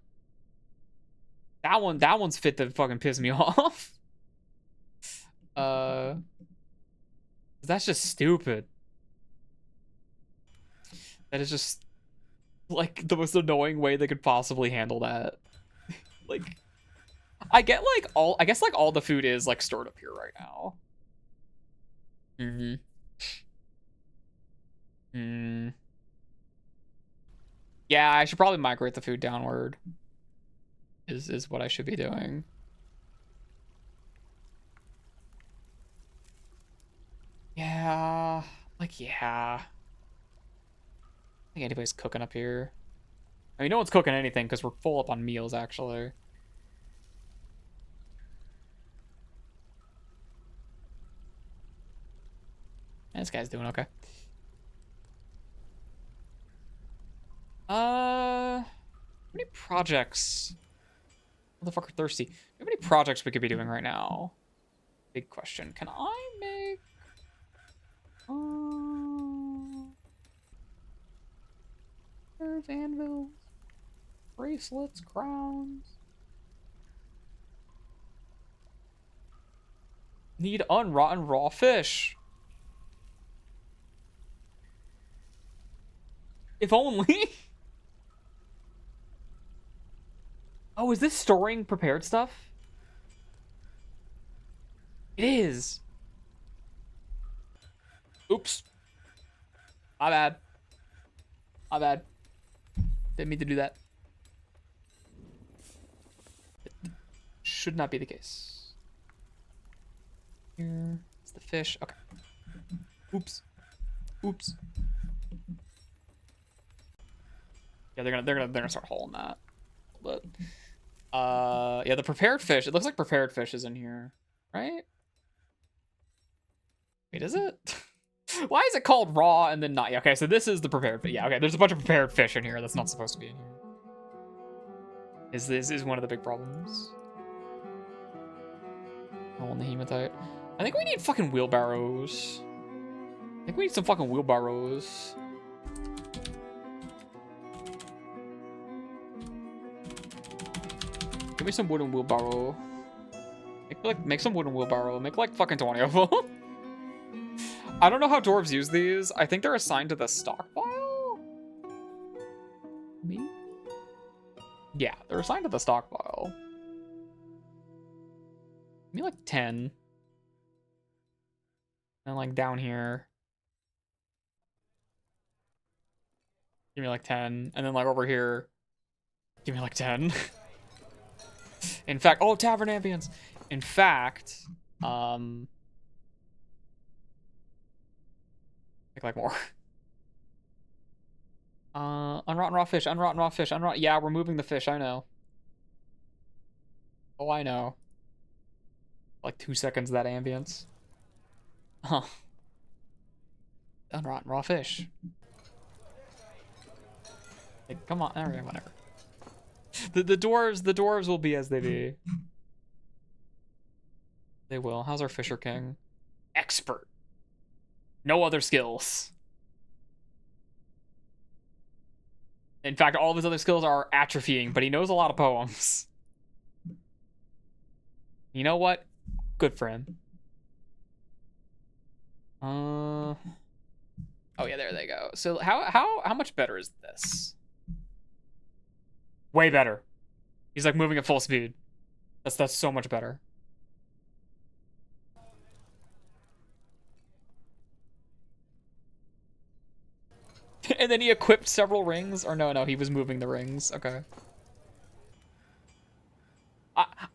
That one's fit to fucking piss me off. That's just stupid. That is just like the most annoying way they could possibly handle that. Like, I guess like all the food is like stored up here right now. Yeah, I should probably migrate the food downward. Is what I should be doing. Yeah, like yeah. I think anybody's cooking up here. I mean, no one's cooking anything because we're full up on meals, actually. And this guy's doing okay. How many projects? Motherfucker thirsty. How many projects we could be doing right now? Big question. Can I make... There's anvils, bracelets, crowns. Need unrotten raw fish. If only. Oh, is this storing prepared stuff? It is. Oops. My bad. My bad. Didn't mean to do that. Should not be the case. Here is the fish. Okay. Oops. Oops. Yeah, they're gonna start hauling that. But yeah, the prepared fish. It looks like prepared fish is in here, right? Wait, is it? Why is it called raw and then not? Yeah, okay, so this is the prepared fish. Yeah, okay, there's a bunch of prepared fish in here that's not supposed to be in here. This is one of the big problems. Oh, and the hematite. I think we need fucking wheelbarrows. I think we need some fucking wheelbarrows. Give me some wooden wheelbarrow. Make some wooden wheelbarrow. Make like fucking 20 of them. I don't know how dwarves use these. I think they're assigned to the stockpile? Me? Yeah, they're assigned to the stockpile. Give me like 10. And like down here. Give me like 10. And then like over here. Give me like 10. In fact, oh, tavern ambience. In fact, make like more. Unrotten raw fish, unrotten raw fish, unrotten. Yeah, we're moving the fish, I know. Oh, I know. Like 2 seconds of that ambience. Huh. Unrotten raw fish. Like, come on, alright, whatever. The dwarves will be as they be. They will. How's our Fisher King? Expert. No other skills. In fact, all of his other skills are atrophying, but he knows a lot of poems. You know what? Good for him. Oh yeah, there they go. So how much better is this? Way better. He's like moving at full speed. That's so much better. And then he equipped several rings, or no, he was moving the rings. Okay.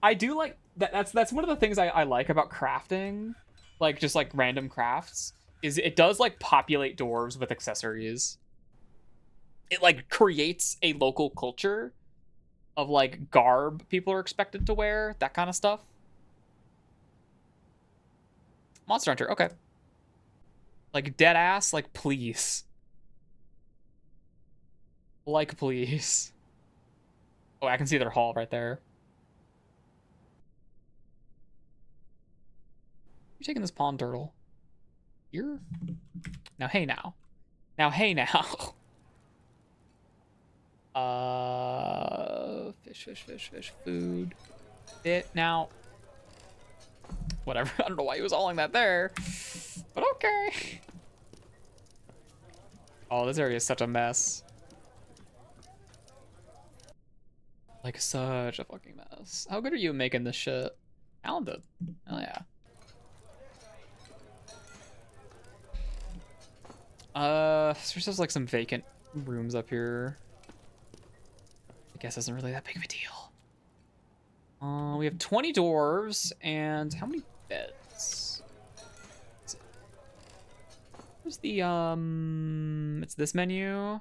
I do like that. That's one of the things I like about crafting, like just like random crafts, is it does like populate dwarves with accessories. It like creates a local culture of like garb people are expected to wear, that kind of stuff. Monster Hunter, okay. Like dead ass, like please. Like please. Oh, I can see their hall right there. You're taking this pond turtle. Here? Now, hey now. Now, hey now. Fish, food. It now. Whatever. I don't know why he was hauling that there. But okay. Oh, this area is such a mess. Like, such a fucking mess. How good are you at making this shit? Talented. Hell yeah. There's just like some vacant rooms up here. I guess isn't really that big of a deal. We have 20 dwarves and how many beds? Where's the it's this menu.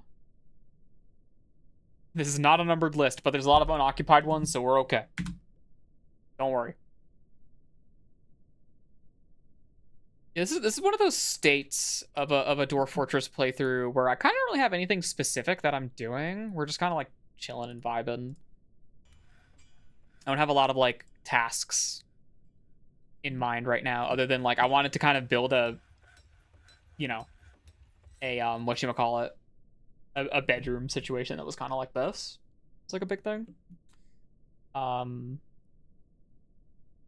This is not a numbered list, but there's a lot of unoccupied ones, so we're okay. Don't worry. Yeah, this is one of those states of a Dwarf Fortress playthrough where I kind of don't really have anything specific that I'm doing. We're just kind of like chilling and vibing. I don't have a lot of like tasks in mind right now, other than like I wanted to kind of build a, you know, a whatchamacallit, a bedroom situation that was kind of like this. It's like a big thing.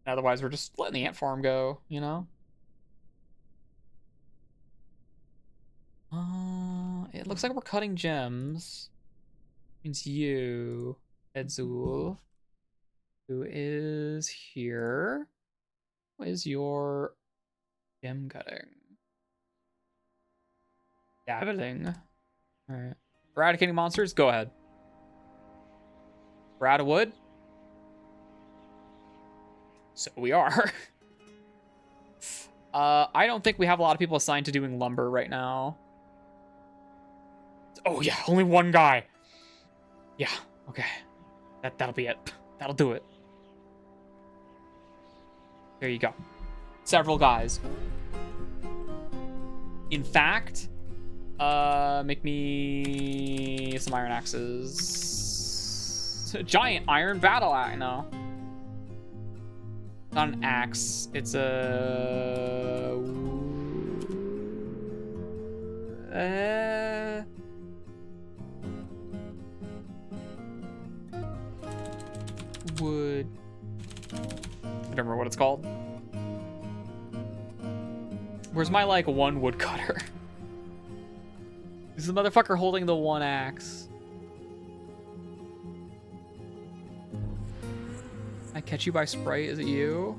Otherwise, we're just letting the ant farm go, you know? It looks like we're cutting gems. Means you, Edzul, who is here. What is your gem cutting? Dabbling. Alright. Eradicating monsters? Go ahead. We're out of wood? So we are. I don't think we have a lot of people assigned to doing lumber right now. Oh yeah, only one guy. Yeah, okay. That'll be it. That'll do it. There you go. Several guys. In fact, make me some iron axes. Giant iron battle axe. No. Not an axe. It's a... wood. I don't remember what it's called. Where's my, like, one woodcutter? Is the motherfucker holding the one axe? I catch you by Sprite, is it you?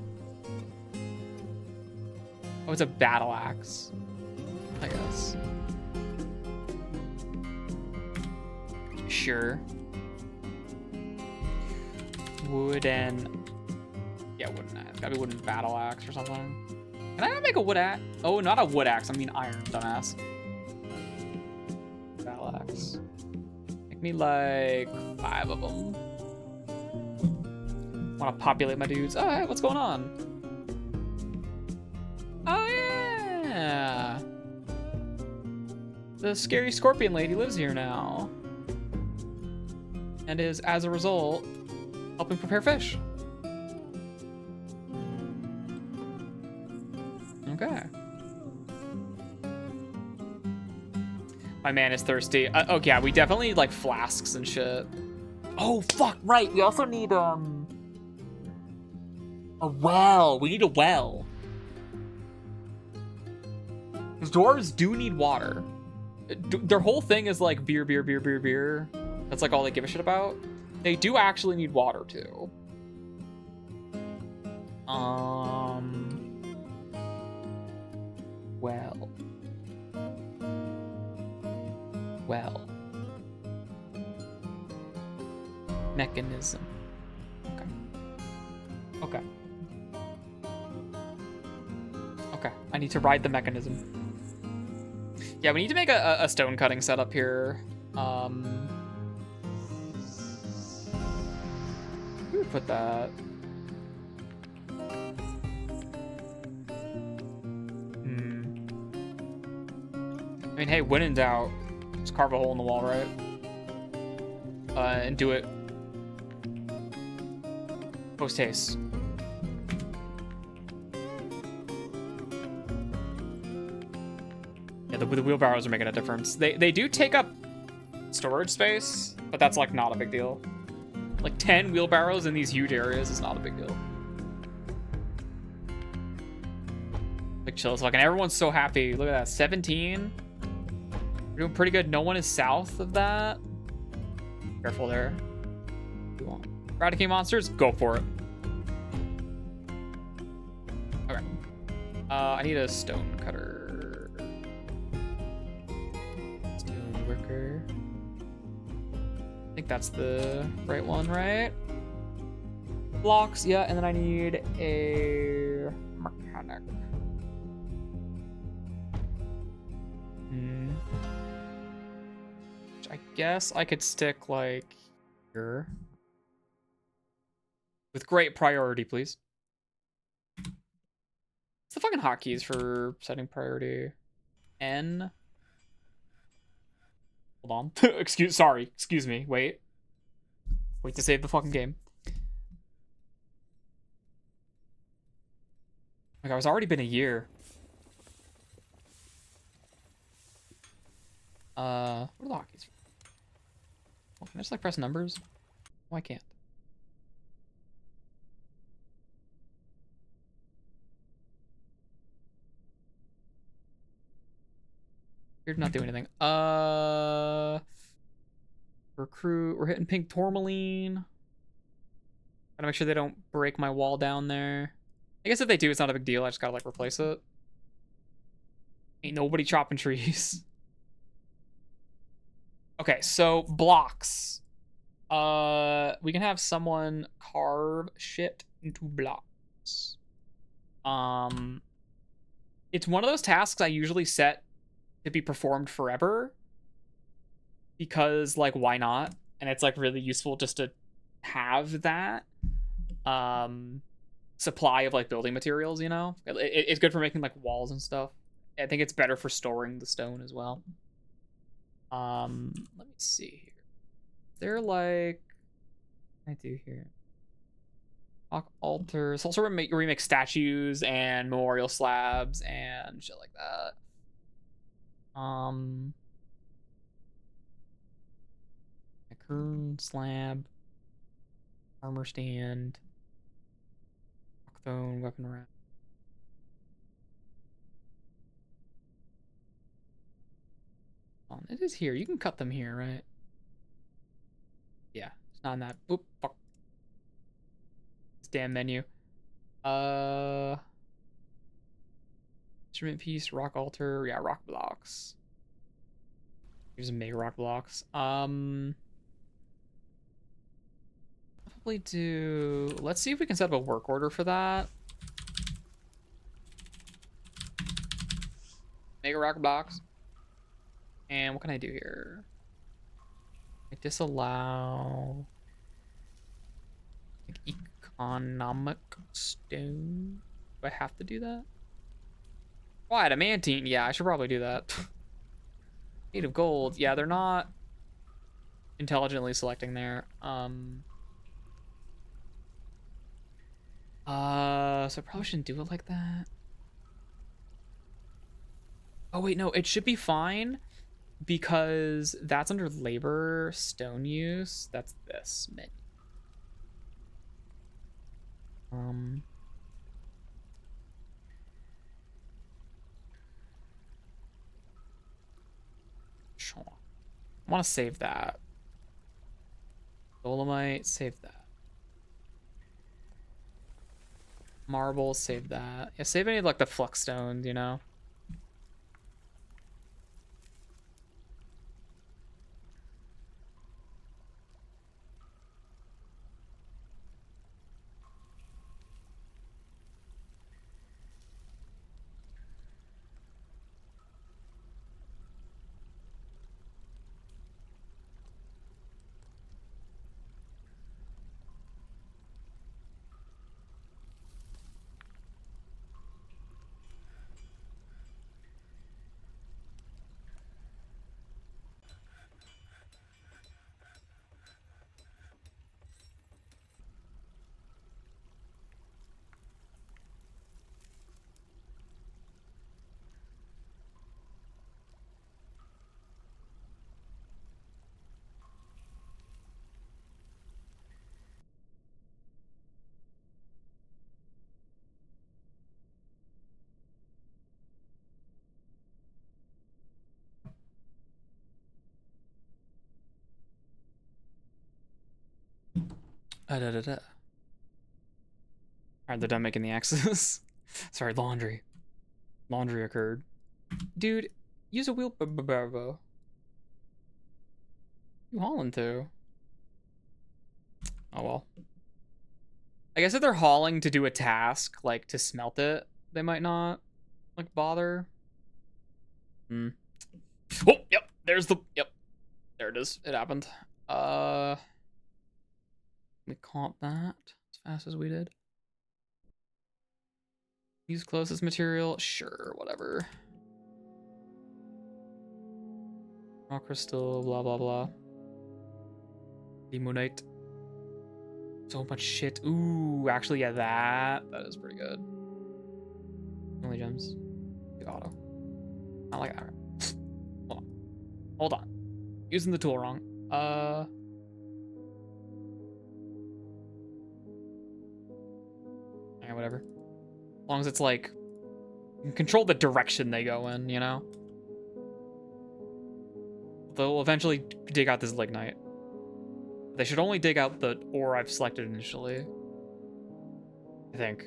Oh, it's a battle axe, I guess. Sure. Wooden. Yeah, wooden axe. Gotta be wooden battle axe or something. Can I not make a wood axe? Oh, not a wood axe. I mean iron, dumbass. Battle axe. Make me like 5 of them. Want to populate my dudes. Oh, hey, what's going on? Oh, yeah. The scary scorpion lady lives here now. And is, as a result, helping prepare fish. Okay. My man is thirsty. Oh, yeah, we definitely need, like, flasks and shit. Oh, fuck, right. We also need, a well. We need a well. Because dwarves do need water. Their whole thing is, like, beer, beer, beer, beer, beer. That's, like, all they give a shit about. They do actually need water, too. Well. Well. Mechanism. Okay. Okay. Okay. I need to ride the mechanism. Yeah, we need to make a stone cutting setup here. Where would we put that? I mean, hey, when in doubt, just carve a hole in the wall, right? And do it post haste. Yeah, the wheelbarrows are making a difference. They do take up storage space, but that's like not a big deal. Like 10 wheelbarrows in these huge areas is not a big deal. Like chill a second. Everyone's so happy. Look at that, 17. We're doing pretty good. No one is south of that. Careful there. You want eradicate monsters? Go for it. Okay. I need a stone cutter. Stone worker. I think that's the right one, right? Blocks, yeah, and then I need a mechanic. I guess I could stick like here. With great priority, please. What's the fucking hotkeys for setting priority? N. Hold on. Excuse me. Wait to save the fucking game. Like, it's already been a year. What are the hotkeys? Oh, can I just like press numbers? Why can't? Here to not do anything. Recruit. We're hitting pink tourmaline. Gotta make sure they don't break my wall down there. I guess if they do, it's not a big deal. I just gotta like replace it. Ain't nobody chopping trees. Okay, so blocks. We can have someone carve shit into blocks. It's one of those tasks I usually set to be performed forever because, like, why not? And it's like really useful just to have that supply of like building materials. You know, it's good for making like walls and stuff. I think it's better for storing the stone as well. Let me see here. They're like, what can I do here? Rock altars. Also, we make statues and memorial slabs and shit like that. Cocoon slab, armor stand, rockstone, weapon rack. It is here. You can cut them here, right? Yeah, it's not in that. Oop, fuck. This damn menu. Instrument piece, rock altar. Yeah, rock blocks. Here's some mega rock blocks. Probably do. Let's see if we can set up a work order for that. Mega rock blocks. And what can I do here? I disallow like economic stone. Do I have to do that? Oh, adamantine. Yeah, I should probably do that. Native gold. Yeah, they're not intelligently selecting there. So I probably shouldn't do it like that. Oh wait, no, it should be fine because that's under labor stone use. That's this menu. Sure. I want to save that. Dolomite, save that. Marble, save that. Yeah, save any of like the flux stones, you know? Alright, they're done making the axes. Sorry, laundry. Laundry occurred. Dude, use a wheelbarrow. You hauling to? Oh well. I guess if they're hauling to do a task, like to smelt it, they might not like bother. Oh, yep. There's the There it is. It happened. We comp that as fast as we did. Use closest material. Sure, whatever. Rock crystal, blah, blah, blah. Demonite. So much shit. Ooh, actually, yeah, that is pretty good. Only gems. The auto. Not like that. Hold on. Hold on. Using the tool wrong. Yeah, whatever. As long as it's like, you can control the direction they go in, you know? They'll eventually dig out this lignite. They should only dig out the ore I've selected initially. I think.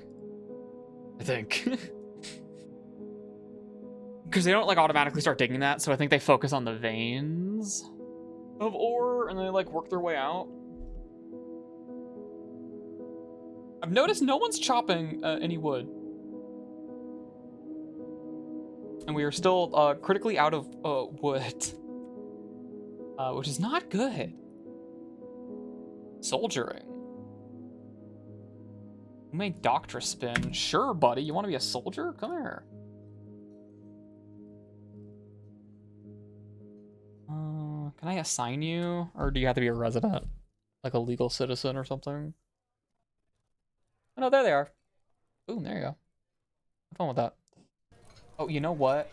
Because they don't like automatically start digging that, so I think they focus on the veins of ore and they like work their way out. I've noticed no one's chopping any wood. And we are still critically out of wood. Which is not good. Soldiering. Who made Doctor spin? Sure, buddy. You want to be a soldier? Come here. Can I assign you? Or do you have to be a resident? Like a legal citizen or something? Oh, no, there they are. Boom, there you go. Have fun with that. Oh, you know what?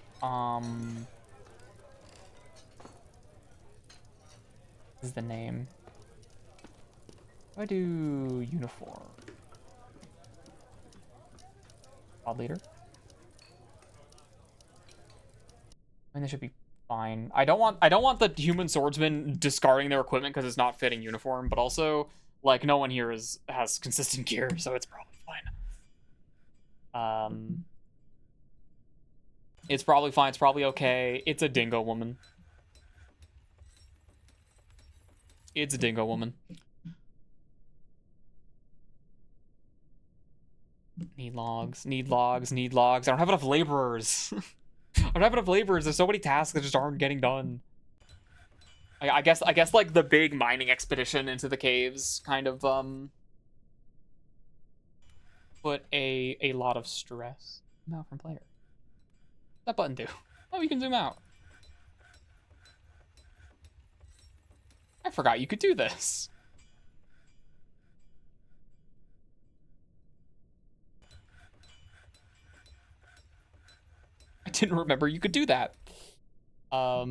This is the name. I do uniform. Pod leader. I mean, they should be fine. I don't want the human swordsman discarding their equipment because it's not fitting uniform, but also like no one here has consistent gear, so it's probably fine. It's probably fine. It's probably okay. It's a dingo woman. It's a dingo woman. Need logs. Need logs. Need logs. I don't have enough laborers. I don't have enough laborers. There's so many tasks that just aren't getting done. I guess like the big mining expedition into the caves kind of put a lot of stress. Now from player. That button do? Oh, you can zoom out. I forgot you could do this. I didn't remember you could do that. Yeah,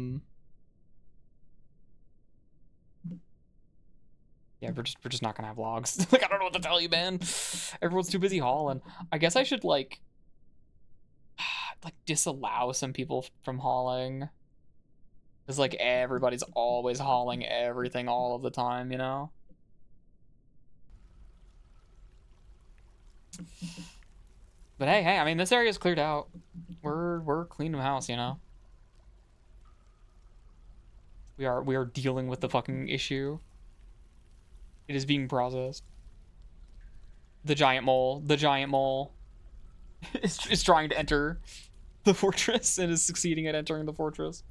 we're just not gonna have logs. Like, I don't know what to tell you, man. Everyone's too busy hauling. I guess I should like disallow some people from hauling. Because like everybody's always hauling everything all of the time, you know? But hey, I mean, this area's cleared out. We're cleaning house, you know? We are dealing with the fucking issue. It is being processed. The giant mole is trying to enter the fortress and is succeeding at entering the fortress.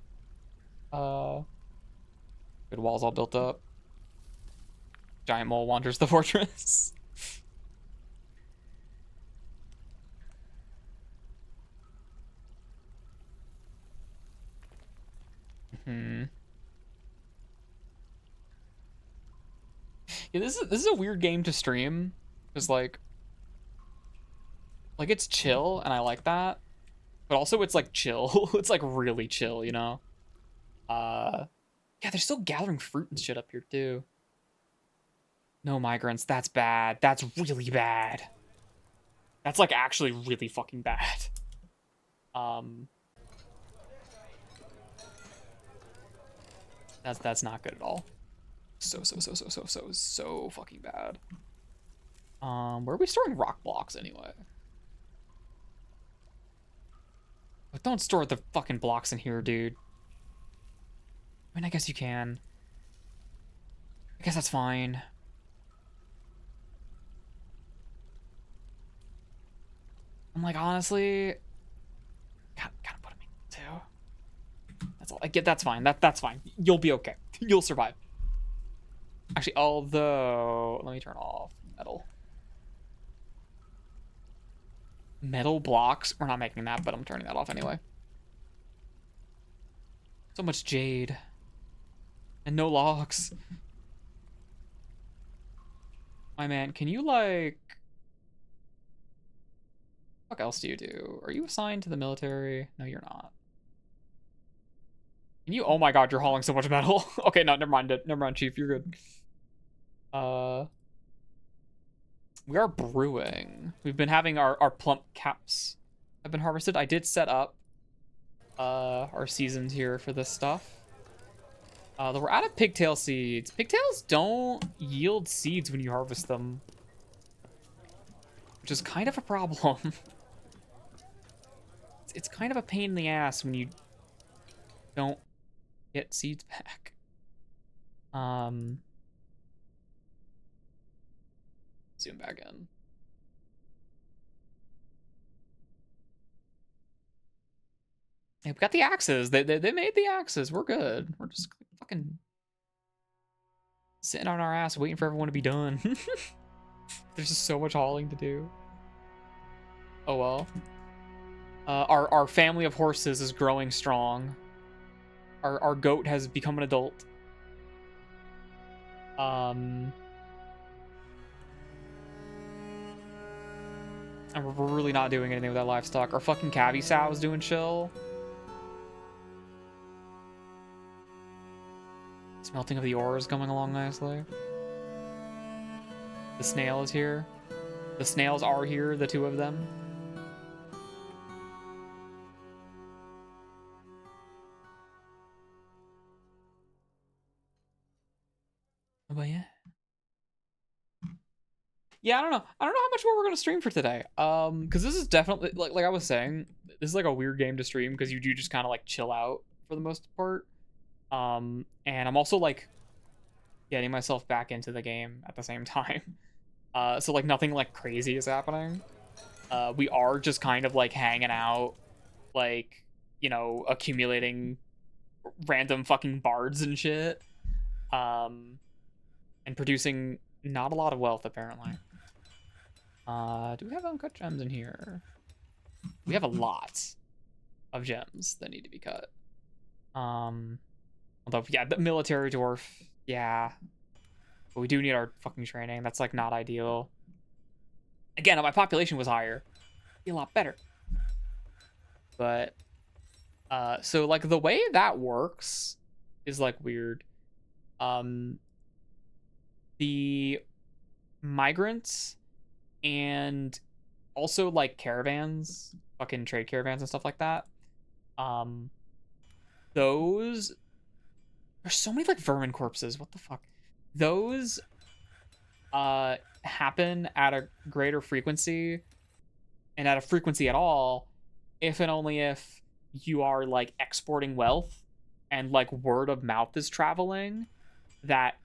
Good walls all built up. Giant mole wanders the fortress. Yeah, this is a weird game to stream, because like it's chill and I like that, but also it's like chill. It's like really chill, you know. Yeah, they're still gathering fruit and shit up here too. No migrants. That's bad. That's really bad. That's like actually really fucking bad. That's not good at all. So fucking bad. Where are we storing rock blocks anyway? But don't store the fucking blocks in here, dude. I mean, I guess you can. I guess that's fine. I'm like, honestly, gotta put them in too. That's all. I get. That's fine. That's fine. You'll be okay. You'll survive. Actually, although, let me turn off metal. Metal blocks. We're not making that, but I'm turning that off anyway. So much jade. And no logs. My man, can you like... What else do you do? Are you assigned to the military? No, you're not. Can you... Oh my god, you're hauling so much metal. Okay, no, never mind. Never mind, Chief. You're good. We are brewing. We've been having our plump caps have been harvested. I did set up our seasons here for this stuff. We're out of pigtail seeds. Pigtails don't yield seeds when you harvest them, which is kind of a problem. It's kind of a pain in the ass when you don't get seeds back. Zoom back in. Yeah, we got the axes. They made the axes. We're good. We're just fucking sitting on our ass waiting for everyone to be done. There's just so much hauling to do. Oh well. Our family of horses is growing strong. Our goat has become an adult. And we're really not doing anything with that livestock. Our fucking cabbie sow is doing chill. Smelting of the ore is going along nicely. The snail is here. The snails are here, the two of them. But yeah. Yeah, I don't know. I don't know how much more we're gonna stream for today. Because this is definitely like I was saying, this is like a weird game to stream because you do just kind of like chill out for the most part. And I'm also like getting myself back into the game at the same time. So like nothing like crazy is happening. We are just kind of like hanging out, like, you know, accumulating random fucking bards and shit. And producing not a lot of wealth apparently. Do we have uncut gems in here? We have a lot of gems that need to be cut. Although, yeah, the military dwarf, yeah. But we do need our fucking training. That's, like, not ideal. Again, if my population was higher, it'd be a lot better. But, so, like, the way that works is, like, weird. The migrants and also, like, caravans, fucking trade caravans and stuff like that, those... There's so many, like, vermin corpses. What the fuck? Those happen at a greater frequency, and at a frequency at all, if and only if you are, like, exporting wealth and, like, word of mouth is traveling that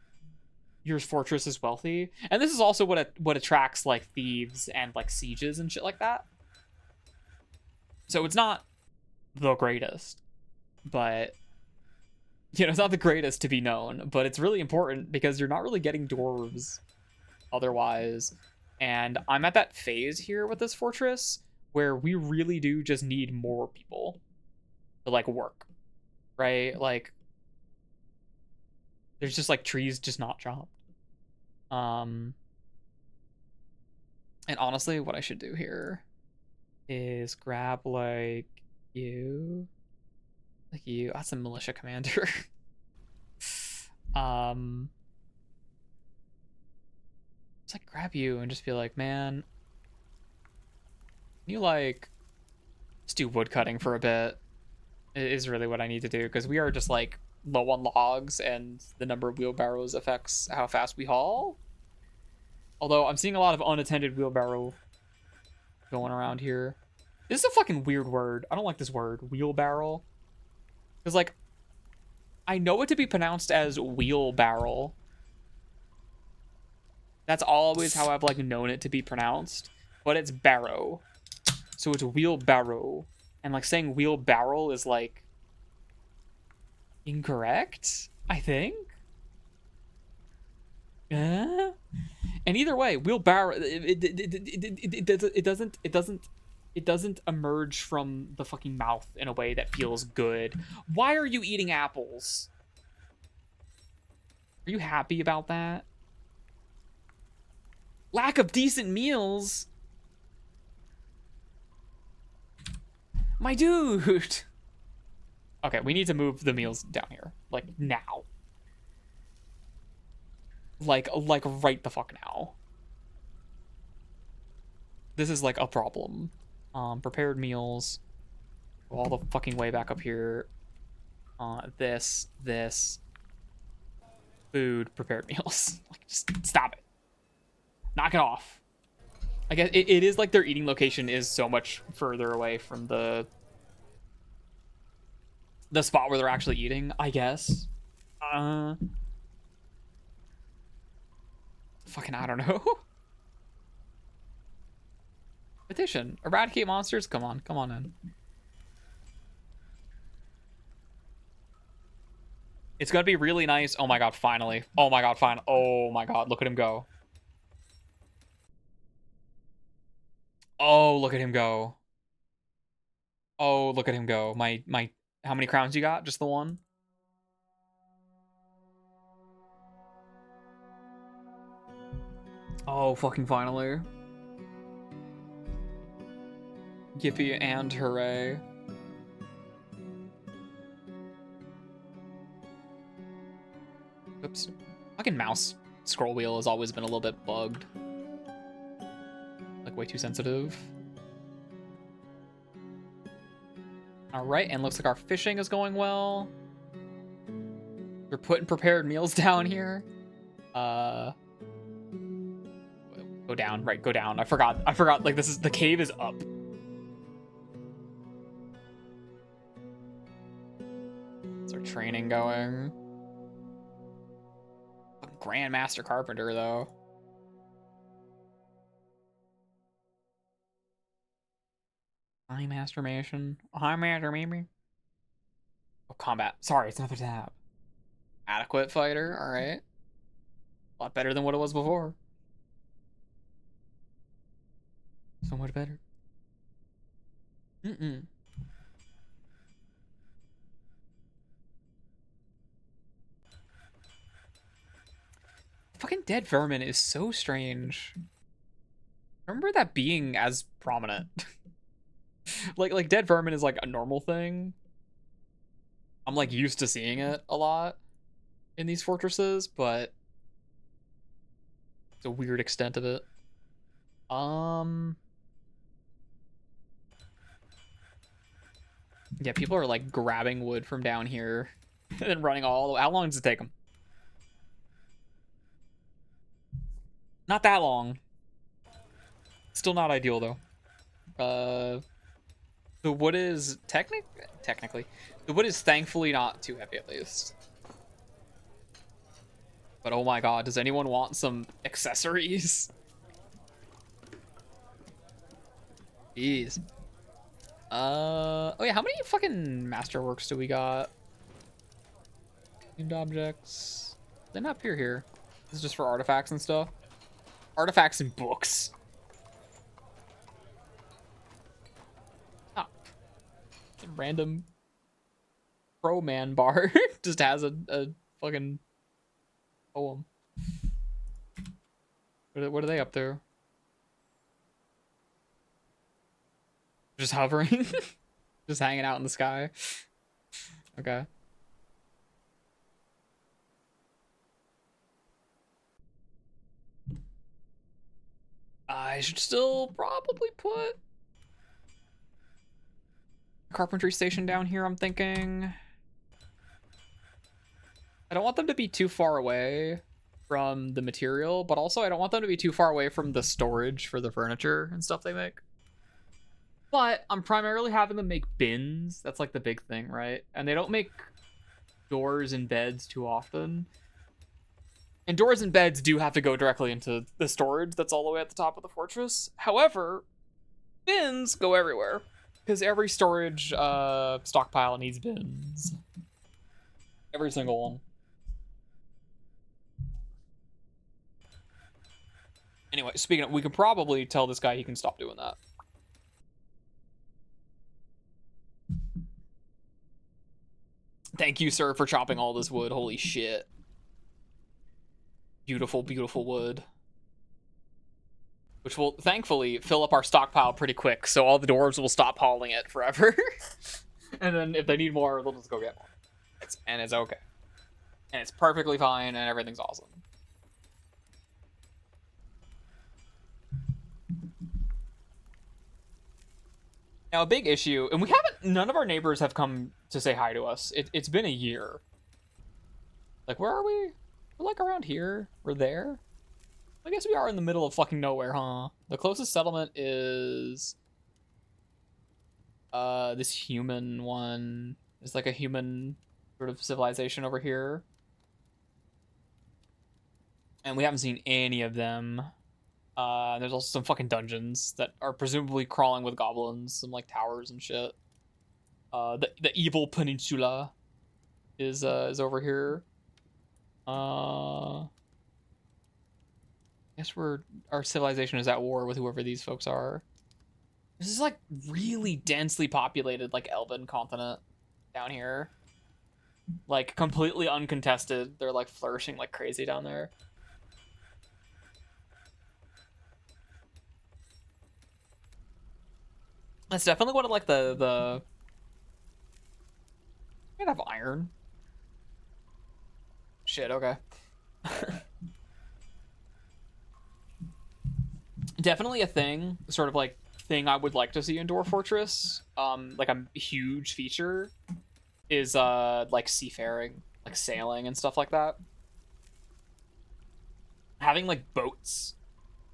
your fortress is wealthy. And this is also what attracts, like, thieves and, like, sieges and shit like that. So it's not the greatest, but... You know, it's not the greatest to be known, but it's really important because you're not really getting dwarves otherwise. And I'm at that phase here with this fortress where we really do just need more people to, like, work, right? Like, there's just, like, trees just not chopped. And honestly, what I should do here is grab, like, you... Like you, that's a militia commander. Just like grab you and just be like, man, can you like just do wood cutting for a bit? Is really what I need to do because we are just like low on logs and the number of wheelbarrows affects how fast we haul. Although I'm seeing a lot of unattended wheelbarrow going around here. This is a fucking weird word. I don't like this word, wheelbarrow. Because, like, I know it to be pronounced as wheelbarrow. That's always how I've, like, known it to be pronounced. But it's barrow. So it's wheelbarrow. And, like, saying wheelbarrow is, like, incorrect, I think? And either way, wheelbarrow, it doesn't emerge from the fucking mouth in a way that feels good. Why are you eating apples? Are you happy about that? Lack of decent meals? My dude! Okay, we need to move the meals down here. Like, now. Like right the fuck now. This is, like, a problem. Prepared meals. Go all the fucking way back up here. This. food, prepared meals. Like, just stop it. Knock it off. I guess it is like their eating location is so much further away from the spot where they're actually eating, I guess. Fucking, I don't know. Petition. Eradicate monsters? Come on in. It's gonna be really nice. Oh my god, finally. Oh my god, fine. Oh my god, look at him go. Oh, look at him go. Oh, look at him go. My how many crowns you got? Just the one? Oh, fucking finally. Yippee and hooray. Oops. Fucking mouse scroll wheel has always been a little bit bugged. Like, way too sensitive. Alright, and looks like our fishing is going well. We're putting prepared meals down here. Go down, right, go down. I forgot, like, this is, the cave is up. Is our training going? Grandmaster Carpenter, though. High Masturbation. High Master, maybe? Oh, combat. Sorry, it's another tab. Adequate fighter, alright. A lot better than what it was before. So much better. Fucking dead vermin is so strange. I remember that being as prominent. like dead vermin is like a normal thing. I'm like used to seeing it a lot in these fortresses, but it's a weird extent of it. Yeah, people are like grabbing wood from down here and then running all the way. How long does it take them? Not that long. Still not ideal though. The wood is technically the wood is thankfully not too heavy, at least. But oh my god, does anyone want some accessories? Jeez. Oh yeah, how many fucking masterworks do we got? Named objects. They're not appear here. This is just for artifacts and stuff. Artifacts and books. Ah. Random pro man bar just has a fucking poem. What are they up there? Just hovering? Just hanging out in the sky? Okay. I should still probably put carpentry station down here, I'm thinking. I don't want them to be too far away from the material, but also I don't want them to be too far away from the storage for the furniture and stuff they make. But I'm primarily having them make bins. That's like the big thing, right? And they don't make doors and beds too often. And doors and beds do have to go directly into the storage that's all the way at the top of the fortress. However, bins go everywhere. Because every storage stockpile needs bins. Every single one. Anyway, speaking of, we could probably tell this guy he can stop doing that. Thank you, sir, for chopping all this wood. Holy shit. Beautiful, beautiful wood. Which will, thankfully, fill up our stockpile pretty quick, so all the dwarves will stop hauling it forever. And then if they need more, they'll just go get more. And it's okay. And it's perfectly fine, and everything's awesome. Now, a big issue, and none of our neighbors have come to say hi to us. It's been a year. Like, where are we? We're like around here. We're there. I guess we are in the middle of fucking nowhere, huh? The closest settlement is this human one. It's like a human sort of civilization over here. And we haven't seen any of them. There's also some fucking dungeons that are presumably crawling with goblins, some like towers and shit. The evil peninsula is over here. I guess our civilization is at war with whoever these folks are. This is like really densely populated, like elven continent down here. Like completely uncontested. They're like flourishing like crazy down there. That's definitely one of like the. I might have iron. Shit. Okay. Definitely a thing, sort of like thing I would like to see in Dwarf Fortress. Like a huge feature is like seafaring, like sailing and stuff like that. Having like boats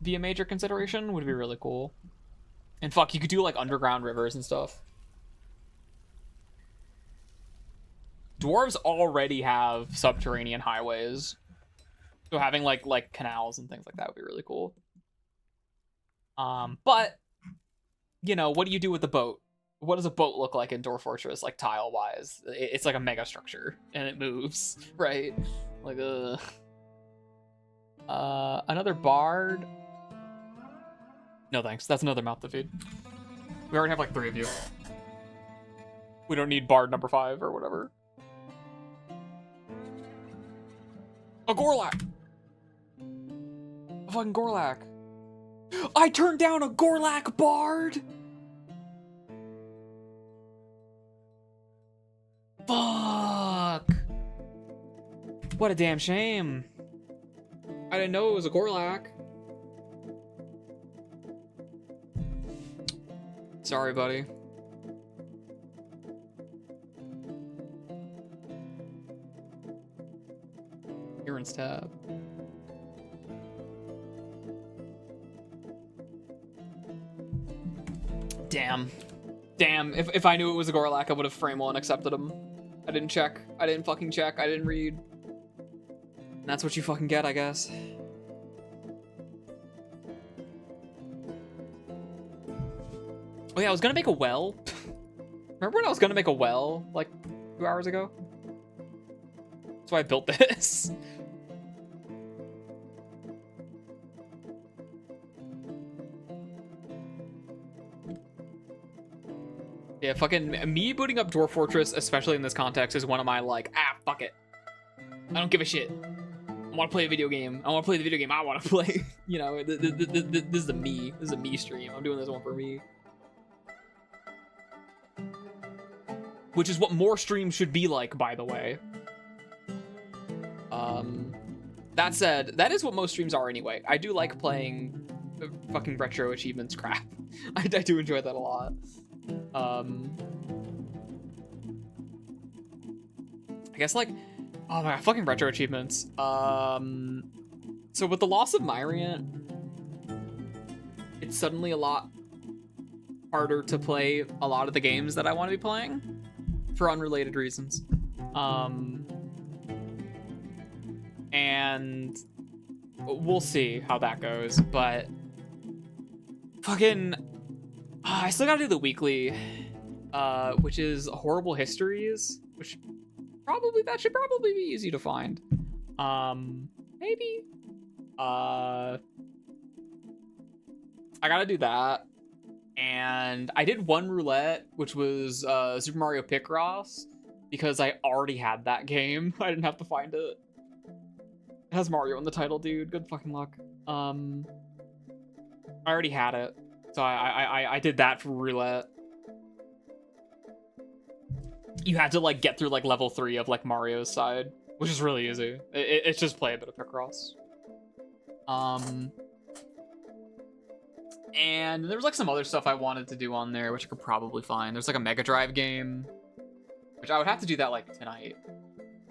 be a major consideration would be really cool. And fuck, you could do like underground rivers and stuff. Dwarves already have subterranean highways, so having like canals and things like that would be really cool. But you know, what do you do with the boat? What does a boat look like in Dwarf Fortress, like tile wise? It's like a mega structure and it moves, right? Like another bard. No thanks. That's another mouth to feed. We already have like 3 of you. We don't need bard number 5 or whatever. A Gorlak! A fucking Gorlak. I turned down a Gorlak bard! Fuck! What a damn shame. I didn't know it was a Gorlak. Sorry, buddy. Appearance tab. Damn. Damn. If I knew it was a Gorlak, I would have frame one accepted him. I didn't check. I didn't fucking check. I didn't read. And that's what you fucking get, I guess. Oh yeah, I was gonna make a well. Remember when I was gonna make a well, like, 2 hours ago? That's why I built this. Yeah, fucking me booting up Dwarf Fortress, especially in this context, is one of my like, fuck it. I don't give a shit. I want to play a video game. I want to play the video game I want to play. You know, this is a me. This is a me stream. I'm doing this one for me. Which is what more streams should be like, by the way. That said, that is what most streams are anyway. I do like playing fucking retro achievements crap. I do enjoy that a lot. I guess like, oh my god, fucking retro achievements. So with the loss of Myriant, it's suddenly a lot harder to play a lot of the games that I want to be playing for unrelated reasons. And we'll see how that goes, but fucking I still gotta do the weekly, which is Horrible Histories, which that should probably be easy to find. Maybe. I gotta do that. And I did one roulette, which was Super Mario Picross, because I already had that game. I didn't have to find it. It has Mario in the title, dude. Good fucking luck. I already had it. So I did that for roulette. You had to like get through like level 3 of like Mario's side, which is really easy. It's just play a bit of Picross. And there was like some other stuff I wanted to do on there, which I could probably find. There's like a Mega Drive game, which I would have to do that like tonight.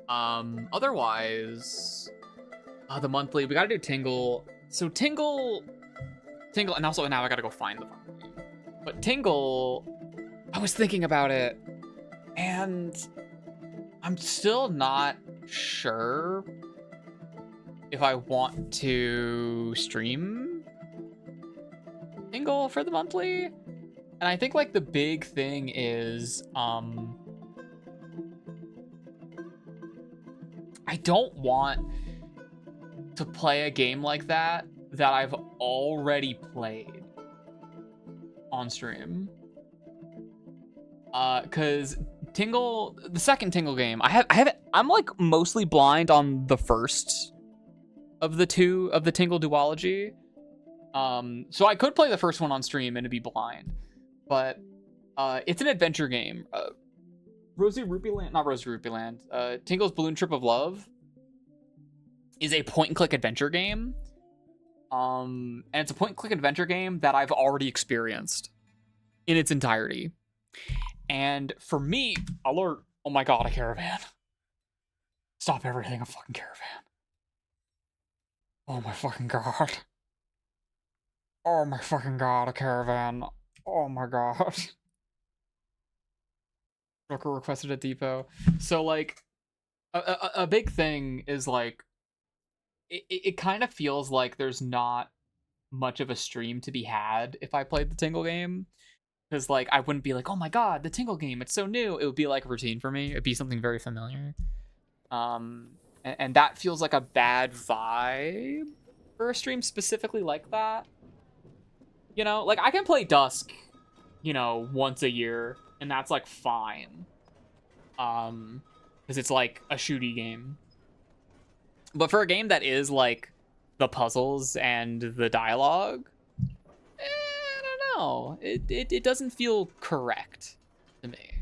Otherwise, The monthly. We gotta do Tingle. So Tingle, and also now I gotta go find the fucking game. But Tingle, I was thinking about it, and I'm still not sure if I want to stream Tingle for the monthly. And I think like the big thing is, I don't want to play a game like that I've already played on stream. Cause Tingle, the second Tingle game, I'm like mostly blind on the first of the two of the Tingle duology. So I could play the first one on stream and it'd be blind, but it's an adventure game. Tingle's Balloon Trip of Love is a point-and-click adventure game. And it's a point-and-click adventure game that I've already experienced in its entirety. And for me, alert! Oh my god, a caravan! Stop everything, a fucking caravan! Oh my fucking god! Oh my fucking god, a caravan! Oh my god! Brooker requested a depot. So like, a big thing is like, it kind of feels like there's not much of a stream to be had if I played the Tingle game. Because like, I wouldn't be like, oh my god, the Tingle game, it's so new. It would be like routine for me. It'd be something very familiar. And that feels like a bad vibe for a stream specifically like that. You know, like I can play Dusk, you know, once a year, and that's like fine. Because it's like a shooty game. But for a game that is like the puzzles and the dialogue, I don't know. It doesn't feel correct to me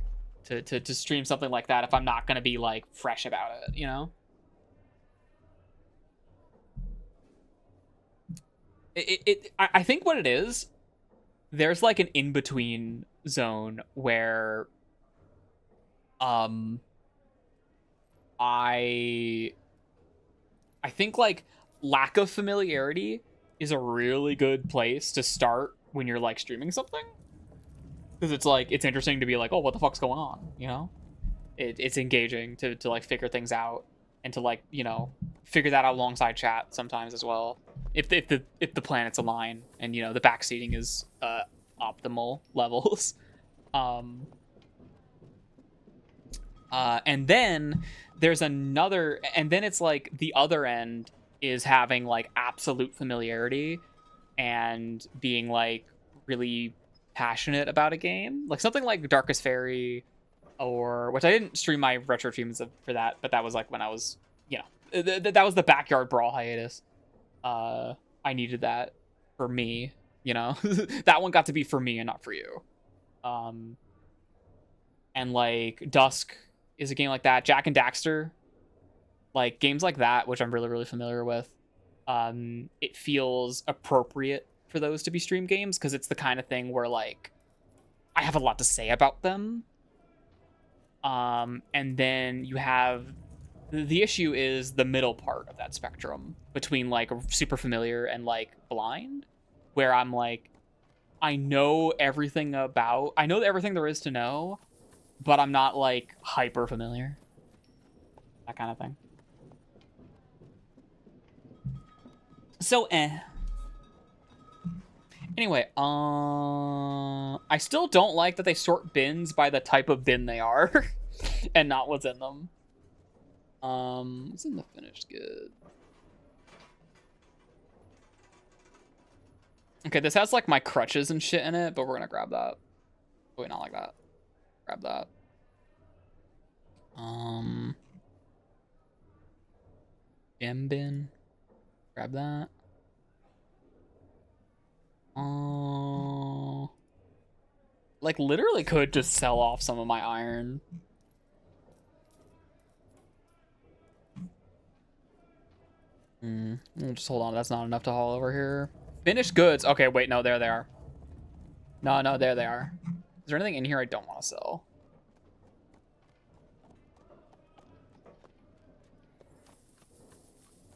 to stream something like that if I'm not gonna be like fresh about it, you know? I think what it is, there's like an in-between zone where I think like lack of familiarity is a really good place to start when you're like streaming something, because it's like it's interesting to be like, oh, what the fuck's going on, you know? It's engaging to like figure things out and to like, you know, figure that out alongside chat sometimes as well, if the planets align and, you know, the backseating is optimal levels. And then there's another, and then it's like the other end is having like absolute familiarity and being like really passionate about a game, like something like Darkest Fairy, or which I didn't stream my retro streams for that, but that was like when I was, you know, that was the Backyard Brawl hiatus. I needed that for me, you know. That one got to be for me and not for you. And like Dusk is a game like that. Jack and Daxter, like games like that, which I'm really familiar with. It feels appropriate for those to be stream games because it's the kind of thing where like I have a lot to say about them. And then you have the issue is the middle part of that spectrum between like super familiar and like blind, where I'm like, I know everything there is to know, but I'm not like hyper familiar. That kind of thing. So anyway, I still don't like that they sort bins by the type of bin they are and not what's in them. What's in the finished good? Okay, this has like my crutches and shit in it, but we're gonna grab that. Wait, not like that. Grab that. Gem bin. Grab that. Like literally could just sell off some of my iron. Just hold on, that's not enough to haul over here. Finished goods. Okay, wait, no, there they are. No, there they are. Is there anything in here I don't want to sell?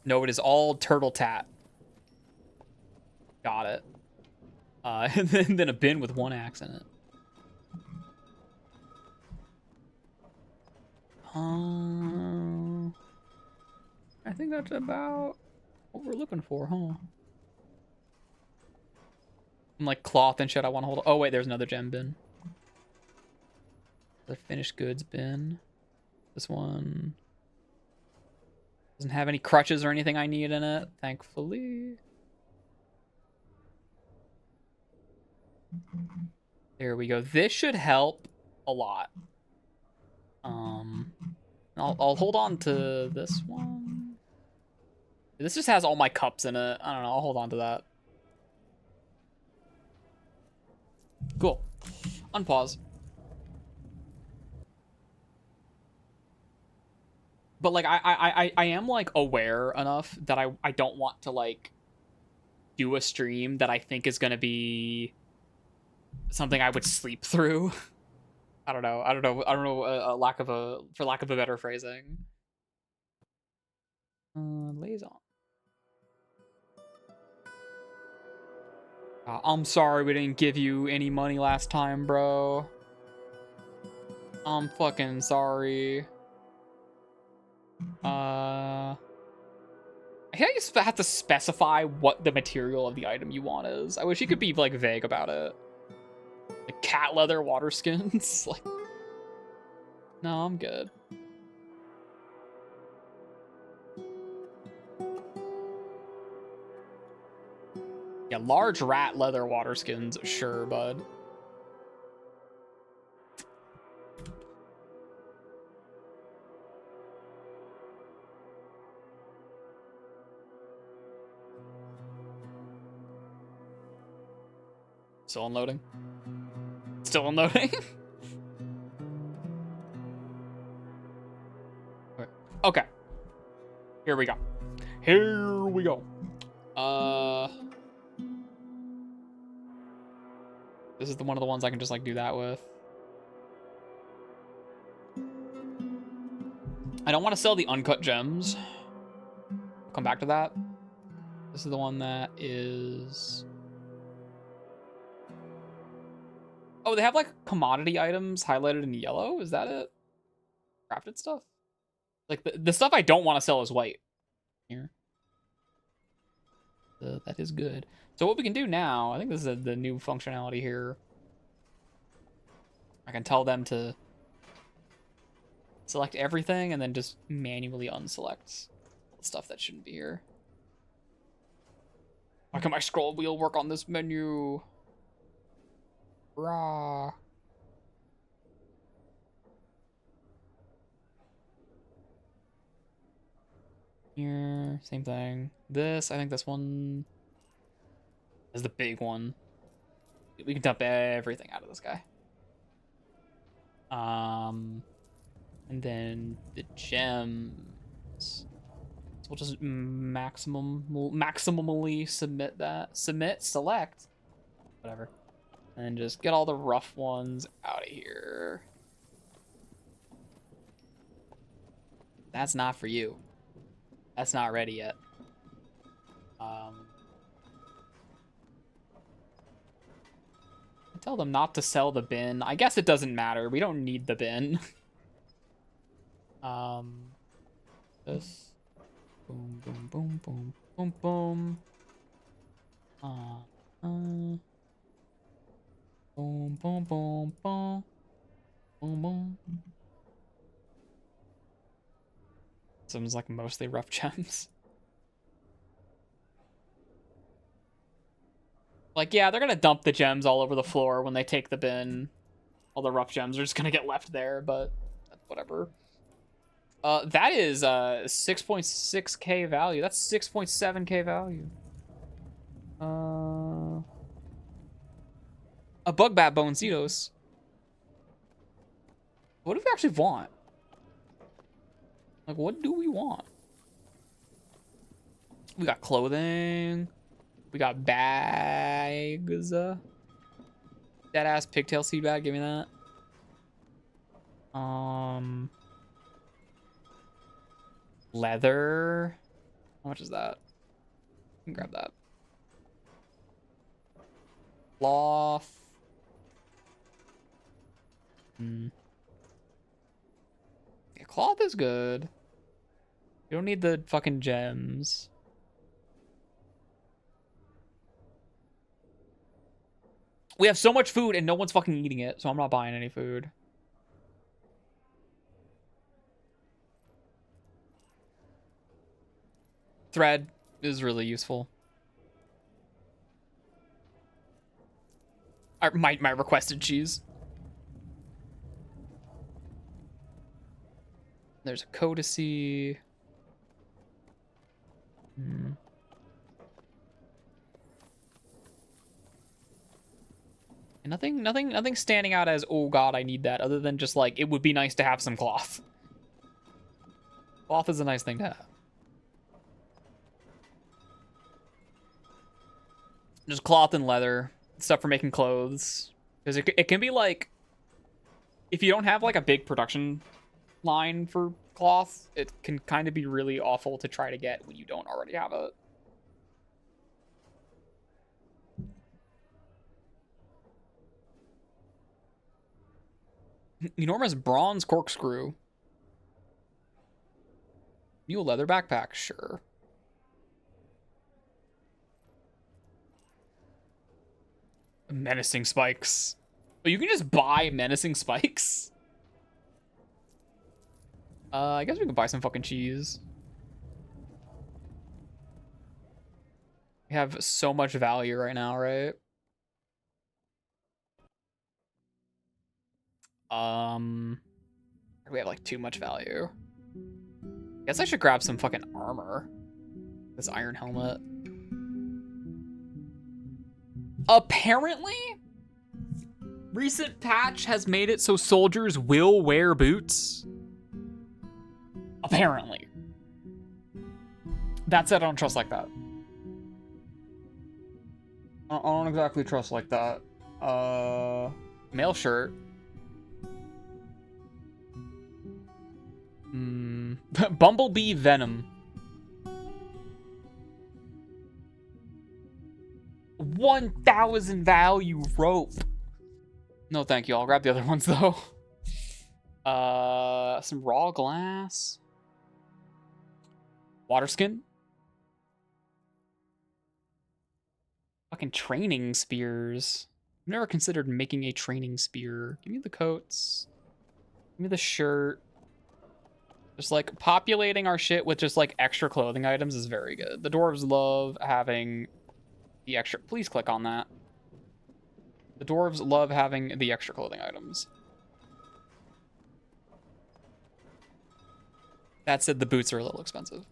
No, it is all turtle tat. Got it. And then a bin with 1 axe in it. I think that's about what we're looking for, huh? And like cloth and shit I want to hold. Oh wait, there's another gem bin. The finished goods bin. This one doesn't have any crutches or anything I need in it, thankfully. There we go. This should help a lot. I'll hold on to this one. This just has all my cups in it. I don't know. I'll hold on to that. Cool. Unpause. But like I am like aware enough that I don't want to like do a stream that I think is gonna be something I would sleep through. I don't know. For lack of a better phrasing. Liaison. I'm sorry we didn't give you any money last time, bro. I'm fucking sorry. I think you have to specify what the material of the item you want is. I wish you could be like vague about it. Like cat leather water skins. Like, no, I'm good. Yeah, large rat leather water skins, sure, bud. Still unloading? Still unloading? Okay. Here we go. Here we go. This is one of the ones I can just like do that with. I don't want to sell the uncut gems. I'll come back to that. This is the one that is... Oh, they have like commodity items highlighted in yellow? Is that it? Crafted stuff? Like the stuff I don't want to sell is white. Here. That is good. So what we can do now, I think this is the new functionality here. I can tell them to select everything and then just manually unselect the stuff that shouldn't be here. Why can my scroll wheel work on this menu? Rah. Here, same thing. This, I think this one is the big one. We can dump everything out of this guy. And then the gems. So we'll just maximally submit that. Select. Whatever. And just get all the rough ones out of here. That's not for you. That's not ready yet. Tell them not to sell the bin. I guess it doesn't matter. We don't need the bin. This. Boom, boom, boom, boom, boom, boom. Boom, boom, boom, boom. Boom, boom. Some's like mostly rough gems. Like, yeah, they're gonna dump the gems all over the floor when they take the bin. All the rough gems are just gonna get left there, but whatever. That is 6.6k value. That's 6.7k value. A bug bat bonesitos. What do we actually want? Like, what do we want? We got clothing. We got bags. That ass pigtail seed bag. Give me that. Leather. How much is that? You can grab that. Cloth. Yeah, cloth is good. You don't need the fucking gems. We have so much food and no one's fucking eating it, so I'm not buying any food. Thread is really useful. My requested cheese. There's a codicy. And nothing standing out as, oh god, I need that, other than just like, it would be nice to have some cloth. Cloth is a nice thing to have. Just cloth and leather. Stuff for making clothes. Because it can be like, if you don't have like a big production line for cloth, it can kind of be really awful to try to get when you don't already have it. Enormous bronze corkscrew. Mule leather backpack, sure. Menacing spikes. Oh, you can just buy menacing spikes? I guess we can buy some fucking cheese. We have so much value right now, right? We have like too much value. Guess I should grab some fucking armor. This iron helmet. Apparently, recent patch has made it so soldiers will wear boots. Apparently. That said, I don't trust like that. I don't exactly trust like that. Mail shirt. Bumblebee venom. 1,000 value rope. No, thank you. I'll grab the other ones though. Some raw glass. Water skin. Fucking training spears. I've never considered making a training spear. Give me the coats. Give me the shirt. Just like populating our shit with just like extra clothing items is very good. The dwarves love having the extra. Please click on that. The dwarves love having the extra clothing items. That said, the boots are a little expensive.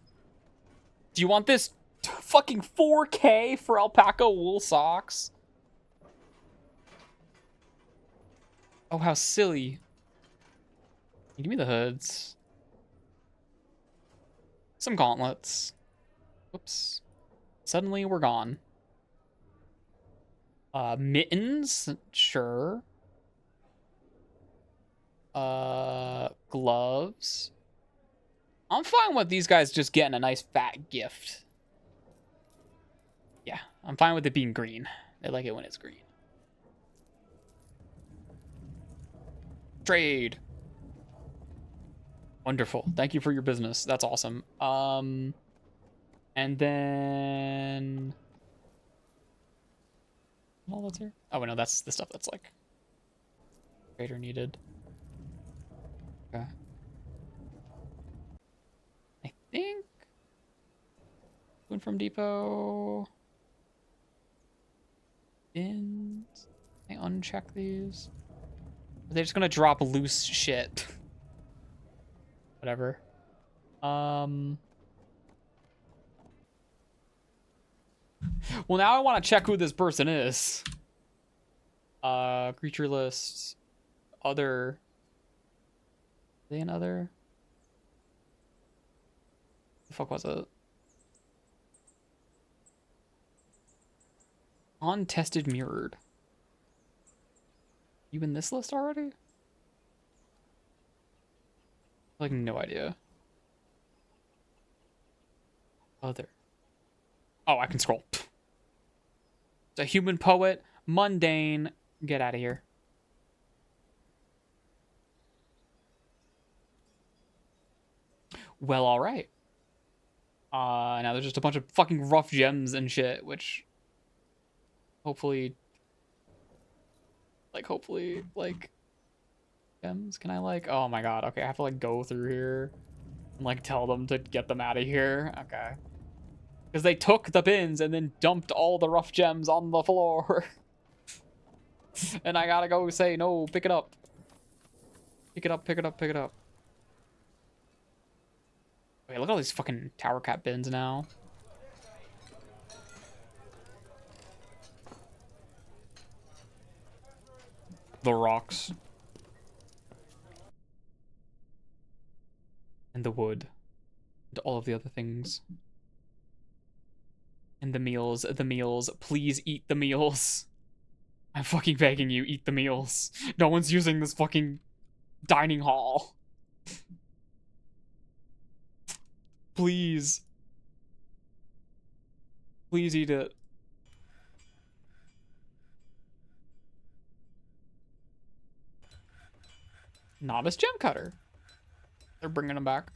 Do you want this fucking 4K for alpaca wool socks? Oh, how silly. Give me the hoods. Some gauntlets. Whoops. Suddenly we're gone. Mittens, sure. Gloves. I'm fine with these guys just getting a nice fat gift. Yeah, I'm fine with it being green. They like it when it's green. Trade. Wonderful. Thank you for your business. That's awesome. And then all that's here. Oh no, that's the stuff that's like trader needed. Okay. I think food from depot. Bins. I uncheck these. Are they just gonna drop loose shit? Whatever. Well, now I want to check who this person is. Creature list. Other. Are they an other? The fuck was it? Untested mirrored. You in this list already? Like, no idea. Other. Oh, I can scroll. It's a human poet. Mundane. Get out of here. Well, all right. Now there's just a bunch of fucking rough gems and shit, which hopefully, like gems. Can I like? Oh my god. Okay, I have to like go through here and like tell them to get them out of here. Okay. Because they took the bins and then dumped all the rough gems on the floor. And I gotta go say, no, pick it up. Pick it up, pick it up, pick it up. Wait, look at all these fucking tower cap bins now. The rocks. And the wood. And all of the other things. And the meals, the meals. Please eat the meals. I'm fucking begging you, eat the meals. No one's using this fucking dining hall. Please. Please eat it. Novice gem cutter. They're bringing them back.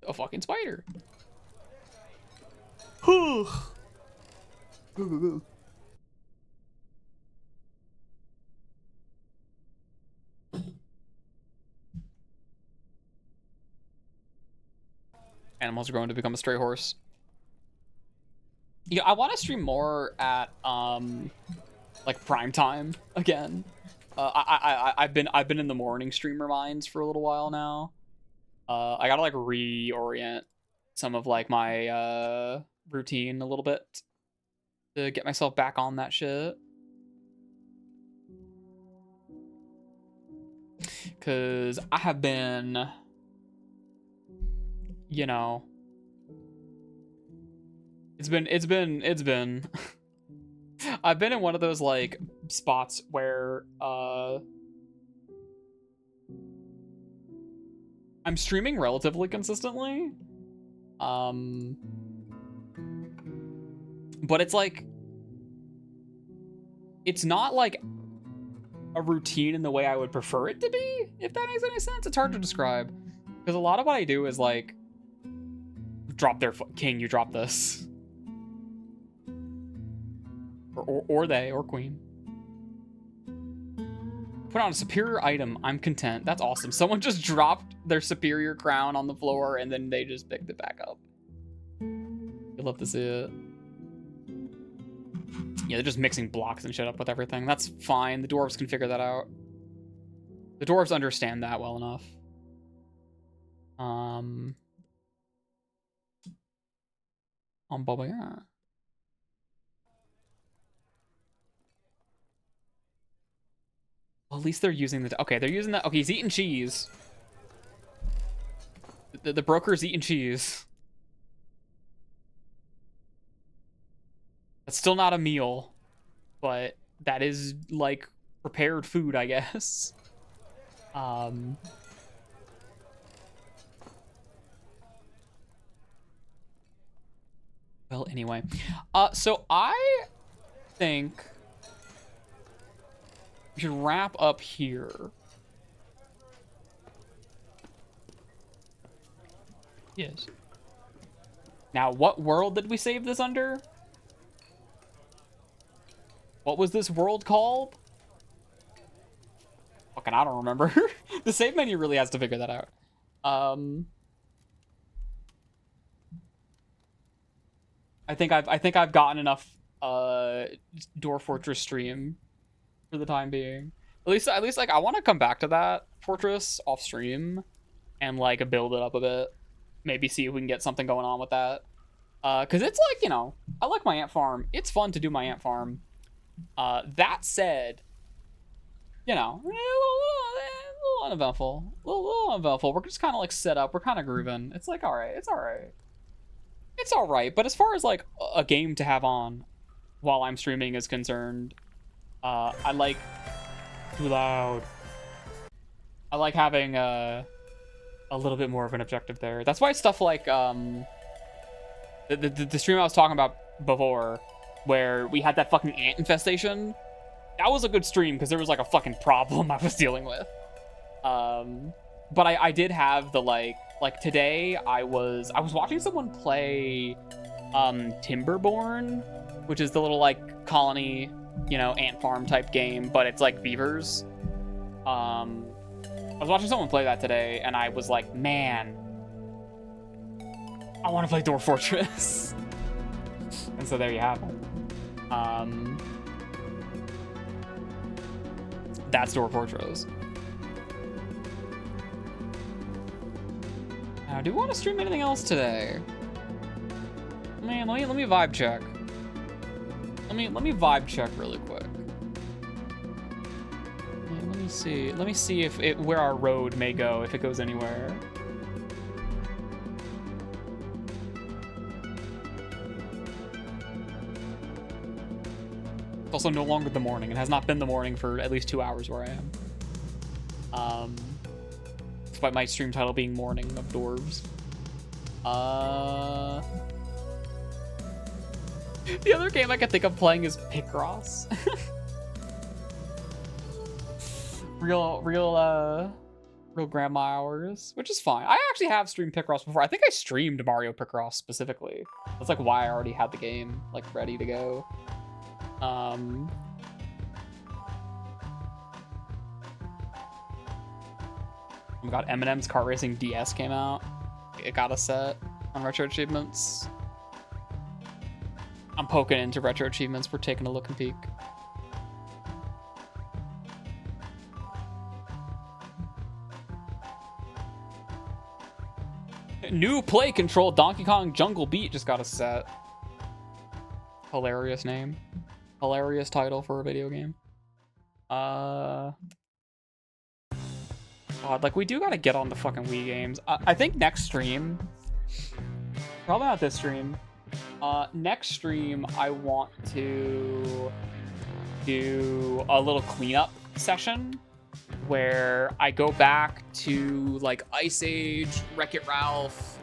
A fucking spider. Animals are going to become a stray horse. Yeah, I want to stream more at like prime time again. I've been in the morning streamer minds for a little while now. I gotta like reorient some of like my routine a little bit to get myself back on that shit. Cause I have been, you know, it's been I've been in one of those like spots where I'm streaming relatively consistently. But it's like, it's not like a routine in the way I would prefer it to be, if that makes any sense. It's hard to describe. Because a lot of what I do is like, drop their king, you drop this. Or they, or queen. Put on a superior item, I'm content. That's awesome. Someone just dropped their superior crown on the floor and then they just picked it back up. You'd love to see it. Yeah, they're just mixing blocks and shit up with everything. That's fine. The dwarves can figure that out. The dwarves understand that well enough. Baba, yeah. Well, at least they're using the... Okay, they're using that... Okay, he's eating cheese. The broker's eating cheese. That's still not a meal, but that is, like, prepared food, I guess. Well, anyway. So I think we should wrap up here. Yes. Now, what world did we save this under? What was this world called? Fucking, I don't remember. The save menu really has to figure that out. I think I've gotten enough Dwarf Fortress stream for the time being. At least like I want to come back to that fortress off stream and like build it up a bit. Maybe see if we can get something going on with that. Cause it's like, you know, I like my ant farm. It's fun to do my ant farm. That said, you know, a little uneventful. A little uneventful. We're just kind of like set up. We're kind of grooving. It's like, all right. It's all right. It's all right. But as far as like a game to have on while I'm streaming is concerned, I like... Too loud. I like having a little bit more of an objective there. That's why stuff like the stream I was talking about before, where we had that fucking ant infestation, that was a good stream because there was like a fucking problem I was dealing with. But I did have the like today I was watching someone play Timberborn, which is the little like colony, you know, ant farm type game, but it's like beavers. I was watching someone play that today, and I was like, man, I want to play Dwarf Fortress. And so there you have it. That's Dwarf Fortress. Now, do we want to stream anything else today? Man, let me vibe check. Let me vibe check really quick. Man, let me see if where our road may go, if it goes anywhere. It's also no longer the morning. It has not been the morning for at least 2 hours where I am. Despite my stream title being Morning of Dwarves. The other game I can think of playing is Picross. real grandma hours, which is fine. I actually have streamed Picross before. I think I streamed Mario Picross specifically. That's like why I already had the game like ready to go. Oh my god, Eminem's Kart Racing DS came out. It got a set on Retro Achievements. I'm poking into Retro Achievements. We're taking a look and peek. New play control Donkey Kong Jungle Beat just got a set. Hilarious name. Hilarious title for a video game. God, like we do gotta get on the fucking Wii games. I think next stream, probably not this stream. Next stream, I want to do a little cleanup session where I go back to like Ice Age, Wreck-It Ralph,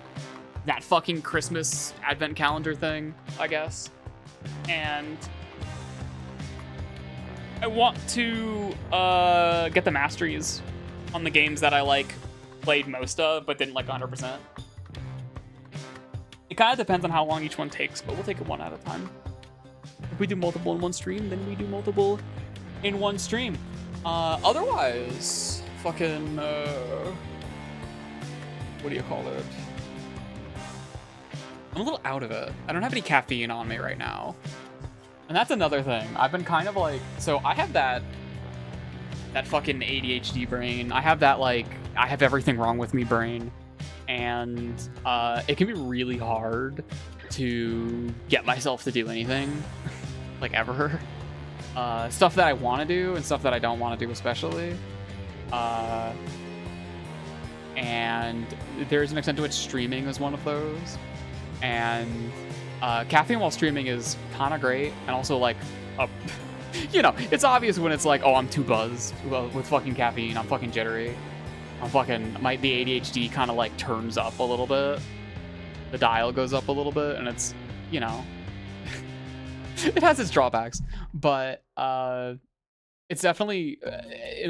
that fucking Christmas advent calendar thing, I guess. And I want to get the masteries on the games that I like played most of but didn't like 100%. It kind of depends on how long each one takes, but we'll take it one at a time. If we do multiple in one stream, then we do multiple in one stream. Otherwise, fucking what do you call it? I'm a little out of it. I don't have any caffeine on me right now. And that's another thing. I've been kind of like, so I have that fucking ADHD brain. I have that like, I have everything wrong with me brain. And it can be really hard to get myself to do anything, like ever. Stuff that I want to do and stuff that I don't want to do especially. And there's an extent to which streaming is one of those. And caffeine while streaming is kind of great, and also like you know, it's obvious when it's like, oh, I'm too buzzed with fucking caffeine, I'm fucking jittery, the ADHD kind of like turns up a little bit, the dial goes up a little bit, and it's, you know, it has its drawbacks, but it's definitely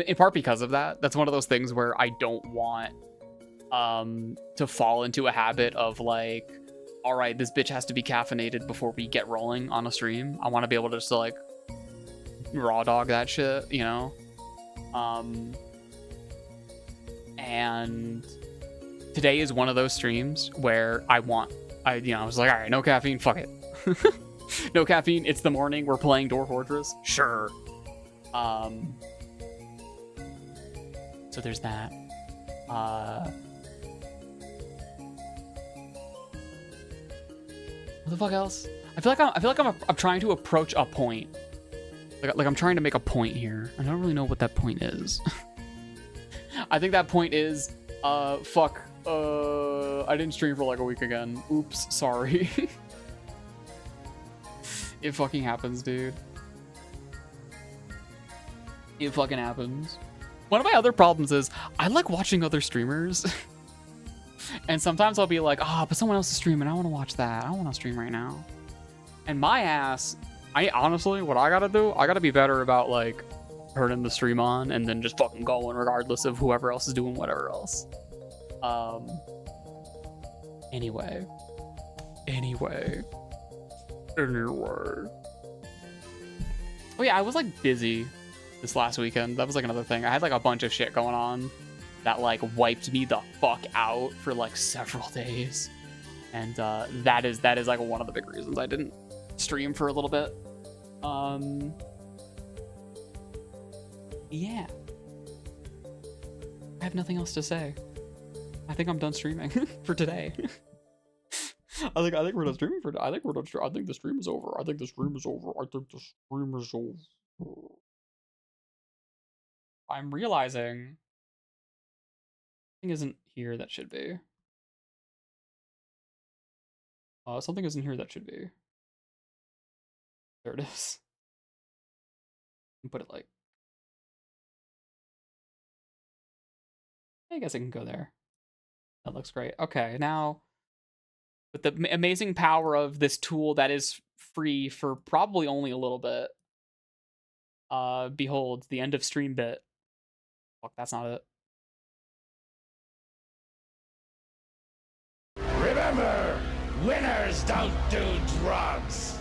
in part because of that. That's one of those things where I don't want to fall into a habit of like, all right, this bitch has to be caffeinated before we get rolling on a stream. I want to be able to just like raw dog that shit, you know? And today is one of those streams where I was like, all right, no caffeine, fuck it. No caffeine, it's the morning, we're playing Dwarf Fortress, sure. So there's that. What the fuck else? I feel like I'm trying to approach a point. Like I'm trying to make a point here. I don't really know what that point is. I think that point is, I didn't stream for like a week again. Oops, sorry. It fucking happens, dude. It fucking happens. One of my other problems is I like watching other streamers. And sometimes I'll be like, oh, but someone else is streaming. I want to watch that. I don't want to stream right now. And my ass, I honestly, what I gotta do, I gotta be better about like turning the stream on and then just fucking going regardless of whoever else is doing whatever else. Anyway. Oh yeah, I was like busy this last weekend. That was like another thing. I had like a bunch of shit going on that like wiped me the fuck out for like several days. And that is like one of the big reasons I didn't stream for a little bit. Yeah. I have nothing else to say. I think I'm done streaming for today. I think we're done streaming for. I think we're done. I think the stream is over. I think the stream is over. I think the stream is over. I'm realizing something isn't here that should be. Something isn't here that should be. There it is. And put it like. I guess I can go there. That looks great. Okay, now with the amazing power of this tool that is free for probably only a little bit. Behold, the end of stream bit. Fuck, that's not it. Remember, winners don't do drugs.